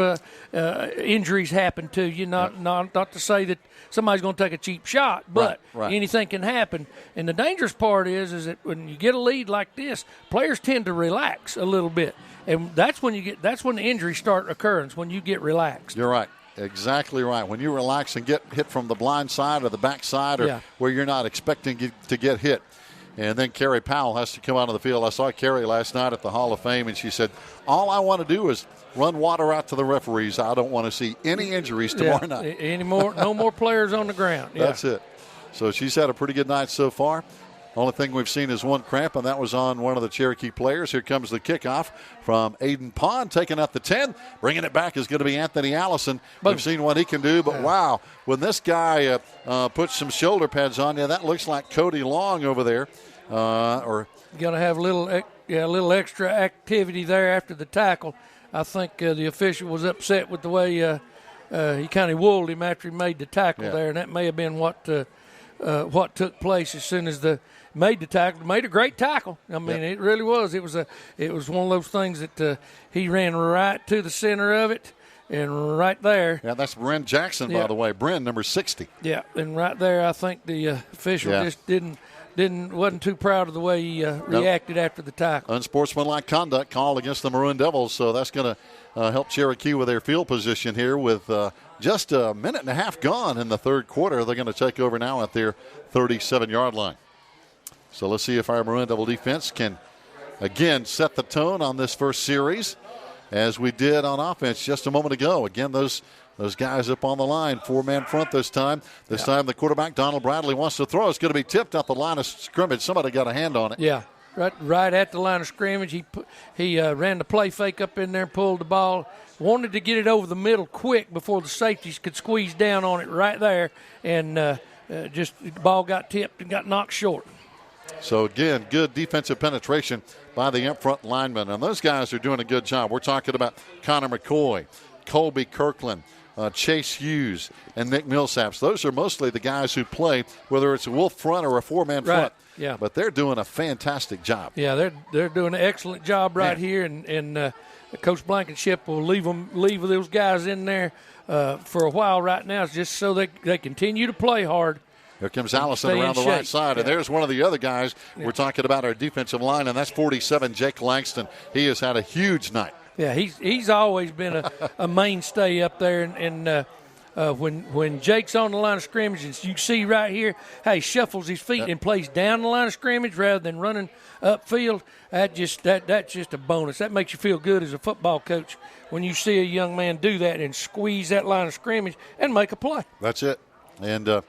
injuries happen to you. Not to say that somebody's going to take a cheap shot, but anything can happen. And the dangerous part is that when you get a lead like this, players tend to relax a little bit, and that's when the injuries start occurring. When you get relaxed. You're right. Exactly right. When you relax and get hit from the blind side or the back side or where you're not expecting to get hit. And then Carrie Powell has to come out of the field. I saw Carrie last night at the Hall of Fame, and she said, all I want to do is run water out to the referees. I don't want to see any injuries tomorrow night. No more players on the ground. Yeah. That's it. So she's had a pretty good night so far. Only thing we've seen is one cramp, and that was on one of the Cherokee players. Here comes the kickoff from Aiden Pond, taking out the 10. Bringing it back is going to be Anthony Allison. We've seen what he can do, but wow, when this guy puts some shoulder pads on you, that looks like Cody Long over there. Or going to have a little extra activity there after the tackle. I think the official was upset with the way he kind of wooled him after he made the tackle there, and that may have been what took place as soon as made the tackle. Made a great tackle. I mean, it really was. It was one of those things that he ran right to the center of it, and right there. Yeah, that's Bryn Jackson, by the way. Bryn, number 60. Yeah, and right there, I think the official just wasn't too proud of the way he reacted after the tackle. Unsportsmanlike conduct called against the Maroon Devils, so that's going to help Cherokee with their field position here with just a minute and a half gone in the third quarter. They're going to take over now at their 37-yard line. So let's see if our Maroon Devil defense can again, set the tone on this first series as we did on offense just a moment ago. Again, those guys up on the line, 4-man front this time. This time the quarterback, Donald Bradley, wants to throw. It's going to be tipped off the line of scrimmage. Somebody got a hand on it. Yeah, right at the line of scrimmage. He ran the play fake up in there, pulled the ball, wanted to get it over the middle quick before the safeties could squeeze down on it right there, and just the ball got tipped and got knocked short. So, again, good defensive penetration by the up-front linemen. And those guys are doing a good job. We're talking about Connor McCoy, Colby Kirkland, Chase Hughes, and Nick Millsaps. Those are mostly the guys who play, whether it's a wolf front or a 4-man front. Yeah. But they're doing a fantastic job. Yeah, they're doing an excellent job right here, and Coach Blankenship will leave those guys in there for a while right now, just so they continue to play hard. Here comes Allison around the right side, and there's one of the other guys we're talking about, our defensive line, and that's 47, Jake Langston. He has had a huge night. Yeah, he's always been a mainstay up there, and when Jake's on the line of scrimmage, and you see right here how he shuffles his feet and plays down the line of scrimmage rather than running upfield, that's just a bonus. That makes you feel good as a football coach when you see a young man do that and squeeze that line of scrimmage and make a play. That's it. And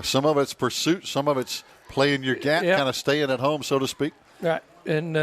some of it's pursuit, some of it's playing your gap, kind of staying at home, so to speak. Right, and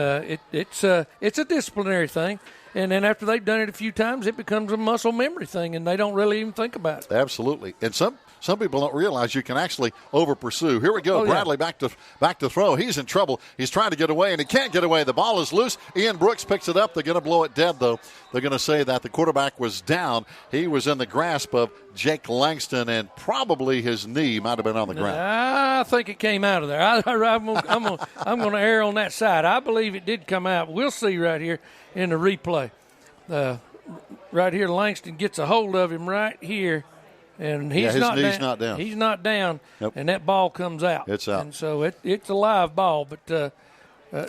it's a disciplinary thing. And then after they've done it a few times, it becomes a muscle memory thing, and they don't really even think about it. Absolutely. And some people don't realize you can actually over-pursue. Here we go. Bradley back to throw. He's in trouble. He's trying to get away, and he can't get away. The ball is loose. Ian Brooks picks it up. They're going to blow it dead, though. They're going to say that the quarterback was down. He was in the grasp of Jake Langston, and probably his knee might have been on the ground. I think it came out of there. I'm going to err on that side. I believe it did come out. We'll see right here in the replay. Right here, Langston gets a hold of him right here, and he's not down. He's not down, and that ball comes out. It's out. And so it's a live ball. But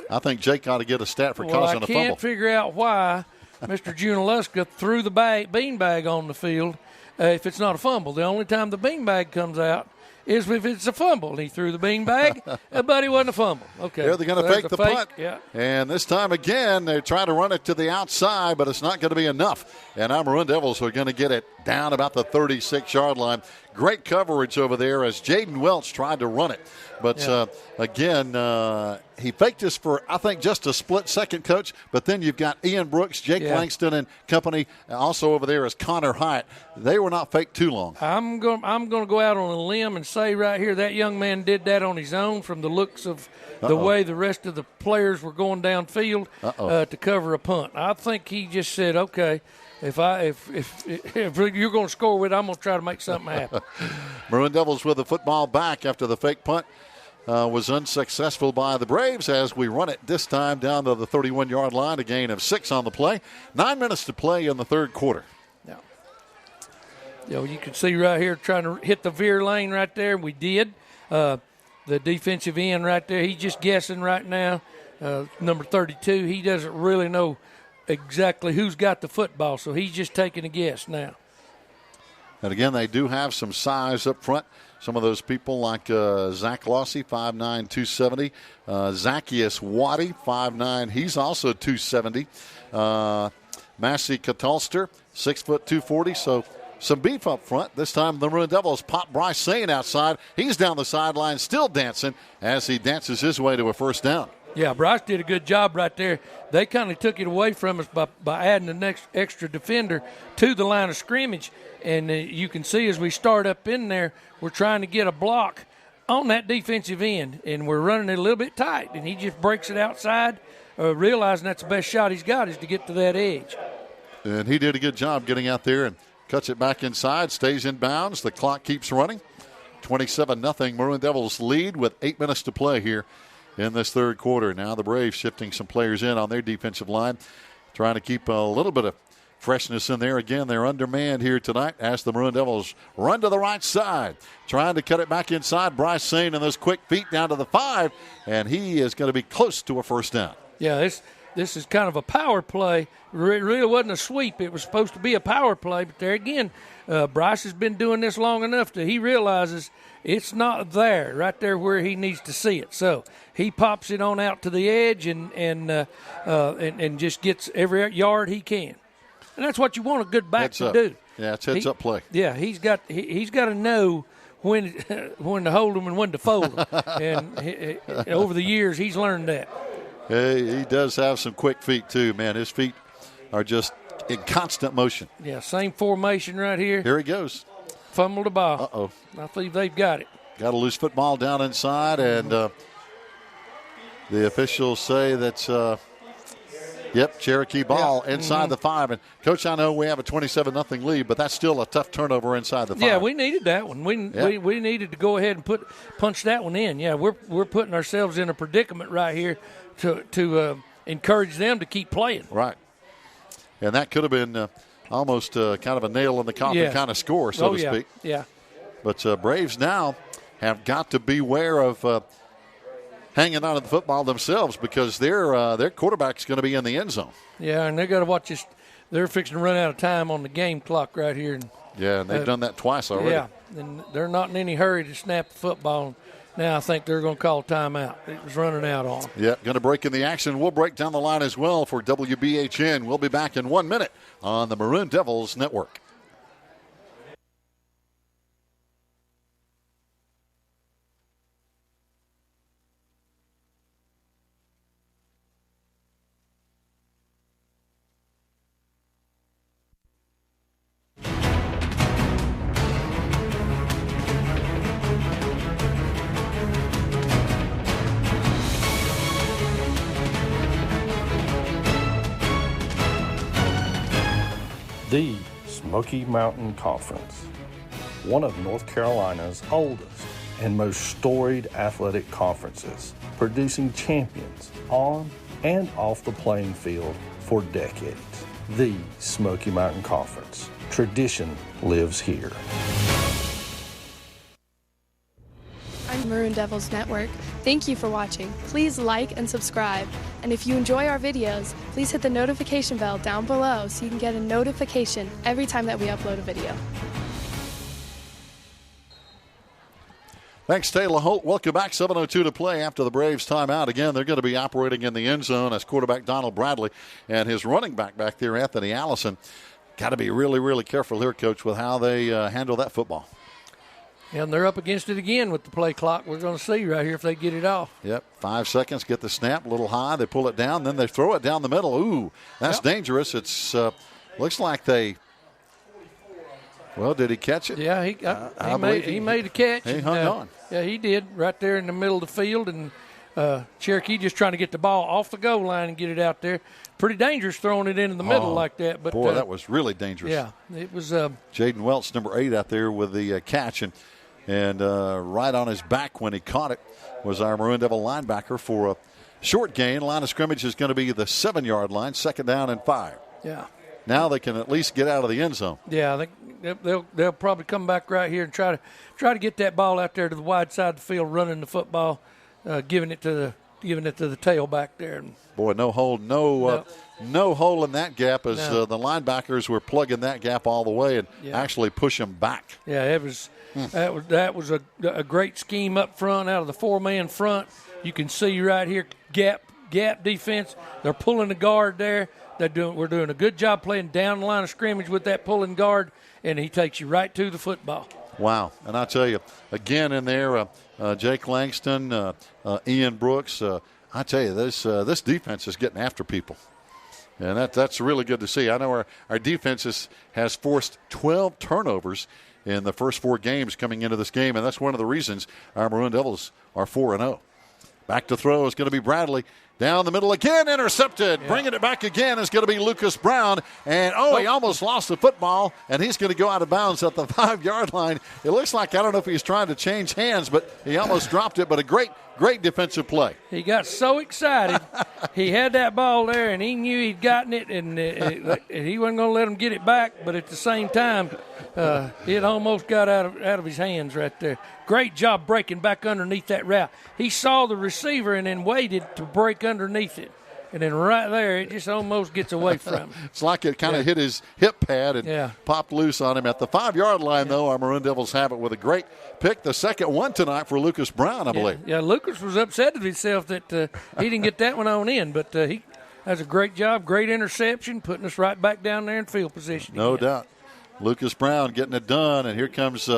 I think Jake ought to get a stat for causing a fumble. I can't figure out why Mr. Junaluska threw the beanbag on the field if it's not a fumble. The only time the beanbag comes out is if it's a fumble. He threw the beanbag, but it wasn't a fumble. Okay. They're going to fake the punt. Yeah. And this time again, they're trying to run it to the outside, but it's not going to be enough. And our Maroon Devils are going to get it down about the 36-yard line. Great coverage over there as Jaden Welch tried to run it. But, again, he faked this for, I think, just a split second, Coach. But then you've got Ian Brooks, Jake Langston and company. Also over there is Connor Hyatt. They were not faked too long. I'm going to go out on a limb and say right here that young man did that on his own from the looks of the way the rest of the players were going downfield to cover a punt. I think he just said, okay, if you're going to score with it, I'm going to try to make something happen. Maroon Devils with the football back after the fake punt was unsuccessful by the Braves as we run it this time down to the 31-yard line, a gain of 6 on the play. 9 minutes to play in the third quarter. Yeah. You can see right here trying to hit the veer lane right there. We did. The defensive end right there, he's just guessing right now. Number 32, he doesn't really know exactly who's got the football, so he's just taking a guess now. And again, they do have some size up front. Some of those people like Zach Lossey, 5'9", 270. Zacchaeus Waddy, 5'9", he's also 270. Massey Catalster, 6', 240. So some beef up front. This time the Maroon Devils pop Bryce Swain outside. He's down the sideline still dancing as he dances his way to a first down. Yeah, Bryce did a good job right there. They kind of took it away from us by adding the next extra defender to the line of scrimmage. And you can see as we start up in there, we're trying to get a block on that defensive end. And we're running it a little bit tight. And he just breaks it outside, realizing that's the best shot he's got is to get to that edge. And he did a good job getting out there and cuts it back inside, stays in bounds. The clock keeps running. 27-0 Maroon Devils lead with 8 minutes to play here in this third quarter. Now the Braves shifting some players in on their defensive line, trying to keep a little bit of freshness in there. Again, they're undermanned here tonight as the Maroon Devils run to the right side, trying to cut it back inside. Bryce Swain and those quick feet down to the 5, and he is going to be close to a first down. Yeah, this is kind of a power play. It really wasn't a sweep. It was supposed to be a power play. But there again, Bryce has been doing this long enough that he realizes it's not there, right there where he needs to see it. So he pops it on out to the edge and just gets every yard he can. And that's what you want a good back to do. Yeah, it's heads-up play. Yeah, he's got to know when to hold them and when to fold them. And over the years, he's learned that. He does have some quick feet, too, man. His feet are just in constant motion. Yeah, same formation right here. Here he goes. Fumble the ball. Uh-oh. I believe they've got it. Got a loose football down inside, and the officials say that's, Cherokee ball inside the 5. And, Coach, I know we have a 27-0 lead, but that's still a tough turnover inside the 5. Yeah, we needed that one. We needed to go ahead and punch that one in. Yeah, we're putting ourselves in a predicament right here to encourage them to keep playing. Right. And that could have been almost kind of a nail in the coffin kind of score, so to speak. Yeah. But Braves now have got to beware of hanging on to the football themselves because their quarterback's going to be in the end zone. Yeah, and they've got to watch this. They're fixing to run out of time on the game clock right here. And they've done that twice already. Yeah, and they're not in any hurry to snap the football. Now I think they're going to call timeout. It was running out on them. Yeah, going to break in the action. We'll break down the line as well for WBHN. We'll be back in 1 minute on the Maroon Devils Network. The Smoky Mountain Conference, one of North Carolina's oldest and most storied athletic conferences, producing champions on and off the playing field for decades. The Smoky Mountain Conference. Tradition lives here. I'm Maroon Devils Network. Thank you for watching. Please like and subscribe. And if you enjoy our videos, please hit the notification bell down below so you can get a notification every time that we upload a video. Thanks, Taylor Holt. Welcome back. 7:02 to play after the Braves timeout. Again, they're going to be operating in the end zone as quarterback Donald Bradley and his running back there, Anthony Allison. Got to be really, really careful here, Coach, with how they handle that football. And they're up against it again with the play clock. We're going to see right here if they get it off. Yep, 5 seconds, get the snap a little high. They pull it down, then they throw it down the middle. Ooh, that's dangerous. It's looks like they – well, did he catch it? Yeah, he made a catch. He hung on. Yeah, he did right there in the middle of the field. And Cherokee just trying to get the ball off the goal line and get it out there. Pretty dangerous throwing it into the middle like that. But boy, that was really dangerous. Yeah, it was. Jaden Welch, number 8, out there with the catch. And right on his back when he caught it was our Maroon Devil linebacker for a short gain. Line of scrimmage is going to be the 7-yard line, 2nd down and 5. Yeah. Now they can at least get out of the end zone. Yeah, they'll probably come back right here and try to get that ball out there to the wide side of the field, running the football, giving it to the tailback there. Boy, no hole in that gap as the linebackers were plugging that gap all the way and actually push them back. Yeah, it was. That was a great scheme up front out of the 4-man front. You can see right here gap defense. They're pulling the guard there. We're doing a good job playing down the line of scrimmage with that pulling guard, and he takes you right to the football. Wow. And I tell you, again in there, Jake Langston, Ian Brooks, I tell you, this defense is getting after people. And that's really good to see. I know our defense has forced 12 turnovers in the first 4 games coming into this game, and that's one of the reasons our Maroon Devils are 4-0. Back to throw is going to be Bradley. Down the middle again, intercepted. Yeah. Bringing it back again is going to be Lucas Brown. And, he almost lost the football, and he's going to go out of bounds at the 5-yard line. It looks like, I don't know if he's trying to change hands, but he almost dropped it. But a great defensive play. He got so excited. He had that ball there, and he knew he'd gotten it, and he wasn't going to let him get it back. But at the same time, it almost got out of his hands right there. Great job breaking back underneath that route. He saw the receiver and then waited to break underneath it. and then right there it just almost gets away from him. It's like it kind of hit his hip pad and popped loose on him at the 5-yard line, though. Our Maroon Devils have it with a great pick, the second one tonight for Lucas Brown, I believe. Yeah, Lucas was upset with himself that he didn't get that one on in, but he has a great job, great interception, putting us right back down there in field position. No doubt. Lucas Brown getting it done, and here comes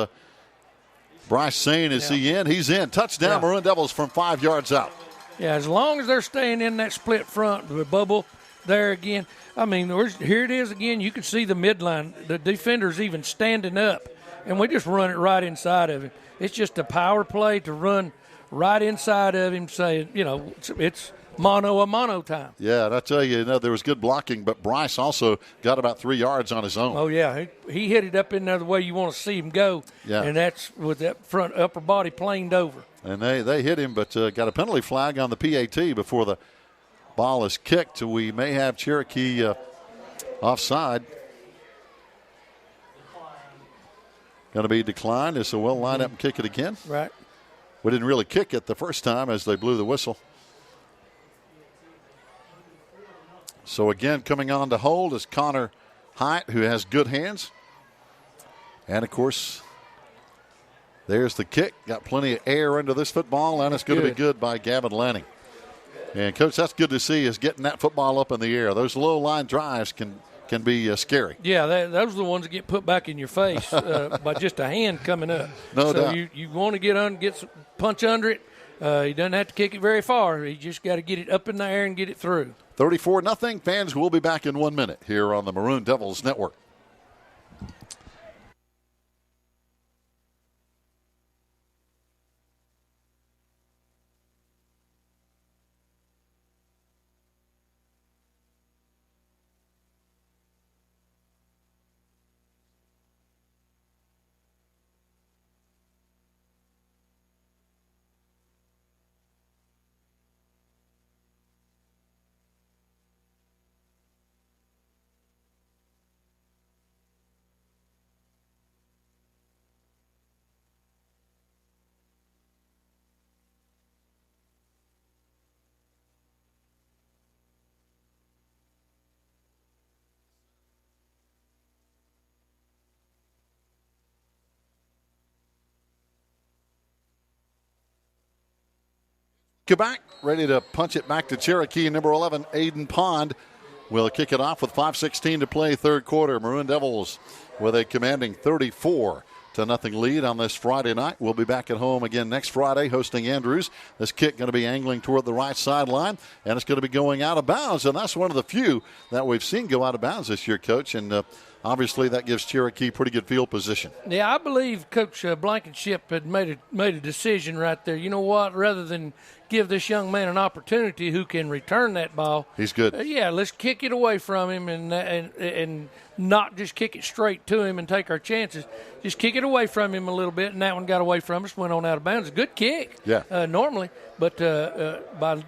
Bryce Swain. Is he in? He's in. Touchdown, Maroon Devils from 5 yards out. Yeah, as long as they're staying in that split front, the bubble there again. I mean, here it is again. You can see the midline. The defender's even standing up, and we just run it right inside of him. It's just a power play to run right inside of him, saying, it's mono time. Yeah, and I tell you, there was good blocking, but Bryce also got about 3 yards on his own. Oh, yeah. He hit it up in there the way you want to see him go, and that's with that front upper body planed over. And they hit him, but got a penalty flag on the PAT before the ball is kicked. We may have Cherokee offside. Going to be declined, so we'll line up and kick it again. Right. We didn't really kick it the first time as they blew the whistle. So again, coming on to hold is Connor Hyatt, who has good hands. And, of course, there's the kick. Got plenty of air into this football, and it's going to be good by Gavin Lanning. And, Coach, that's good to see, is getting that football up in the air. Those low-line drives can be scary. Yeah, those are the ones that get put back in your face by just a hand coming up. No doubt. So you want to get some punch under it. He doesn't have to kick it very far. He just got to get it up in the air and get it through. 34-0. Fans will be back in 1 minute here on the Maroon Devils Network. Back, ready to punch it back to Cherokee. Number 11, Aiden Pond, will kick it off with 5:16 to play, third quarter. Maroon Devils with a commanding 34-0 lead on this Friday night. We'll be back at home again next Friday hosting Andrews. This kick going to be angling toward the right sideline, and it's going to be going out of bounds, and that's one of the few that we've seen go out of bounds this year, Coach, and obviously that gives Cherokee pretty good field position. Yeah, I believe Coach Blankenship had made a decision right there. You know what? Rather than give this young man an opportunity who can return that ball. He's good. Let's kick it away from him and not just kick it straight to him and take our chances. Just kick it away from him a little bit, and that one got away from us, went on out of bounds. A good kick, normally, but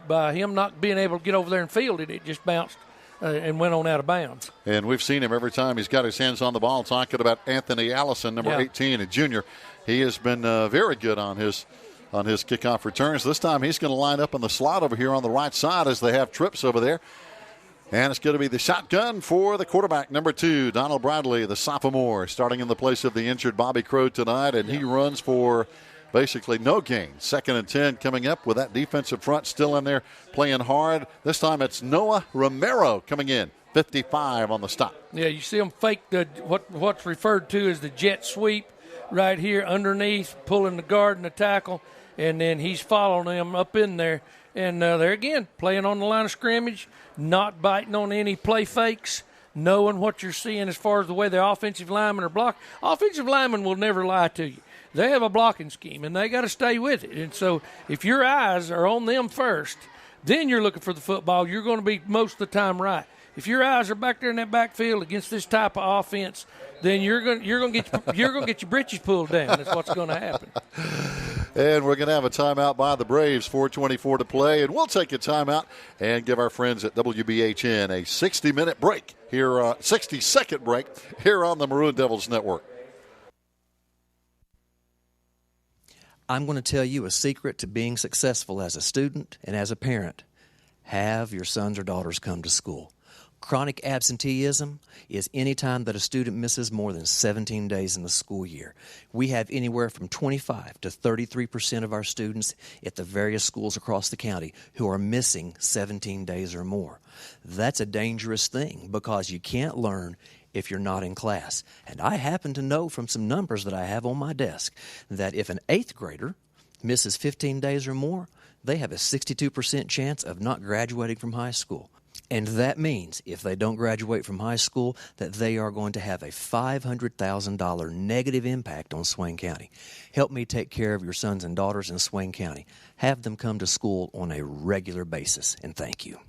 by him not being able to get over there and field it, it just bounced and went on out of bounds. And we've seen him every time he's got his hands on the ball. Talking about Anthony Allison, number 18, a junior. He has been very good on his kickoff returns. This time he's going to line up in the slot over here on the right side as they have trips over there. And it's going to be the shotgun for the quarterback, number 2, Donald Bradley, the sophomore, starting in the place of the injured Bobby Crow tonight. And he runs for basically no gain. 2nd and 10 coming up with that defensive front still in there playing hard. This time it's Noah Romero coming in, 55 on the stop. Yeah, you see him fake what's referred to as the jet sweep right here underneath, pulling the guard and the tackle, and then he's following them up in there. And there again, playing on the line of scrimmage, not biting on any play fakes, knowing what you're seeing as far as the way the offensive linemen are blocked. Offensive linemen will never lie to you. They have a blocking scheme, and they got to stay with it. And so if your eyes are on them first, then you're looking for the football. You're going to be most of the time right. If your eyes are back there in that backfield against this type of offense, then you're going to get your britches pulled down. That's what's going to happen. And we're going to have a timeout by the Braves, 4:24 to play, and we'll take a timeout and give our friends at WBHN a 60-minute break here, 60-second break here on the Maroon Devils Network. I'm going to tell you a secret to being successful as a student and as a parent. have your sons or daughters come to school. Chronic absenteeism is any time that a student misses more than 17 days in the school year. We have anywhere from 25 to 33% of our students at the various schools across the county who are missing 17 days or more. That's a dangerous thing because you can't learn if you're not in class. And I happen to know from some numbers that I have on my desk that if an 8th grader misses 15 days or more, they have a 62% chance of not graduating from high school. And that means if they don't graduate from high school, that they are going to have a $500,000 negative impact on Swain County. Help me take care of your sons and daughters in Swain County. Have them come to school on a regular basis, and thank you.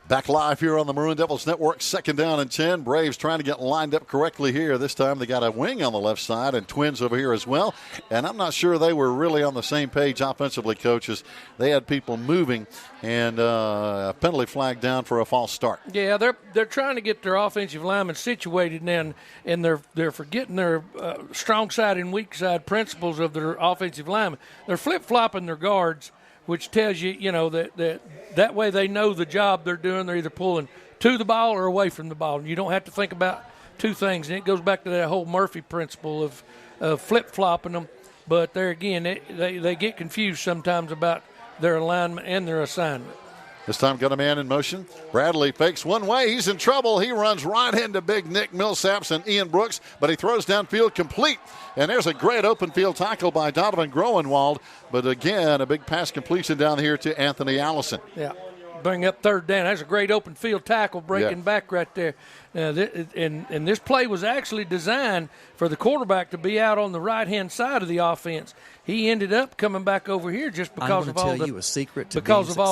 Back live here on the Maroon Devils Network, 2nd down and 10. Braves trying to get lined up correctly here. This time they got a wing on the left side and twins over here as well. And I'm not sure they were really on the same page offensively, coaches. They had people moving and a penalty flag down for a false start. Yeah, they're trying to get their offensive linemen situated now, and they're forgetting their strong side and weak side principles of their offensive linemen. They're flip-flopping their guards, which tells you, that way they know the job they're doing. They're either pulling to the ball or away from the ball. And you don't have to think about two things. And it goes back to that whole Murphy principle of flip-flopping them. But there again, they get confused sometimes about their alignment and their assignment. This time got a man in motion. Bradley fakes one way. He's in trouble. He runs right into big Nick Millsaps and Ian Brooks, but he throws downfield complete. And there's a great open field tackle by Donovan Groenwald. But again, a big pass completion down here to Anthony Allison. Yeah, bring up 3rd down. That's a great open field tackle breaking back right there. And this play was actually designed for the quarterback to be out on the right-hand side of the offense. He ended up coming back over here just because of all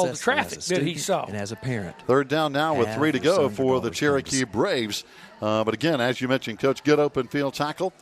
the traffic that he saw. And as a parent. 3rd down now with 3 to go for the Cherokee Braves. But again, as you mentioned, Coach, good open field tackle.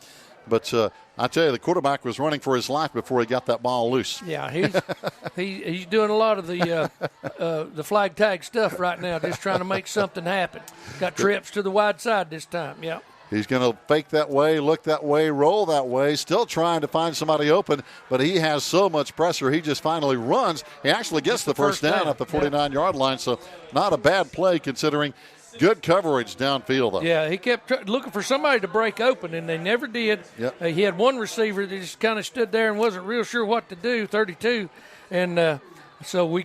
But I tell you, the quarterback was running for his life before he got that ball loose. Yeah, he's doing a lot of the flag tag stuff right now, just trying to make something happen. Got trips to the wide side this time, yeah. He's going to fake that way, look that way, roll that way, still trying to find somebody open, but he has so much pressure, he just finally runs. He actually gets the first down at the 49-yard line, so not a bad play considering good coverage downfield, though. Yeah, he kept looking for somebody to break open, and they never did. Yep. He had one receiver that just kind of stood there and wasn't real sure what to do, 32, and so he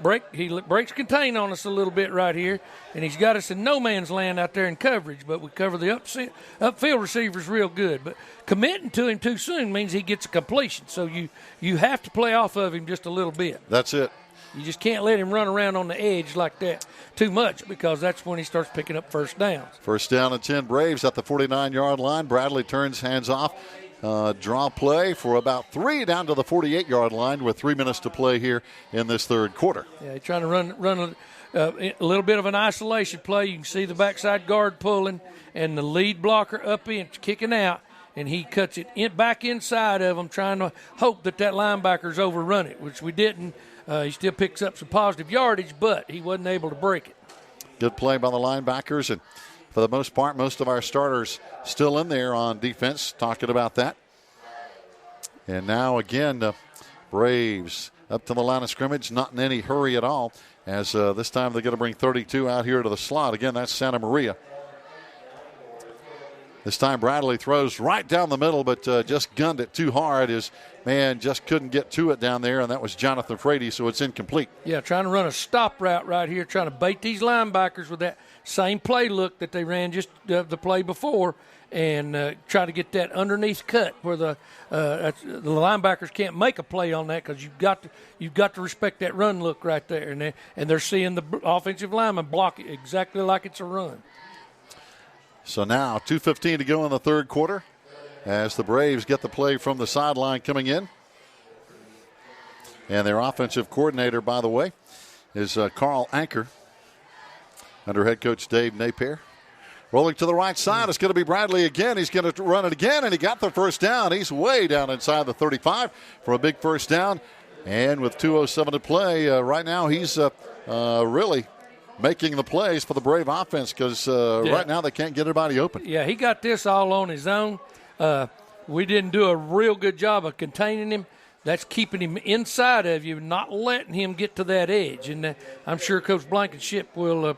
breaks contain on us a little bit right here, and he's got us in no man's land out there in coverage, but we cover the upfield receivers real good. But committing to him too soon means he gets a completion, so you have to play off of him just a little bit. That's it. You just can't let him run around on the edge like that too much because that's when he starts picking up first downs. 1st down and 10, Braves at the 49-yard line. Bradley turns, hands off. Draw play for about 3 down to the 48-yard line with 3 minutes to play here in this 3rd quarter. Yeah, he's trying to run a little bit of an isolation play. You can see the backside guard pulling and the lead blocker up in, kicking out, and he cuts it back inside of him, trying to hope that linebacker's overrun it, which we didn't. He still picks up some positive yardage, but he wasn't able to break it. Good play by the linebackers, and for the most part, most of our starters still in there on defense, talking about that. And now again, the Braves up to the line of scrimmage, not in any hurry at all, as this time they're going to bring 32 out here to the slot. Again, that's Santa Maria. This time Bradley throws right down the middle, but just gunned it too hard. His man just couldn't get to it down there, and that was Jonathan Frady, so it's incomplete. Yeah, trying to run a stop route right here, trying to bait these linebackers with that same play look that they ran just the play before, and try to get that underneath cut where the linebackers can't make a play on that because you've got to respect that run look right there, and they're seeing the offensive lineman block it exactly like it's a run. So now 2:15 to go in the 3rd quarter as the Braves get the play from the sideline coming in. And their offensive coordinator, by the way, is Carl Anker under head coach Dave Napier. Rolling to the right side, it's going to be Bradley again. He's going to run it again, and he got the first down. He's way down inside the 35 for a big first down. And with 2:07 to play, right now he's really making the plays for the Brave offense because right now they can't get anybody open. Yeah, he got this all on his own. We didn't do a real good job of containing him. that's keeping him inside of you, not letting him get to that edge. And I'm sure Coach Blankenship will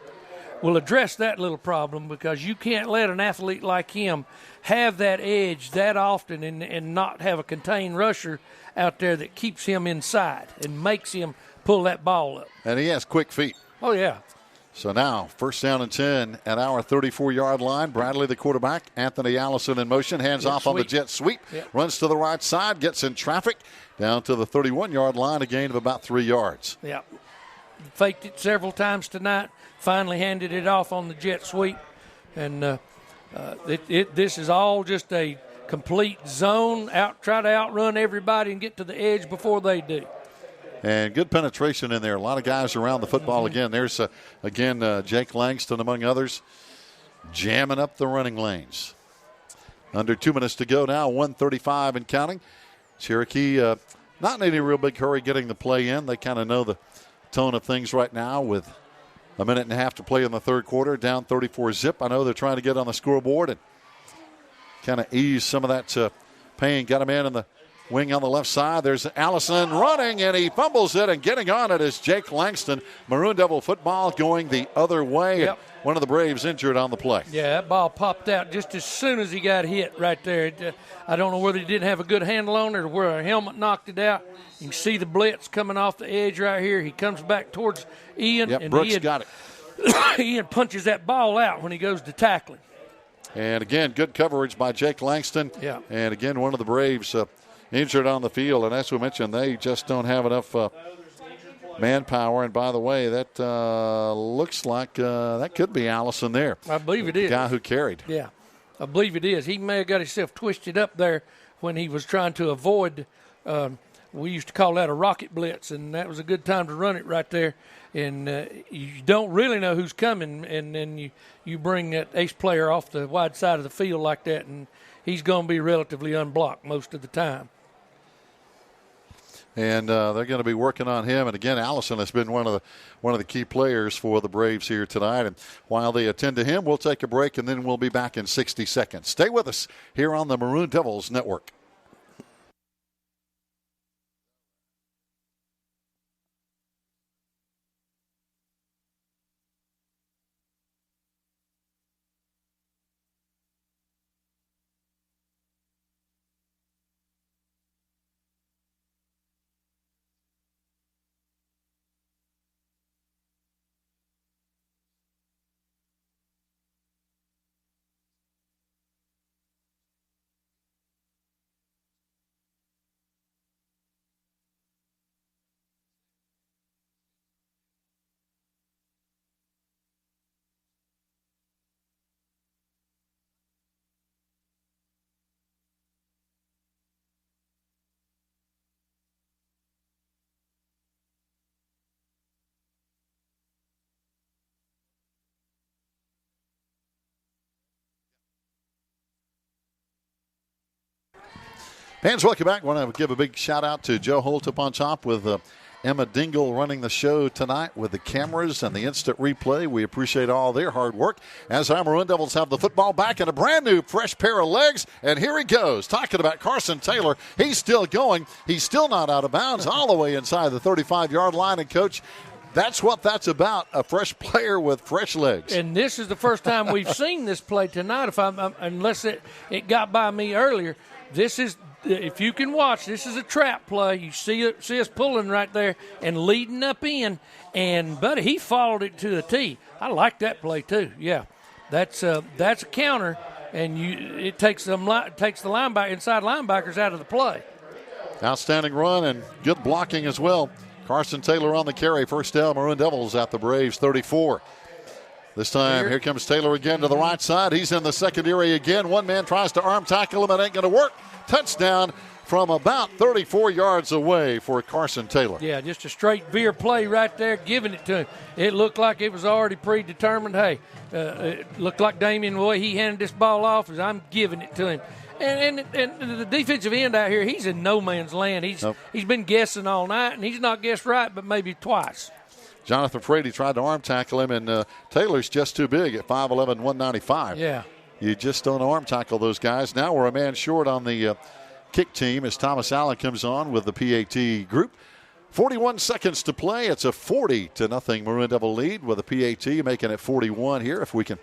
address that little problem, because you can't let an athlete like him have that edge that often and not have a contained rusher out there that keeps him inside and makes him pull that ball up. And he has quick feet. Oh, yeah. So now, first down and 10 at our 34-yard line. Bradley, the quarterback. Anthony Allison in motion. Hands off on the jet sweep. Yep. Runs to the right side. Gets in traffic. Down to the 31-yard line. A gain of about 3 yards. Yeah. Faked it several times tonight. Finally handed it off on the jet sweep. And this is all just a complete zone. Try to outrun everybody and get to the edge before they do. And good penetration in there. A lot of guys around the football. Again, there's, Jake Langston, among others, jamming up the running lanes. Under 2 minutes to go now, 1:35 and counting. Cherokee not in any real big hurry getting the play in. They kind of know the tone of things right now with a minute and a half to play in the third quarter, down 34-zip. I know they're trying to get on the scoreboard and kind of ease some of that pain. Got him in the wing on the left side. There's Allison running, and he fumbles it, and getting on it is Jake Langston. Maroon Devil football going the other way. Yep. One of the Braves injured on the play. Yeah, that ball popped out just as soon as he got hit right there. I don't know whether he didn't have a good handle on it or where a helmet knocked it out. You can see the blitz coming off the edge right here. He comes back towards Ian. Yep, and Brooks got it. Ian punches that ball out when he goes to tackling. And again, good coverage by Jake Langston. Yeah. And again, one of the Braves injured on the field. And as we mentioned, they just don't have enough manpower. And by the way, that looks like that could be Allison there. I believe it is. The guy who carried. Yeah, I believe it is. He may have got himself twisted up there when he was trying to avoid. We used to call that a rocket blitz, and that was a good time to run it right there. And you don't really know who's coming, and then you bring that ace player off the wide side of the field like that, and he's going to be relatively unblocked most of the time. And they're going to be working on him. And again, Allison has been one of the key players for the Braves here tonight. And while they attend to him, we'll take a break, and then we'll be back in 60 seconds. Stay with us here on the Maroon Devils Network. Fans, welcome back. I want to give a big shout-out to Joe Holt up on top with Emma Dingle running the show tonight with the cameras and the instant replay. We appreciate all their hard work as our Maroon Devils have the football back in a brand-new, fresh pair of legs. And here he goes, talking about Carson Taylor. He's still going. He's still not out of bounds, all the way inside the 35-yard line. And, Coach, that's what that's about, a fresh player with fresh legs. And this is the first time we've seen this play tonight, unless it got by me earlier. This is, if you can watch, this is a trap play. You see us pulling right there and leading up in. And, buddy, he followed it to a T. I like that play, too. Yeah, that's a counter, and it takes the inside linebackers out of the play. Outstanding run and good blocking as well. Carson Taylor on the carry. First down, Maroon Devils at the Braves 34. This time, here comes Taylor again to the right side. He's in the secondary again. One man tries to arm tackle him. It ain't going to work. Touchdown from about 34 yards away for Carson Taylor. Yeah, just a straight veer play right there, giving it to him. It looked like it was already predetermined. Hey, it looked like Damian, the way he handed this ball off, is I'm giving it to him. And the defensive end out here, he's in no man's land. He's been guessing all night, and he's not guessed right, but maybe twice. Jonathan Frady tried to arm tackle him, and Taylor's just too big at 5'11", 195. Yeah. You just don't arm tackle those guys. Now we're a man short on the kick team as Thomas Allen comes on with the PAT group. 41 seconds to play. It's a 40-0 Maroon Devil lead with a PAT making it 41 here. If we can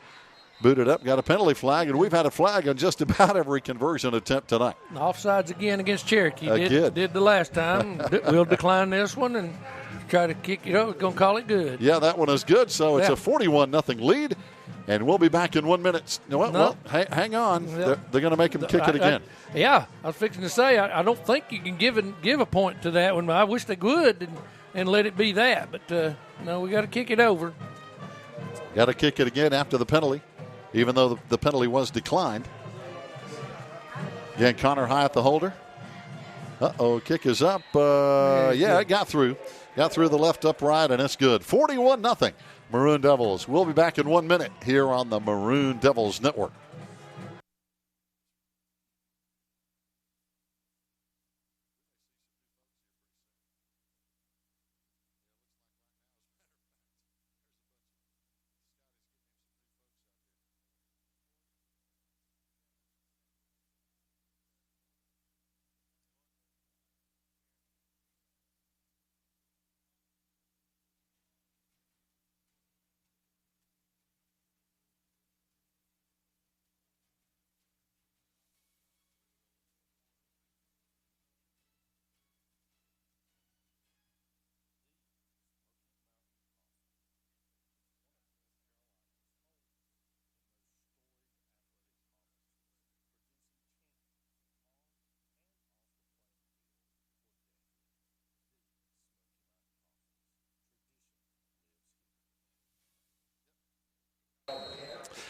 boot it up, got a penalty flag, and we've had a flag on just about every conversion attempt tonight. Offsides again against Cherokee. Again. Did the last time. We'll decline this one and try to kick it up. We're going to call it good. Yeah, that one is good. So it's a 41-0 lead, and we'll be back in 1 minute. Well, hang on. Yeah. They're going to make him kick it again. I was fixing to say, I don't think you can give a point to that one. I wish they would and let it be that. But, no, we got to kick it over. Got to kick it again after the penalty, even though the penalty was declined. Again, Connor high at the holder. Kick is up. It got through. Got through the left upright, and it's good. 41-0 Maroon Devils. We'll be back in 1 minute here on the Maroon Devils Network.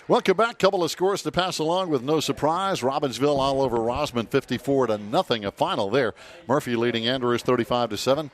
Welcome back. Couple of scores to pass along with no surprise. Robbinsville all over Rosman, 54-0. A final there. Murphy leading Andrews 35-7.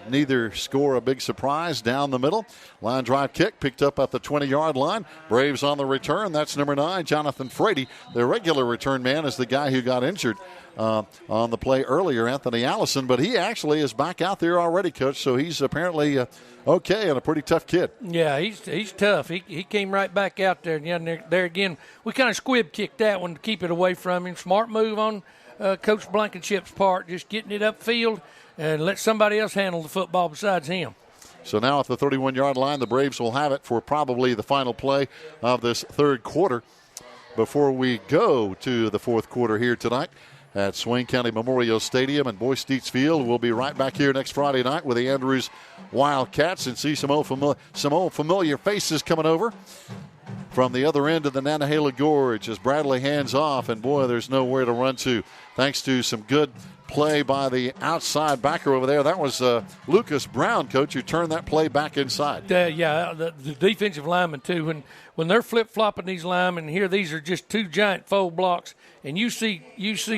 Neither score a big surprise down the middle. Line drive kick picked up at the 20-yard line. Braves on the return. That's number 9, Jonathan Frady. The regular return man is the guy who got injured on the play earlier, Anthony Allison. But he actually is back out there already, Coach. So he's apparently okay and a pretty tough kid. Yeah, he's tough. He came right back out there. And there again, we kind of squib kicked that one to keep it away from him. Smart move on Coach Blankenship's part, just getting it upfield and let somebody else handle the football besides him. So now at the 31-yard line, the Braves will have it for probably the final play of this third quarter before we go to the fourth quarter here tonight at Swain County Memorial Stadium and Boise Dietz Field. We'll be right back here next Friday night with the Andrews Wildcats and see some old familiar faces coming over from the other end of the Nantahala Gorge as Bradley hands off, and boy, there's nowhere to run to thanks to some good play by the outside backer over there. That was Lucas Brown, Coach, who turned that play back inside. The defensive linemen, too. When they're flip-flopping these linemen, here these are just two giant fold blocks, and you see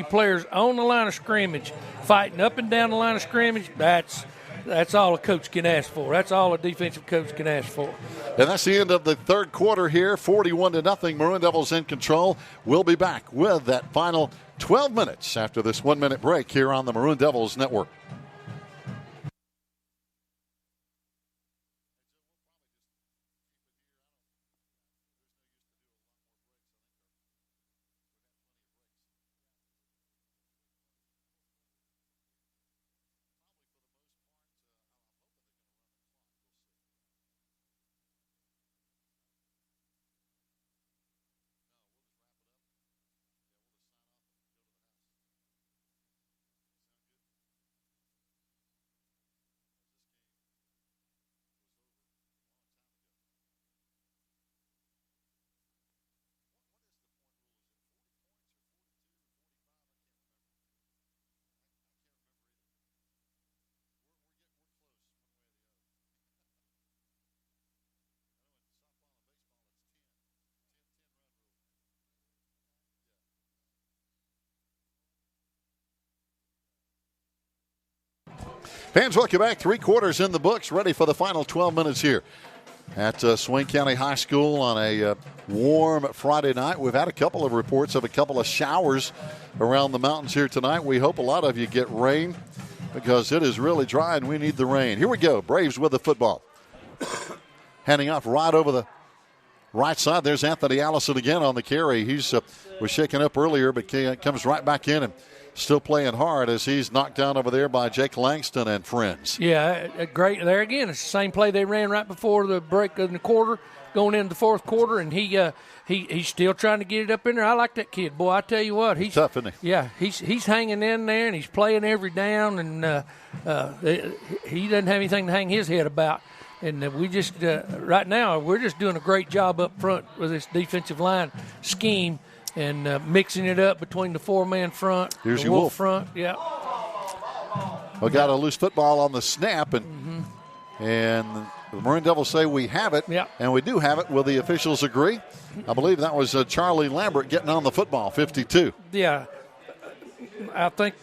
players on the line of scrimmage fighting up and down the line of scrimmage. That's all a coach can ask for. That's all a defensive coach can ask for. And that's the end of the third quarter here, 41-0. Maroon Devils in control. We'll be back with that final 12 minutes after this 1 minute break here on the Maroon Devils Network. Fans, welcome back. 3 quarters in the books, ready for the final 12 minutes here at Swain County High School on a warm Friday night. We've had a couple of reports of a couple of showers around the mountains here tonight. We hope a lot of you get rain because it is really dry and we need the rain. Here we go. Braves with the football. Handing off right over right side. There's Anthony Allison again on the carry. He's was shaken up earlier, but comes right back in and still playing hard as he's knocked down over there by Jake Langston and friends. Yeah, great. There again, it's the same play they ran right before the break in the quarter, going into the fourth quarter, and he's still trying to get it up in there. I like that kid. Boy, I tell you what. He's tough, isn't he? Yeah, he's hanging in there, and he's playing every down, and he doesn't have anything to hang his head about. And we just, right now, we're just doing a great job up front with this defensive line scheme and mixing it up between the four-man front, Here's the your Wolf front. Yeah. We got a loose football on the snap, and the Maroon Devils say we have it, and we do have it. Will the officials agree? I believe that was Charlie Lambert getting on the football, 52. Yeah. I think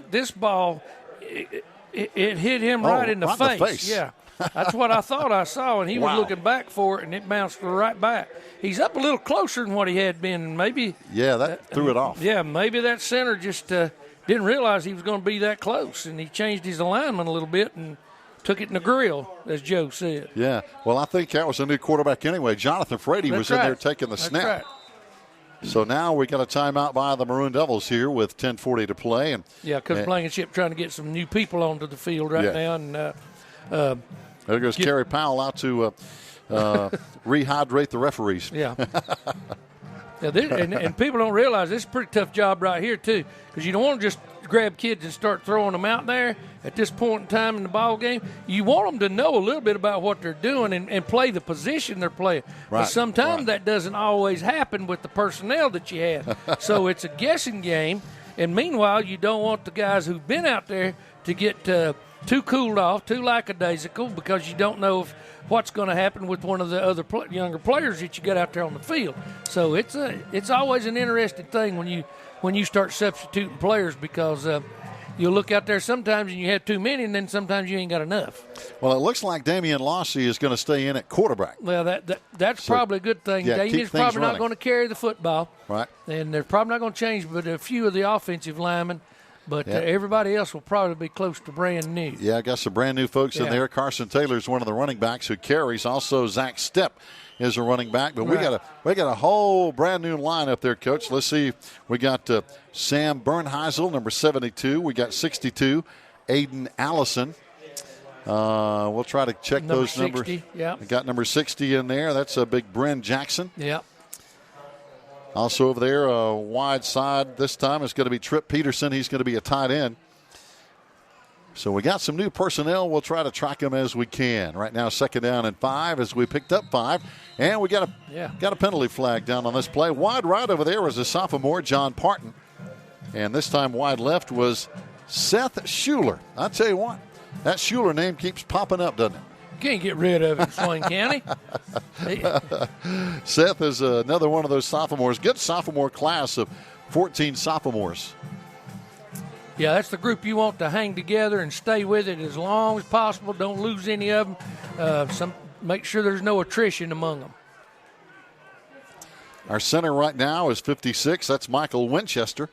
this ball, it hit him right in the face. Yeah. That's what I thought I saw, and he was looking back for it, and it bounced right back. He's up a little closer than what he had been, maybe. Yeah, that threw it off. Yeah, maybe that center just didn't realize he was going to be that close, and he changed his alignment a little bit and took it in the grill, as Joe said. Yeah, well, I think that was a new quarterback anyway. Jonathan Frady was in there taking the snap. Right. So now we got a timeout by the Maroon Devils here with 10:40 to play. And yeah, because Blankenship trying to get some new people onto the field now, and there goes Kerry Powell out to rehydrate the referees. Yeah. And people don't realize this is a pretty tough job right here, too, because you don't want to just grab kids and start throwing them out there at this point in time in the ball game. You want them to know a little bit about what they're doing and play the position they're playing. Right. But sometimes that doesn't always happen with the personnel that you have. So it's a guessing game. And meanwhile, you don't want the guys who've been out there to get too cooled off, too lackadaisical, because you don't know what's going to happen with one of the other younger players that you got out there on the field. So it's always an interesting thing when you start substituting players, because you look out there sometimes and you have too many, and then sometimes you ain't got enough. Well, it looks like Damian Lossy is going to stay in at quarterback. Well, that's probably a good thing. Yeah, Damian's probably not going to carry the football. Right. And they're probably not going to change but a few of the offensive linemen. But everybody else will probably be close to brand new. Yeah, I got some brand new folks in there. Carson Taylor is one of the running backs who carries. Also, Zach Stepp is a running back. But we got a whole brand new line up there, Coach. Let's see. We got Sam Bernheisel, number 72. We got 62, Aiden Allison. We'll try to check number those 60, numbers. Yeah. We got number 60 in there. That's a big Bren Jackson. Yeah. Also over there, wide side this time is going to be Trip Peterson. He's going to be a tight end. So we got some new personnel. We'll try to track them as we can. Right now, 2nd down and 5 as we picked up 5. And we got a penalty flag down on this play. Wide right over there was a sophomore, John Parton. And this time wide left was Seth Schuler. I'll tell you what, that Schuler name keeps popping up, doesn't it? Can't get rid of it in Swain County. Seth is another one of those sophomores. Good sophomore class of 14 sophomores. Yeah, that's the group you want to hang together and stay with it as long as possible. Don't lose any of them. Make sure there's no attrition among them. Our center right now is 56. That's Michael Winchester.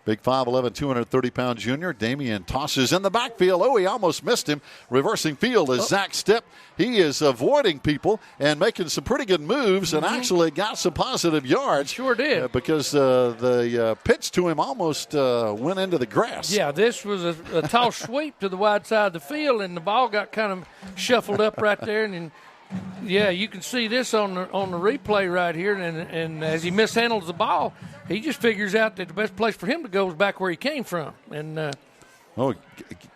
Big 5'11", 230-pound junior. Damian tosses in the backfield. Oh, he almost missed him. Reversing field is Zach Stepp. He is avoiding people and making some pretty good moves and actually got some positive yards. Sure did. Because the pitch to him almost went into the grass. Yeah, this was a toss sweep to the wide side of the field, and the ball got kind of shuffled up right there. And yeah, you can see this on the replay right here. And as he mishandles the ball, he just figures out that the best place for him to go is back where he came from. And it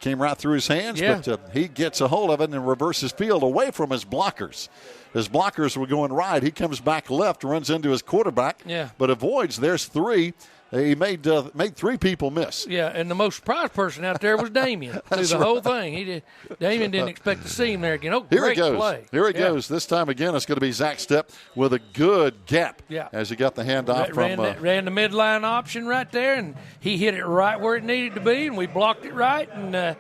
came right through his hands, but he gets a hold of it and reverses field away from his blockers. His blockers were going right. He comes back left, runs into his quarterback, but avoids. There's 3. He made 3 people miss. Yeah, and the most surprised person out there was Damien through the whole thing. Damien didn't expect to see him there again. Great play. Here he goes. This time again, it's going to be Zach Stepp with a good gap as he got the handoff ran the midline option right there, and he hit it right where it needed to be, and we blocked it right, and a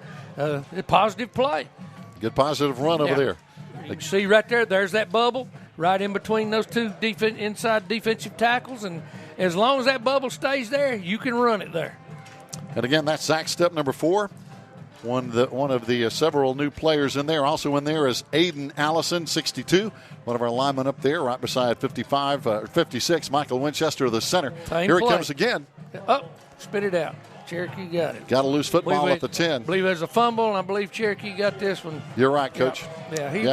positive play. Good positive run over there. You can see right there, there's that bubble right in between those two inside defensive tackles, and as long as that bubble stays there, you can run it there. And again, that's Zach Stepp, number 4. one of the several new players in there. Also in there is Aiden Allison, 62, one of our linemen up there, right beside 56, Michael Winchester, the center. Here he comes again. Oh, spit it out. Cherokee got it. Got a loose football at the 10. I believe it was a fumble, and I believe Cherokee got this one. You're right, Coach. Yeah, he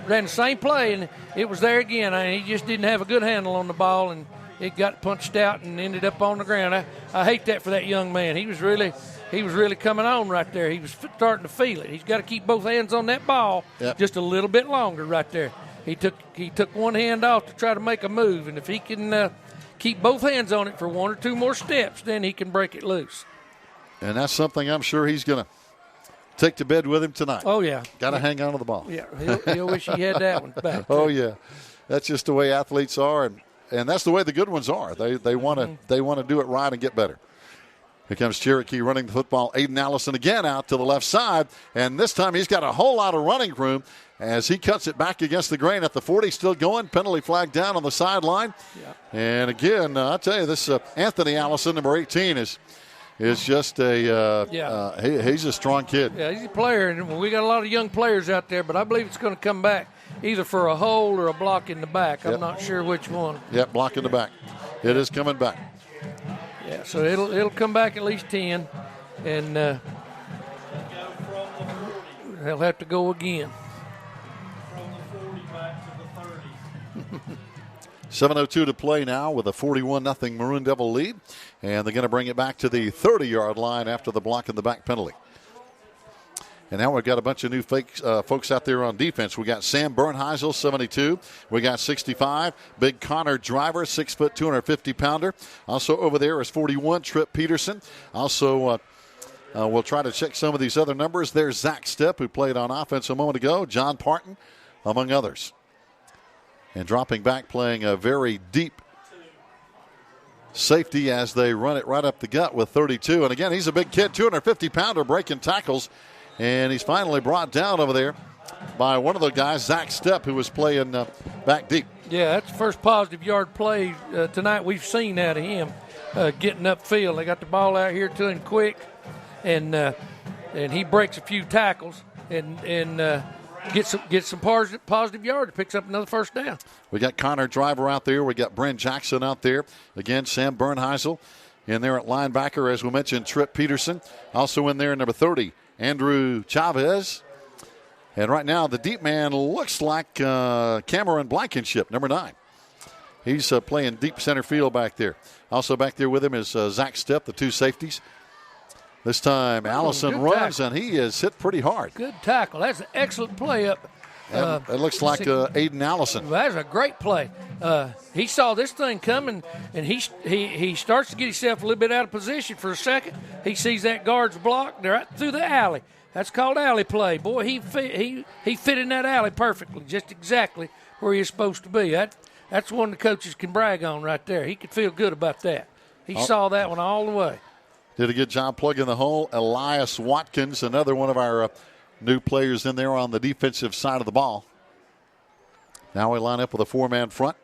ran the same play, and it was there again. He just didn't have a good handle on the ball, and it got punched out and ended up on the ground. I hate that for that young man. He was really coming on right there. He was starting to feel it. He's got to keep both hands on that ball just a little bit longer right there. He took one hand off to try to make a move, and if he can keep both hands on it for one or two more steps, then he can break it loose. And that's something I'm sure he's going to take to bed with him tonight. Oh, yeah. Got to hang on to the ball. Yeah, he'll wish he had that one back. Oh, yeah. That's just the way athletes are, and that's the way the good ones are. They want to do it right and get better. Here comes Cherokee running the football. Aiden Allison again out to the left side, and this time he's got a whole lot of running room as he cuts it back against the grain at the 40, still going. Penalty flag down on the sideline. Yeah. And again, I'll tell you, this Anthony Allison, number 18, is just he's a strong kid. Yeah, he's a player, and we got a lot of young players out there, but I believe it's going to come back either for a hole or a block in the back. I'm not sure which one. Yep, block in the back. It is coming back. Yeah, so it'll come back at least 10, and they'll have to go again. From the 40 back to the 30. 7:02 to play now with a 41-0 Maroon Devil lead. And they're going to bring it back to the 30-yard line after the block in the back penalty. And now we've got a bunch of new folks out there on defense. We got Sam Bernheisel, 72. We got 65. Big Connor Driver, 6 foot, 250-pounder. Also over there is 41, Trip Peterson. Also, we'll try to check some of these other numbers. There's Zach Stepp, who played on offense a moment ago. John Parton, among others. And dropping back, playing a very deep safety as they run it right up the gut with 32. And again, he's a big kid, 250-pounder, breaking tackles. And he's finally brought down over there by one of the guys, Zach Stepp, who was playing back deep. Yeah, that's the first positive yard play tonight we've seen out of him getting upfield. They got the ball out here to him quick, and he breaks a few tackles and gets some positive yard. Picks up another first down. We got Connor Driver out there. We got Brent Jackson out there. Again, Sam Bernheisel in there at linebacker, as we mentioned, Trip Peterson. Also in there, number 30, Andrew Chavez. And right now, the deep man looks like Cameron Blankenship, number 9. He's playing deep center field back there. Also back there with him is Zach Stepp, the two safeties. This time, Allison runs, tackle. And he is hit pretty hard. Good tackle. That's an excellent play up. It looks like Aiden Allison. Well, that's a great play. He saw this thing coming, and he starts to get himself a little bit out of position for a second. He sees that guard's blocked right through the alley. That's called alley play. Boy, he fit in that alley perfectly, just exactly where he's supposed to be. That's one the coaches can brag on right there. He could feel good about that. He saw that one all the way. Did a good job plugging the hole. Elias Watkins, another one of our new players in there on the defensive side of the ball. Now we line up with a 4-man front.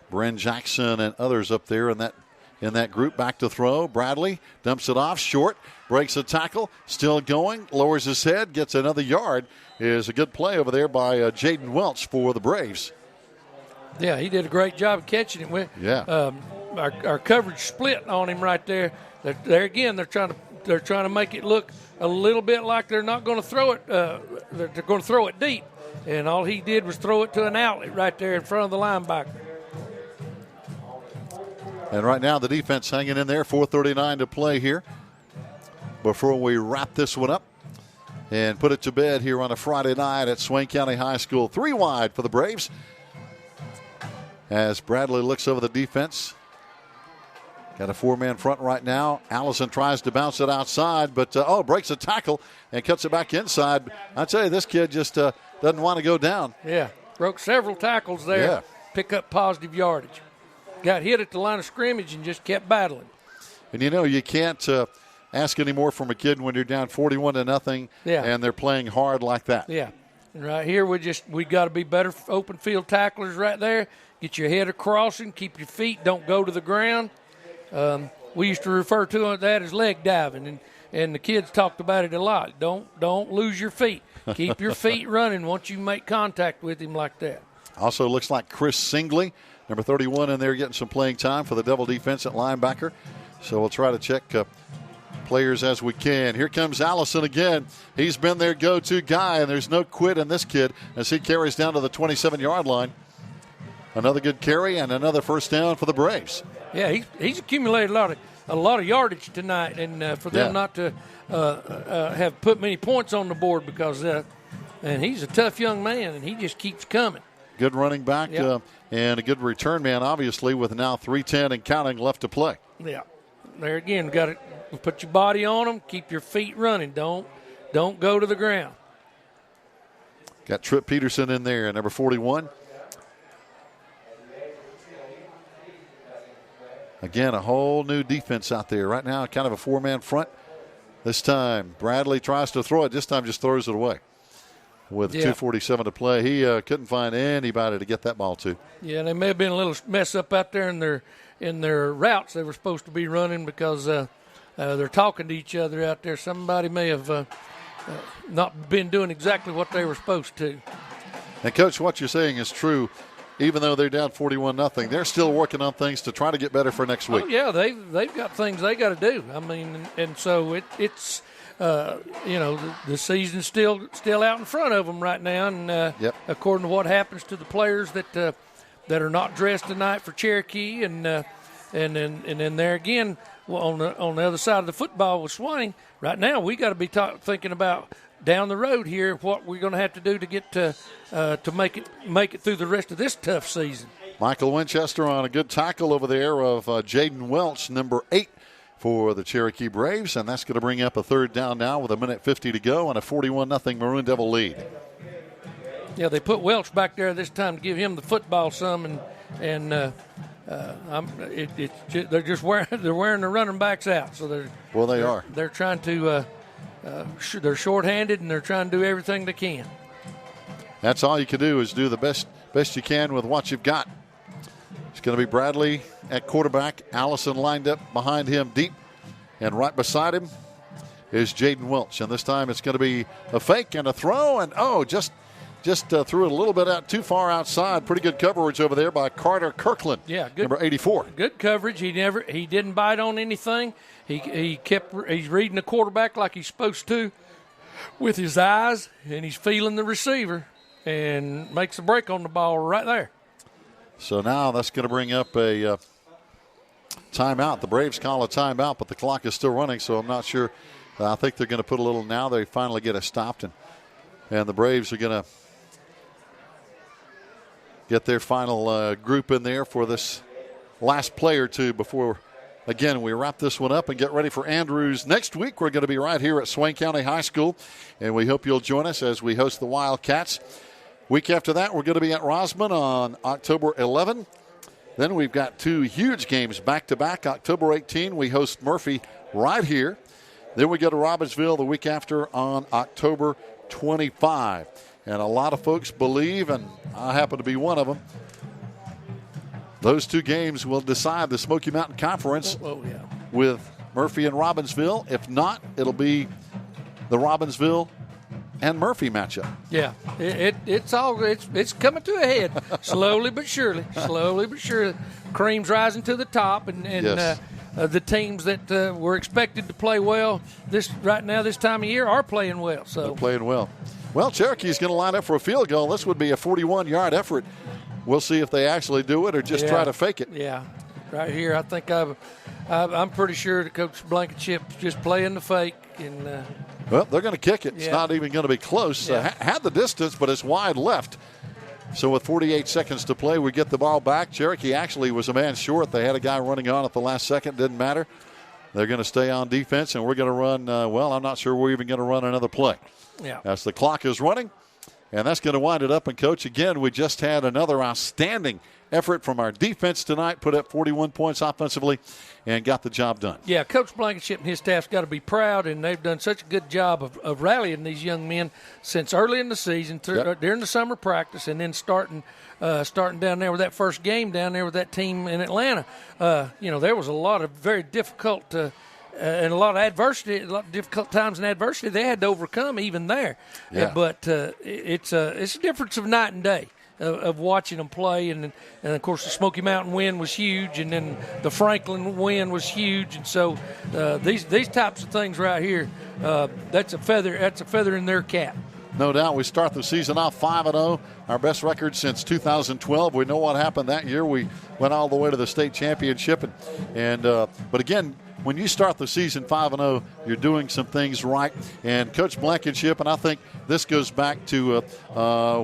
Brent Jackson and others up there in that group. Back to throw. Bradley dumps it off short, breaks a tackle, still going, lowers his head, gets another yard. Is a good play over there by Jaden Welch for the Braves. Yeah, he did a great job of catching it. Our coverage split on him right there. There again, they're trying to make it look a little bit like they're not going to throw it. They're going to throw it deep, and all he did was throw it to an outlet right there in front of the linebacker. And right now, the defense hanging in there. 4:39 to play here before we wrap this one up and put it to bed here on a Friday night at Swain County High School. 3 wide for the Braves as Bradley looks over the defense. Got a 4-man front right now. Allison tries to bounce it outside, but breaks a tackle and cuts it back inside. I tell you, this kid just doesn't want to go down. Yeah, broke several tackles there. Yeah. Pick up positive yardage. Got hit at the line of scrimmage and just kept battling. And you can't ask any more from a kid when you're down 41-0, and they're playing hard like that. Yeah, and right here we got to be better open field tacklers right there. Get your head across and keep your feet. Don't go to the ground. We used to refer to that as leg diving, and and the kids talked about it a lot. Don't lose your feet. Keep your feet running once you make contact with him like that. Also looks like Chris Singley, number 31 in there, getting some playing time for the Devil defense at linebacker. So we'll try to check players as we can. Here comes Allison again. He's been their go-to guy, and there's no quit in this kid as he carries down to the 27-yard line. Another good carry and another first down for the Braves. Yeah, he's accumulated a lot of yardage tonight, and for them not to have put many points on the board because and he's a tough young man, and he just keeps coming. Good running back and a good return man, obviously, with now 3:10 and counting left to play. Yeah, there again, got to put your body on them, keep your feet running. Don't go to the ground. Got Trip Peterson in there, number 41. Again, a whole new defense out there. Right now, kind of a four-man front. This time, Bradley tries to throw it. This time just throws it away. With 2:47 to play, he couldn't find anybody to get that ball to. Yeah, they may have been a little mess up out there in their routes they were supposed to be running because they're talking to each other out there. Somebody may have not been doing exactly what they were supposed to. And, Coach, what you're saying is true. Even though they're down 41-0, they're still working on things to try to get better for next week. Oh, yeah, they've got things they got to do. I mean, and so it's the season's still out in front of them right now. And according to what happens to the players that are not dressed tonight for Cherokee, and then there again on the other side of the football with Swain, right now we got to be thinking about down the road here what we're going to have to do to get to make it through the rest of this tough season. Michael Winchester on a good tackle over there of Jaden Welch, number 8 for the Cherokee Braves, and that's going to bring up a third down now with 1:50 to go and a 41-0 Maroon Devil lead. Yeah, they put Welch back there this time to give him the football some, and they're just wearing the running backs out. So they're trying to. They're shorthanded, and they're trying to do everything they can. That's all you can do is do the best you can with what you've got. It's going to be Bradley at quarterback. Allison lined up behind him deep, and right beside him is Jaden Welch. And this time it's going to be a fake and a throw, and just threw it a little bit out too far outside. Pretty good coverage over there by Carter Kirkland. Yeah, good, number 84. Good coverage. He didn't bite on anything. He's reading the quarterback like he's supposed to with his eyes, and he's feeling the receiver and makes a break on the ball right there. So now that's going to bring up a timeout. The Braves call a timeout, but the clock is still running, so I'm not sure. I think they're going to put a little now. They finally get it stopped, and the Braves are going to get their final group in there for this last play or two before, again, we wrap this one up and get ready for Andrews. Next week, we're going to be right here at Swain County High School, and we hope you'll join us as we host the Wildcats. Week after that, we're going to be at Rosman on October 11. Then we've got two huge games back-to-back. October 18, we host Murphy right here. Then we go to Robbinsville the week after on October 25. And a lot of folks believe, and I happen to be one of them, those two games will decide the Smoky Mountain Conference with Murphy and Robbinsville. If not, it'll be the Robbinsville and Murphy matchup. Yeah, it's coming to a head slowly but surely. Slowly but surely, cream's rising to the top, and yes. The teams that were expected to play well this time of year are playing well. So they're playing well. Well, Cherokee's going to line up for a field goal. This would be a 41-yard effort. We'll see if they actually do it or just try to fake it. Yeah, right here. I think I'm pretty sure that Coach Blankenship's just playing the fake. And well, they're going to kick it. It's not even going to be close. Yeah. Had the distance, but it's wide left. So with 48 seconds to play, we get the ball back. Cherokee actually was a man short. They had a guy running on at the last second. Didn't matter. They're going to stay on defense, and we're going to run, I'm not sure we're even going to run another play. Yeah. As the clock is running, and that's going to wind it up. And, Coach, again, we just had another outstanding effort from our defense tonight, put up 41 points offensively, and got the job done. Yeah, Coach Blankenship and his staff's got to be proud, and they've done such a good job of rallying these young men since early in the season, during the summer practice, and then starting down there with that first game down there with that team in Atlanta. There was a lot of very difficult and a lot of adversity, a lot of difficult times in adversity they had to overcome even there. Yeah. But it's a difference of night and day of watching them play. And of course, the Smoky Mountain win was huge, and then the Franklin win was huge. And so these types of things right here, that's a feather in their cap. No doubt. We start the season off 5-0, our best record since 2012. We know what happened that year. We went all the way to the state championship. But again, when you start the season 5-0, you're doing some things right. And Coach Blankenship, and I think this goes back to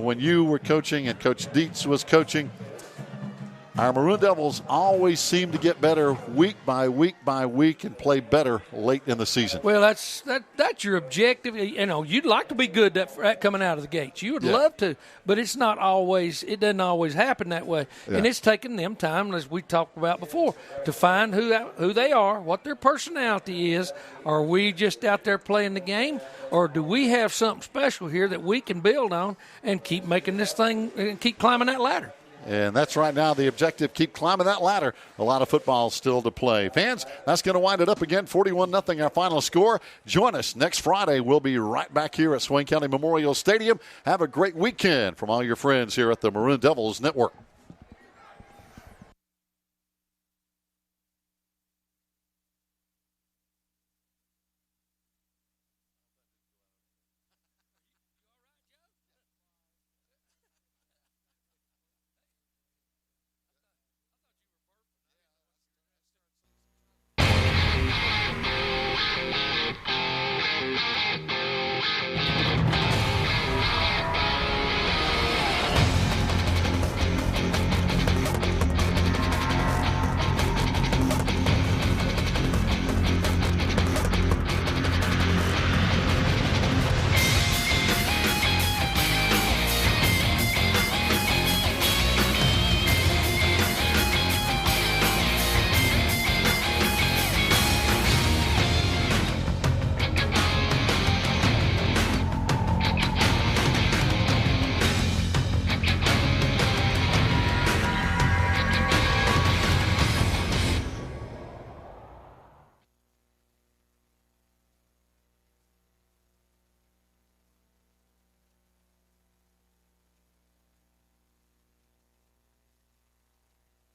when you were coaching and Coach Dietz was coaching, our Maroon Devils always seem to get better week by week by week and play better late in the season. Well, that's your objective. You know, you'd like to be good at coming out of the gates. You would love to, but it doesn't always happen that way. Yeah. And it's taken them time, as we talked about before, to find who they are, what their personality is. Are we just out there playing the game, or do we have something special here that we can build on and keep making this thing and keep climbing that ladder? And that's right now the objective, keep climbing that ladder. A lot of football still to play. Fans, that's going to wind it up again, 41-0 our final score. Join us next Friday. We'll be right back here at Swain County Memorial Stadium. Have a great weekend from all your friends here at the Maroon Devils Network.